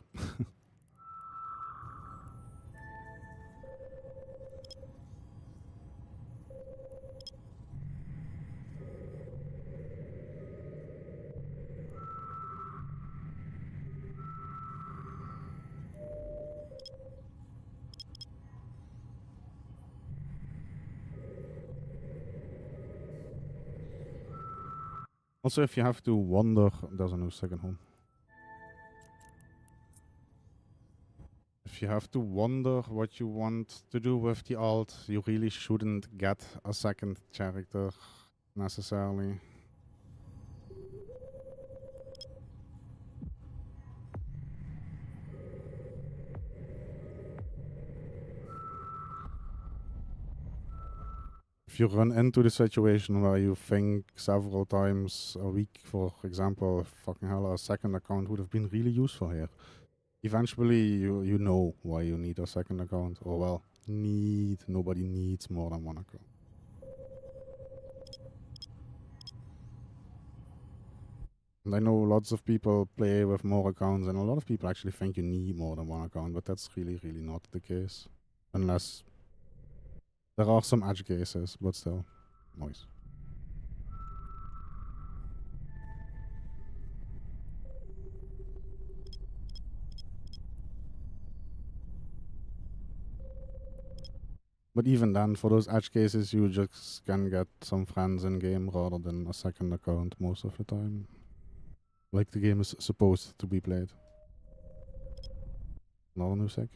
Also, if you have to wonder, there's a new second home. If you have to wonder what you want to do with the alt, you really shouldn't get a second character necessarily. If you run into the situation where you think several times a week, for example, fucking hell, a second account would have been really useful here. Eventually, you know why you need a second account. Or, well, nobody needs more than one account. And I know lots of people play with more accounts, and a lot of people actually think you need more than one account, but that's really, really not the case. Unless there are some edge cases, but still, noise. But even then, for those edge cases, you just can get some friends in game rather than a second account most of the time. Like the game is supposed to be played. Another new sec.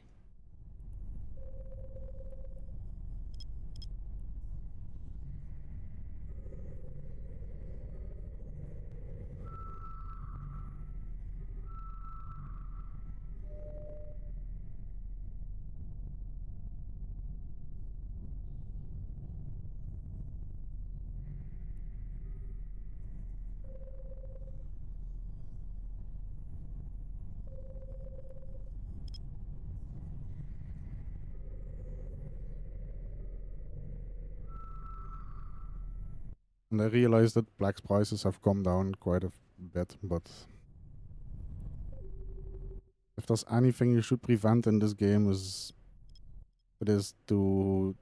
And I realized that Black's prices have come down quite a bit, but if there's anything you should prevent in this game it is to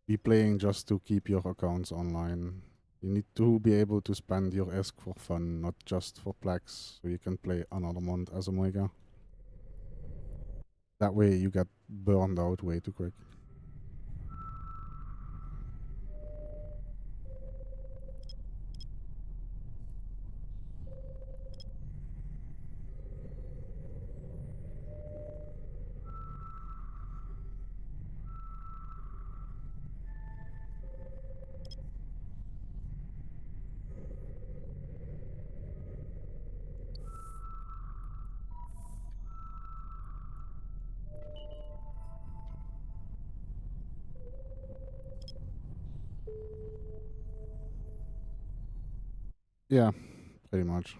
be playing just to keep your accounts online. You need to be able to spend your ESC for fun, not just for Plex, so you can play another month as a Omega. That way you get burned out way too quick. Yeah, pretty much.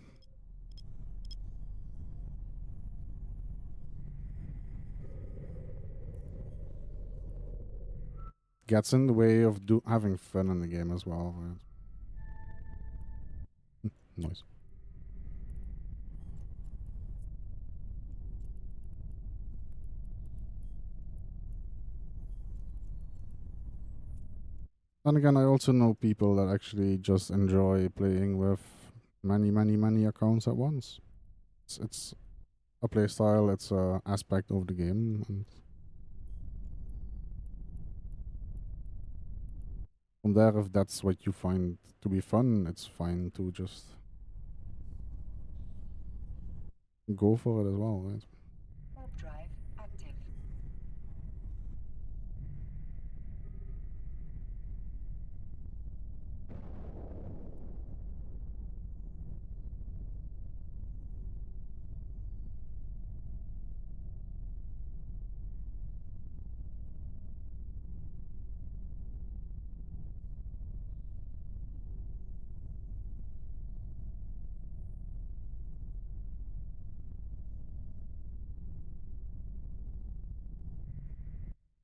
Gets in the way of having fun in the game as well. Right? Nice. And again, I also know people that actually just enjoy playing with many accounts at once. It's a play style, it's a aspect of the game, and from there, if that's what you find to be fun, it's fine to just go for it as well, right? Warp drive active.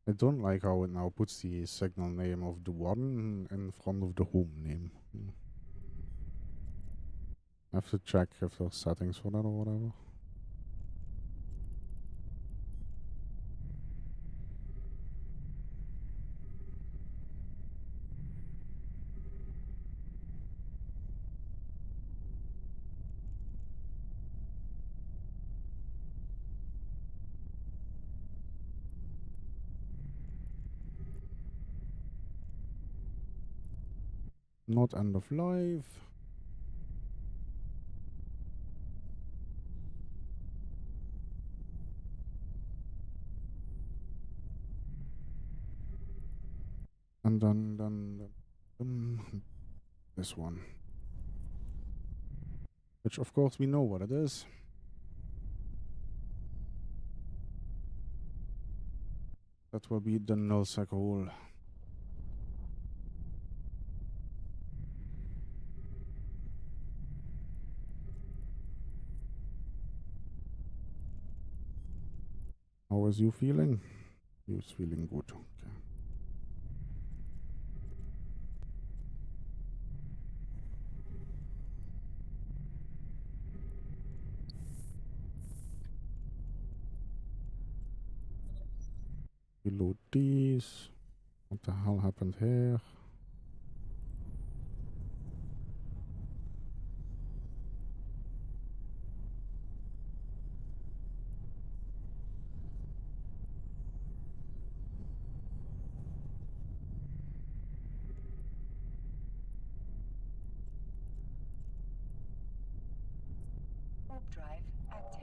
I don't like how it now puts the signal name of the one in front of the home name. I have to check if there's settings for that or whatever. Not end of life. And then this one. Which of course we know what it is. That will be the nullsec hole. How was you feeling? You was feeling good. Okay. Reload these. What the hell happened here? Warp drive active.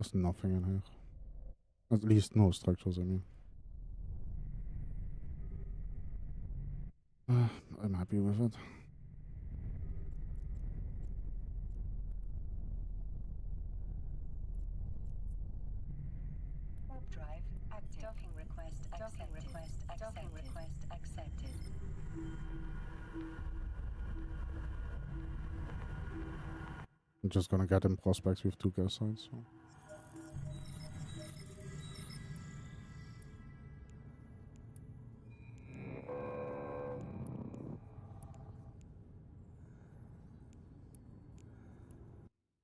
There's nothing in here. At least no structures, I mean. I'm happy with it. drive active. Docking request accepted. Docking request accepted. Docking request accepted. I'm just gonna get him prospects with 2 gas sites. So.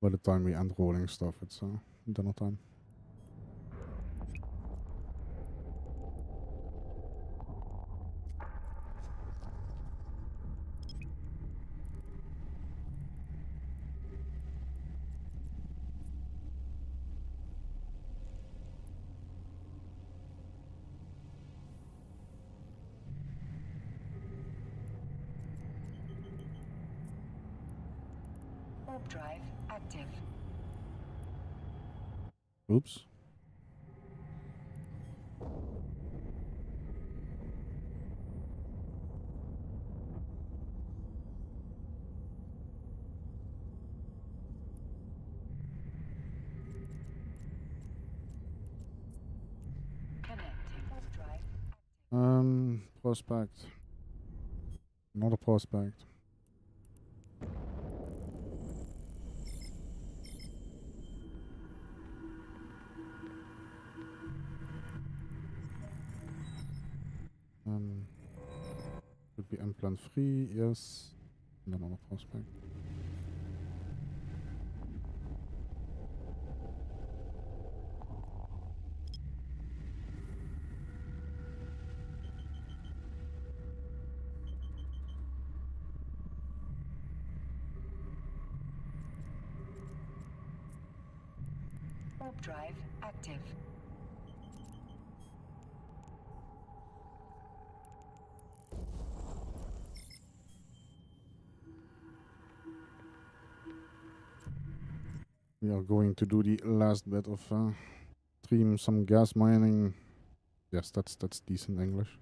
By the time we end rolling stuff, it's dinner time. Warp drive active. Oops. Connecting. Warp drive. Prospect. Not a prospect. Could be implant free, yes. And then on a prospect. Warp drive active. We are going to do the last bit of stream some gas mining. Yes, that's decent English.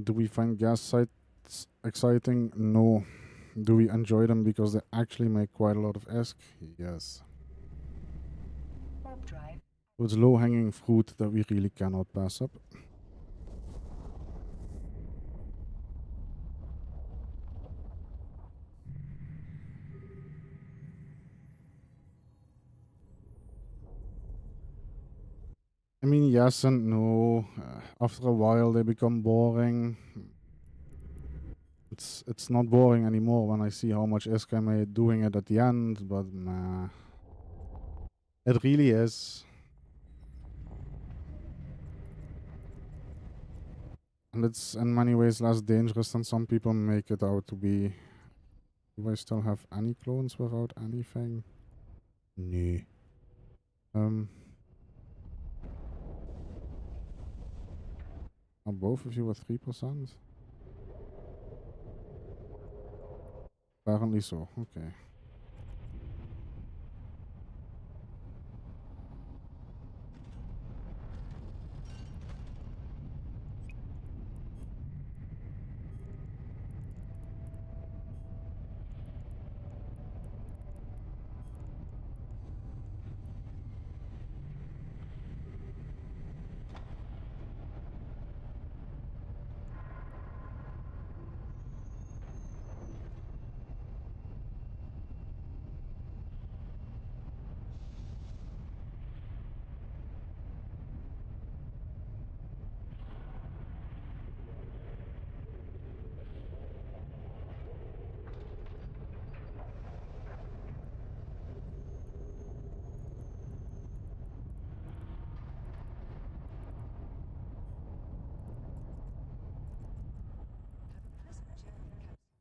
Do we find gas sites exciting? No. Do we enjoy them because they actually make quite a lot of ESC? Yes. Warp drive. So it's low-hanging fruit that we really cannot pass up. I mean, yes and no. After a while, they become boring. It's not boring anymore when I see how much ESC I made doing it at the end, but nah. It really is. And it's in many ways less dangerous than some people make it out to be. Do I still have any clones without anything? Nee. Are both of you at 3%? Apparently so, okay.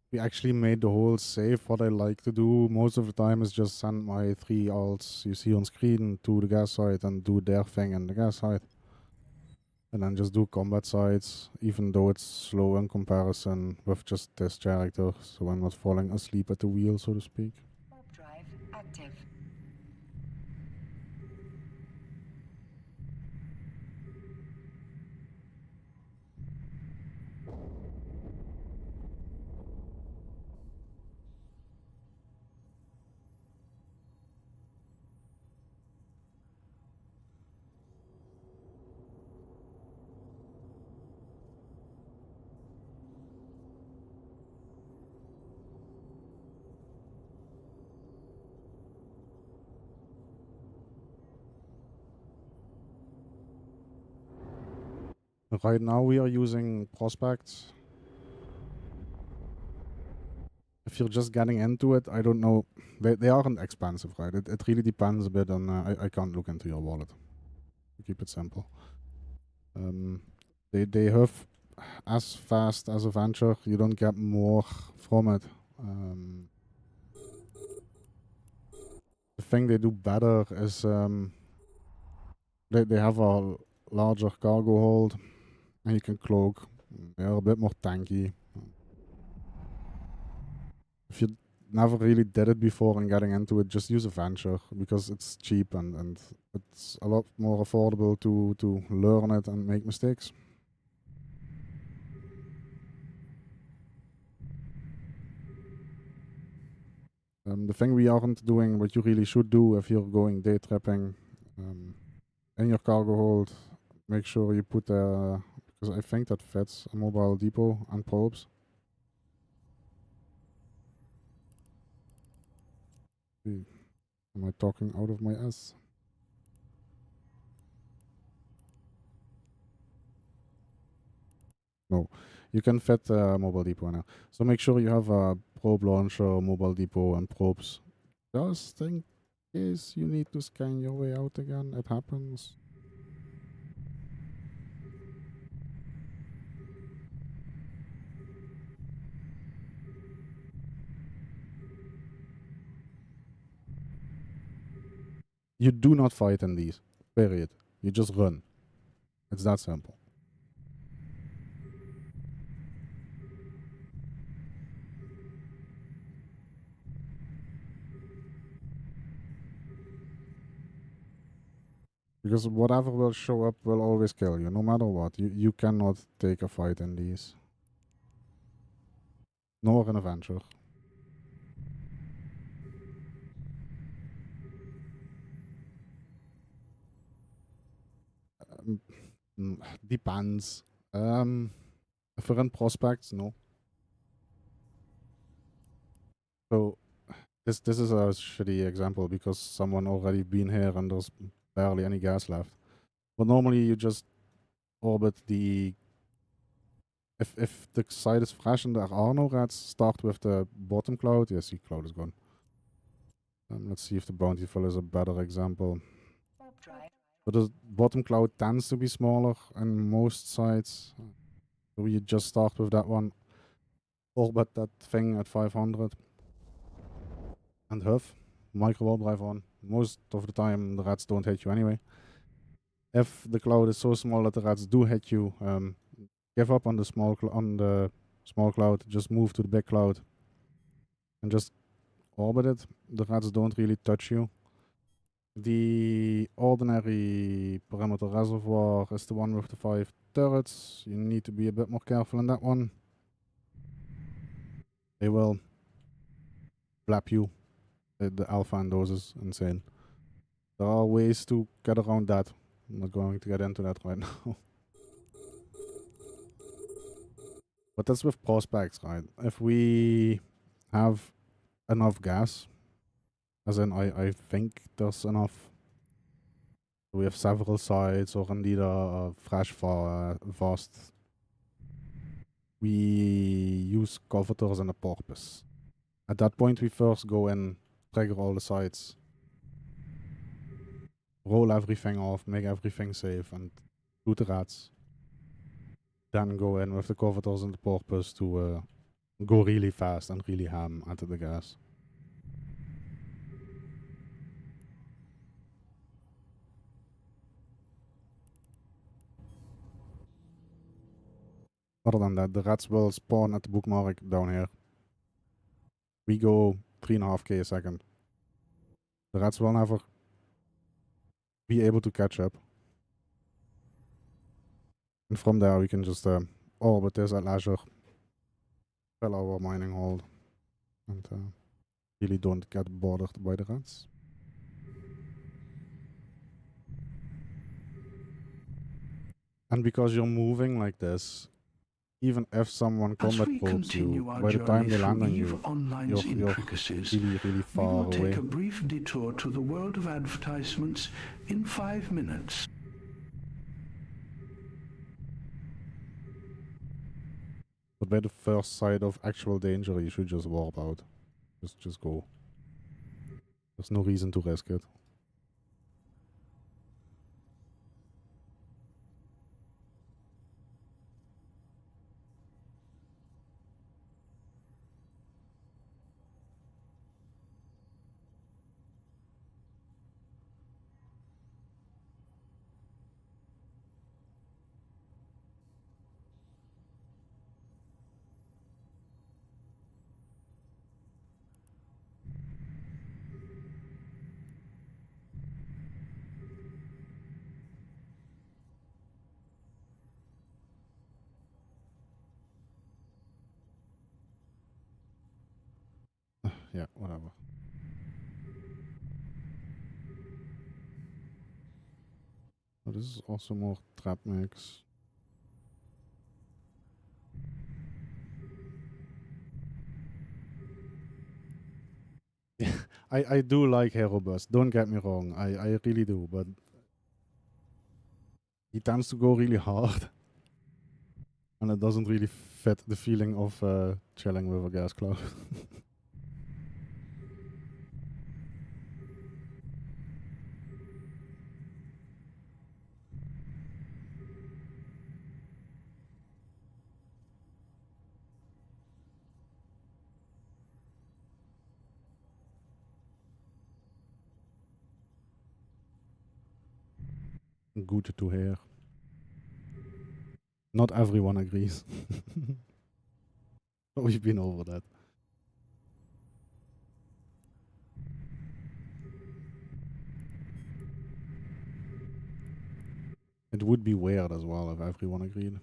We actually made the whole save. What I like to do most of the time is just send my 3 alts you see on screen to the gas site and do their thing in the gas site. and then just do combat sites, even though it's slow in comparison with just this character, so I'm not falling asleep at the wheel, so to speak. Warp drive active. Right now we are using prospects. If you're just getting into it, I don't know. They aren't expensive, right? It really depends a bit on. I can't look into your wallet. To keep it simple. They have as fast as a venture. You don't get more from it. The thing they do better is they have a larger cargo hold, and you can cloak. They are a bit more tanky. If you never really did it before and getting into it, just use a venture because it's cheap and it's a lot more affordable to learn it and make mistakes. The thing we aren't doing, what you really should do if you're going day tripping, in your cargo hold, make sure you put because I think that fits a mobile depot and probes. Am I talking out of my ass? No, you can fit a mobile depot now. So make sure you have a probe launcher, mobile depot, and probes. Just in case you need to scan your way out again, it happens. You do not fight in these, period. You just run. It's that simple. Because whatever will show up will always kill you, no matter what. You cannot take a fight in these. Nor an adventure. Depends. If we're in prospects, no. So this is a shitty example because someone already been here and there's barely any gas left. But normally you just orbit the if the site is fresh and there are no rats, start with the bottom cloud. Yes, the cloud is gone. Let's see if the bountiful is a better example. Warp drive. But the bottom cloud tends to be smaller on most sites. So you just start with that one. Orbit that thing at 500. And huff. Micro warp drive on. Most of the time the rats don't hit you anyway. If the cloud is so small that the rats do hit you, give up on the small cloud. Just move to the big cloud. And just orbit it. The rats don't really touch you. The ordinary perimeter reservoir is the one with the 5 turrets. You need to be a bit more careful in that one. They will flap you. The alpha and those is insane. There are ways to get around that. I'm not going to get into that right now. But that's with prospects, right? If we have enough gas, as in I think there's enough. We have several sites or indeed a fresh vast. We use covetors and a porpoise. At that point we first go in, trigger all the sites, roll everything off, make everything safe, and shoot the rats. Then go in with the covetors and the porpoise to go really fast and really ham at the gas. Other than that, the rats will spawn at the bookmark down here. We go 3.5k a second. The rats will never be able to catch up. And from there we can just orbit this at leisure. Fill our mining hold. And really don't get bothered by the rats. And because you're moving like this, even if someone combat probes you, by the time they land on you, you're really, really far we will away. take a brief detour to the world of advertisements in 5 minutes. But by the first sight of actual danger, you should just warp out. Just go. There's no reason to risk it. Yeah, whatever. Oh, this is also more trap mix. I do like Hero Bus, don't get me wrong, I really do, but he tends to go really hard. And it doesn't really fit the feeling of chilling with a gas cloud. Good to hear. Not everyone agrees. But we've been over that. It would be weird as well if everyone agreed.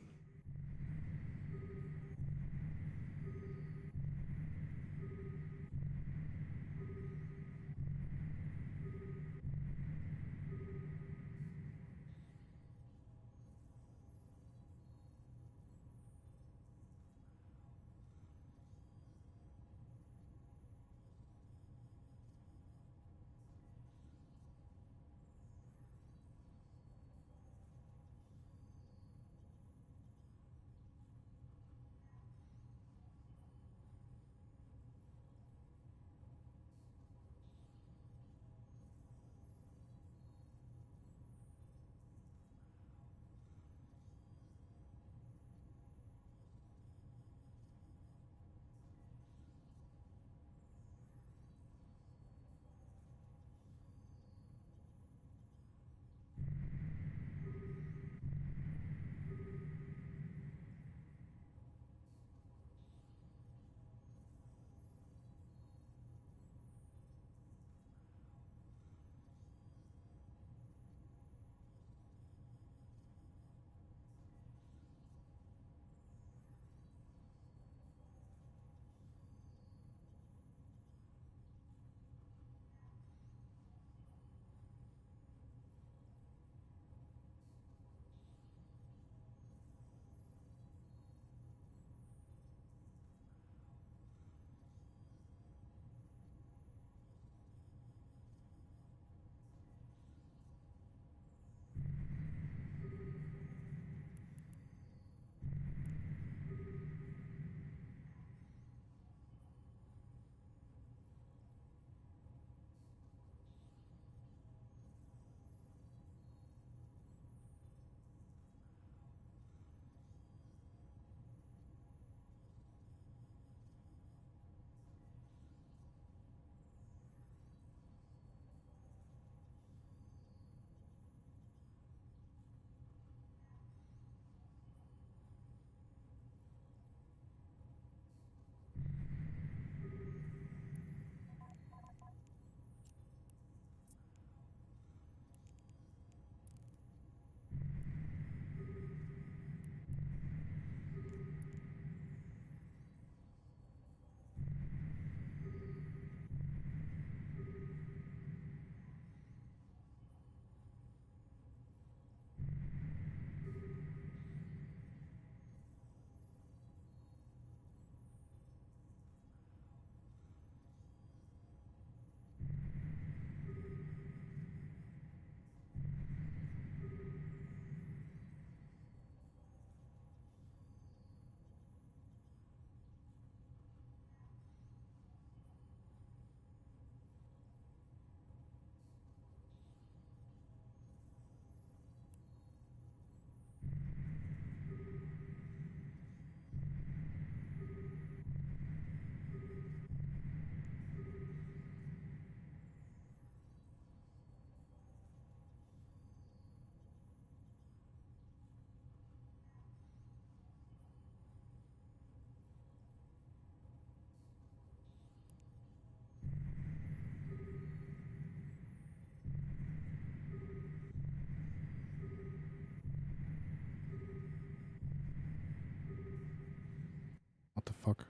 fuck?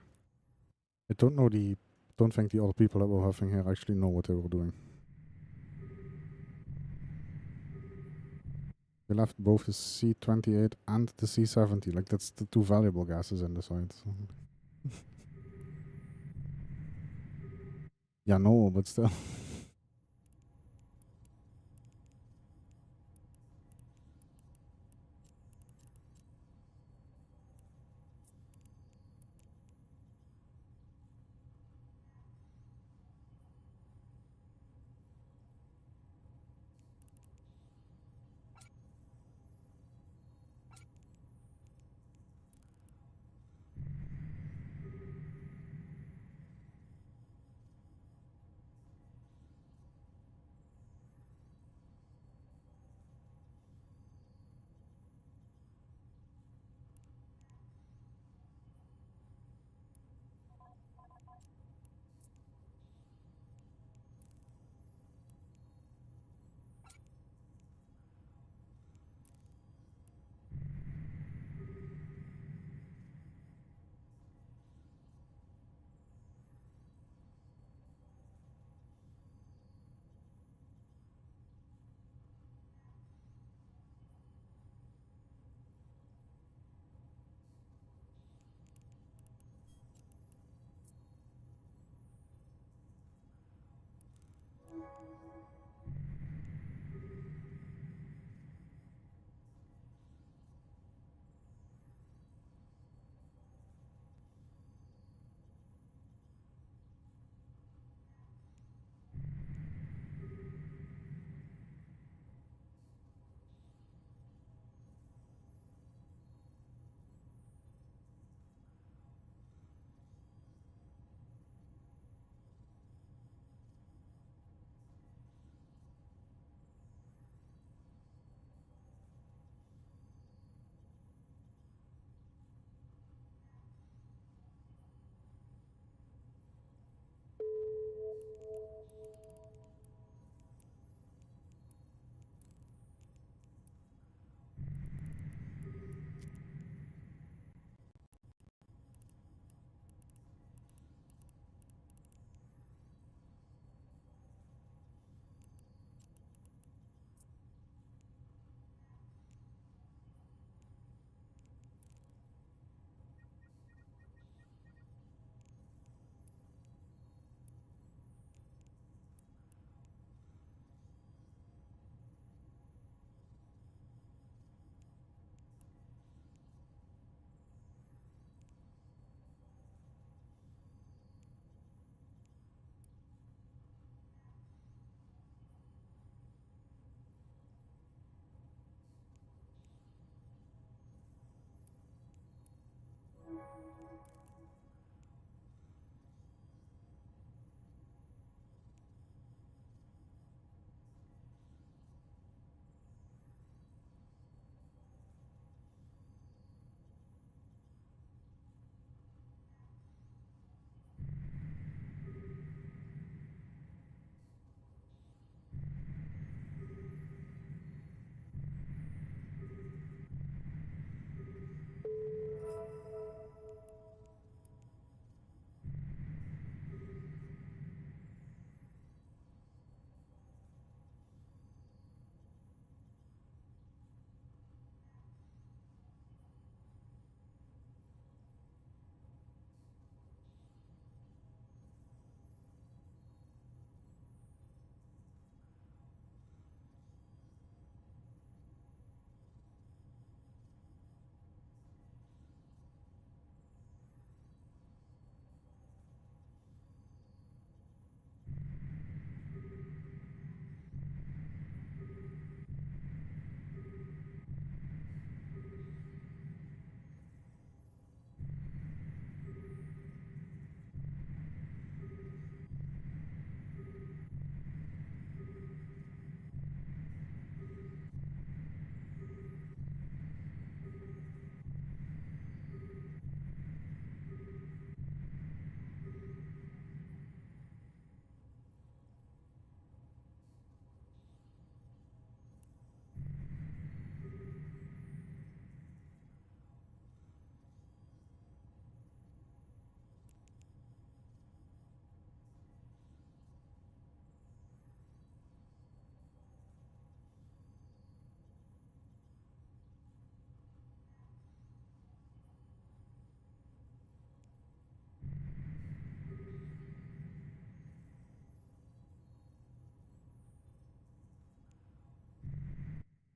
I don't think the other people that were huffing here actually know what they were doing. They left both the C-28 and the C-70. Like, that's the two valuable gases in the site. Yeah, no, but still.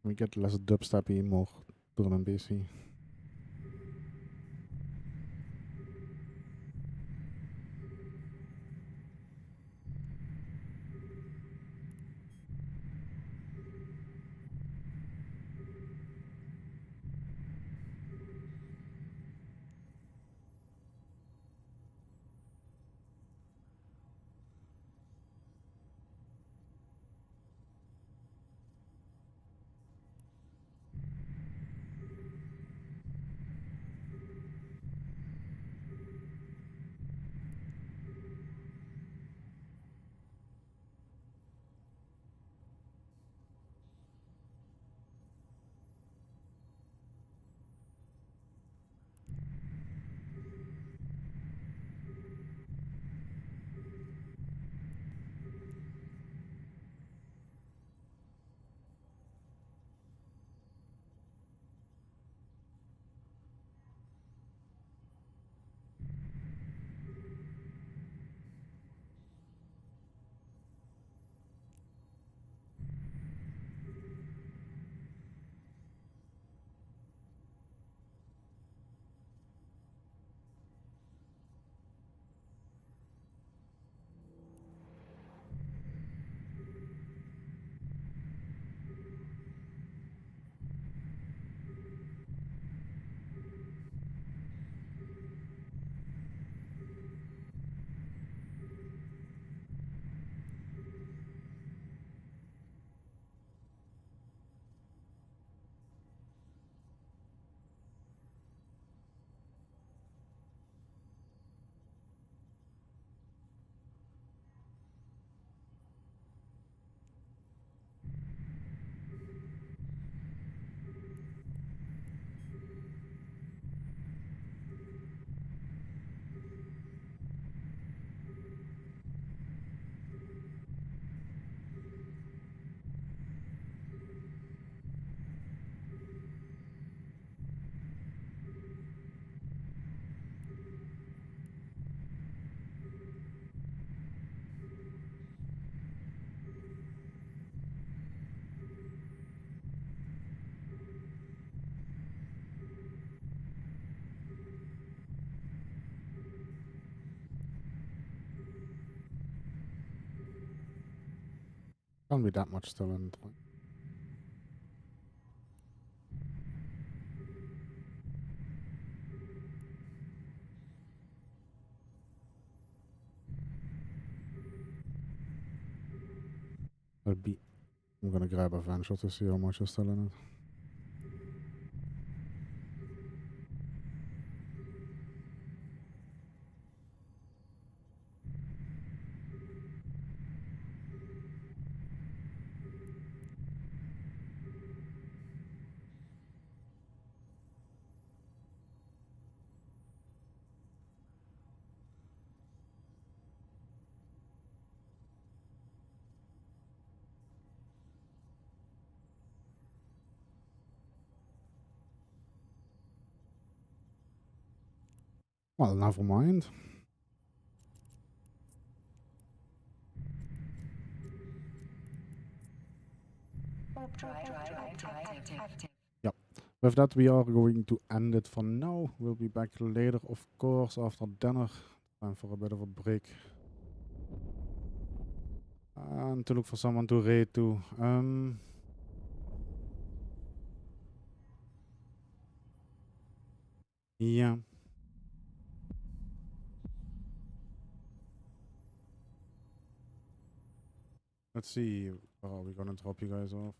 We get less dubsteppy, more drum and bassy. Can't be that much still in it. I'm gonna grab a venture to see how much is still in it. Well, never mind. Yep. With that, we are going to end it for now. We'll be back later, of course, after dinner. Time for a bit of a break. And to look for someone to raid to. Yeah. Let's see. Oh, we're gonna drop you guys off.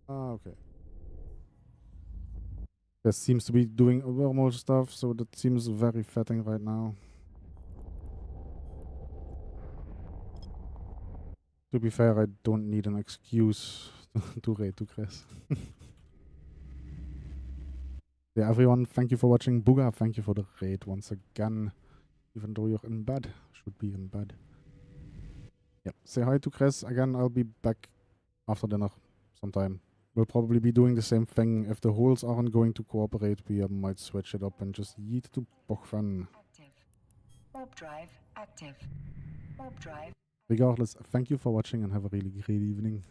Ah, okay. This seems to be doing wormhole stuff, so that seems very fitting right now. To be fair, I don't need an excuse to raid to Chris. Yeah, everyone, thank you for watching. Booga, thank you for the raid once again. Even though you're in bed, should be in bed. Yep, say hi to Chris. Again, I'll be back after dinner sometime. We'll probably be doing the same thing. If the holes aren't going to cooperate, we might switch it up and just yeet to Bochfan. Warp drive active. Warp drive. Regardless, thank you for watching and have a really great evening.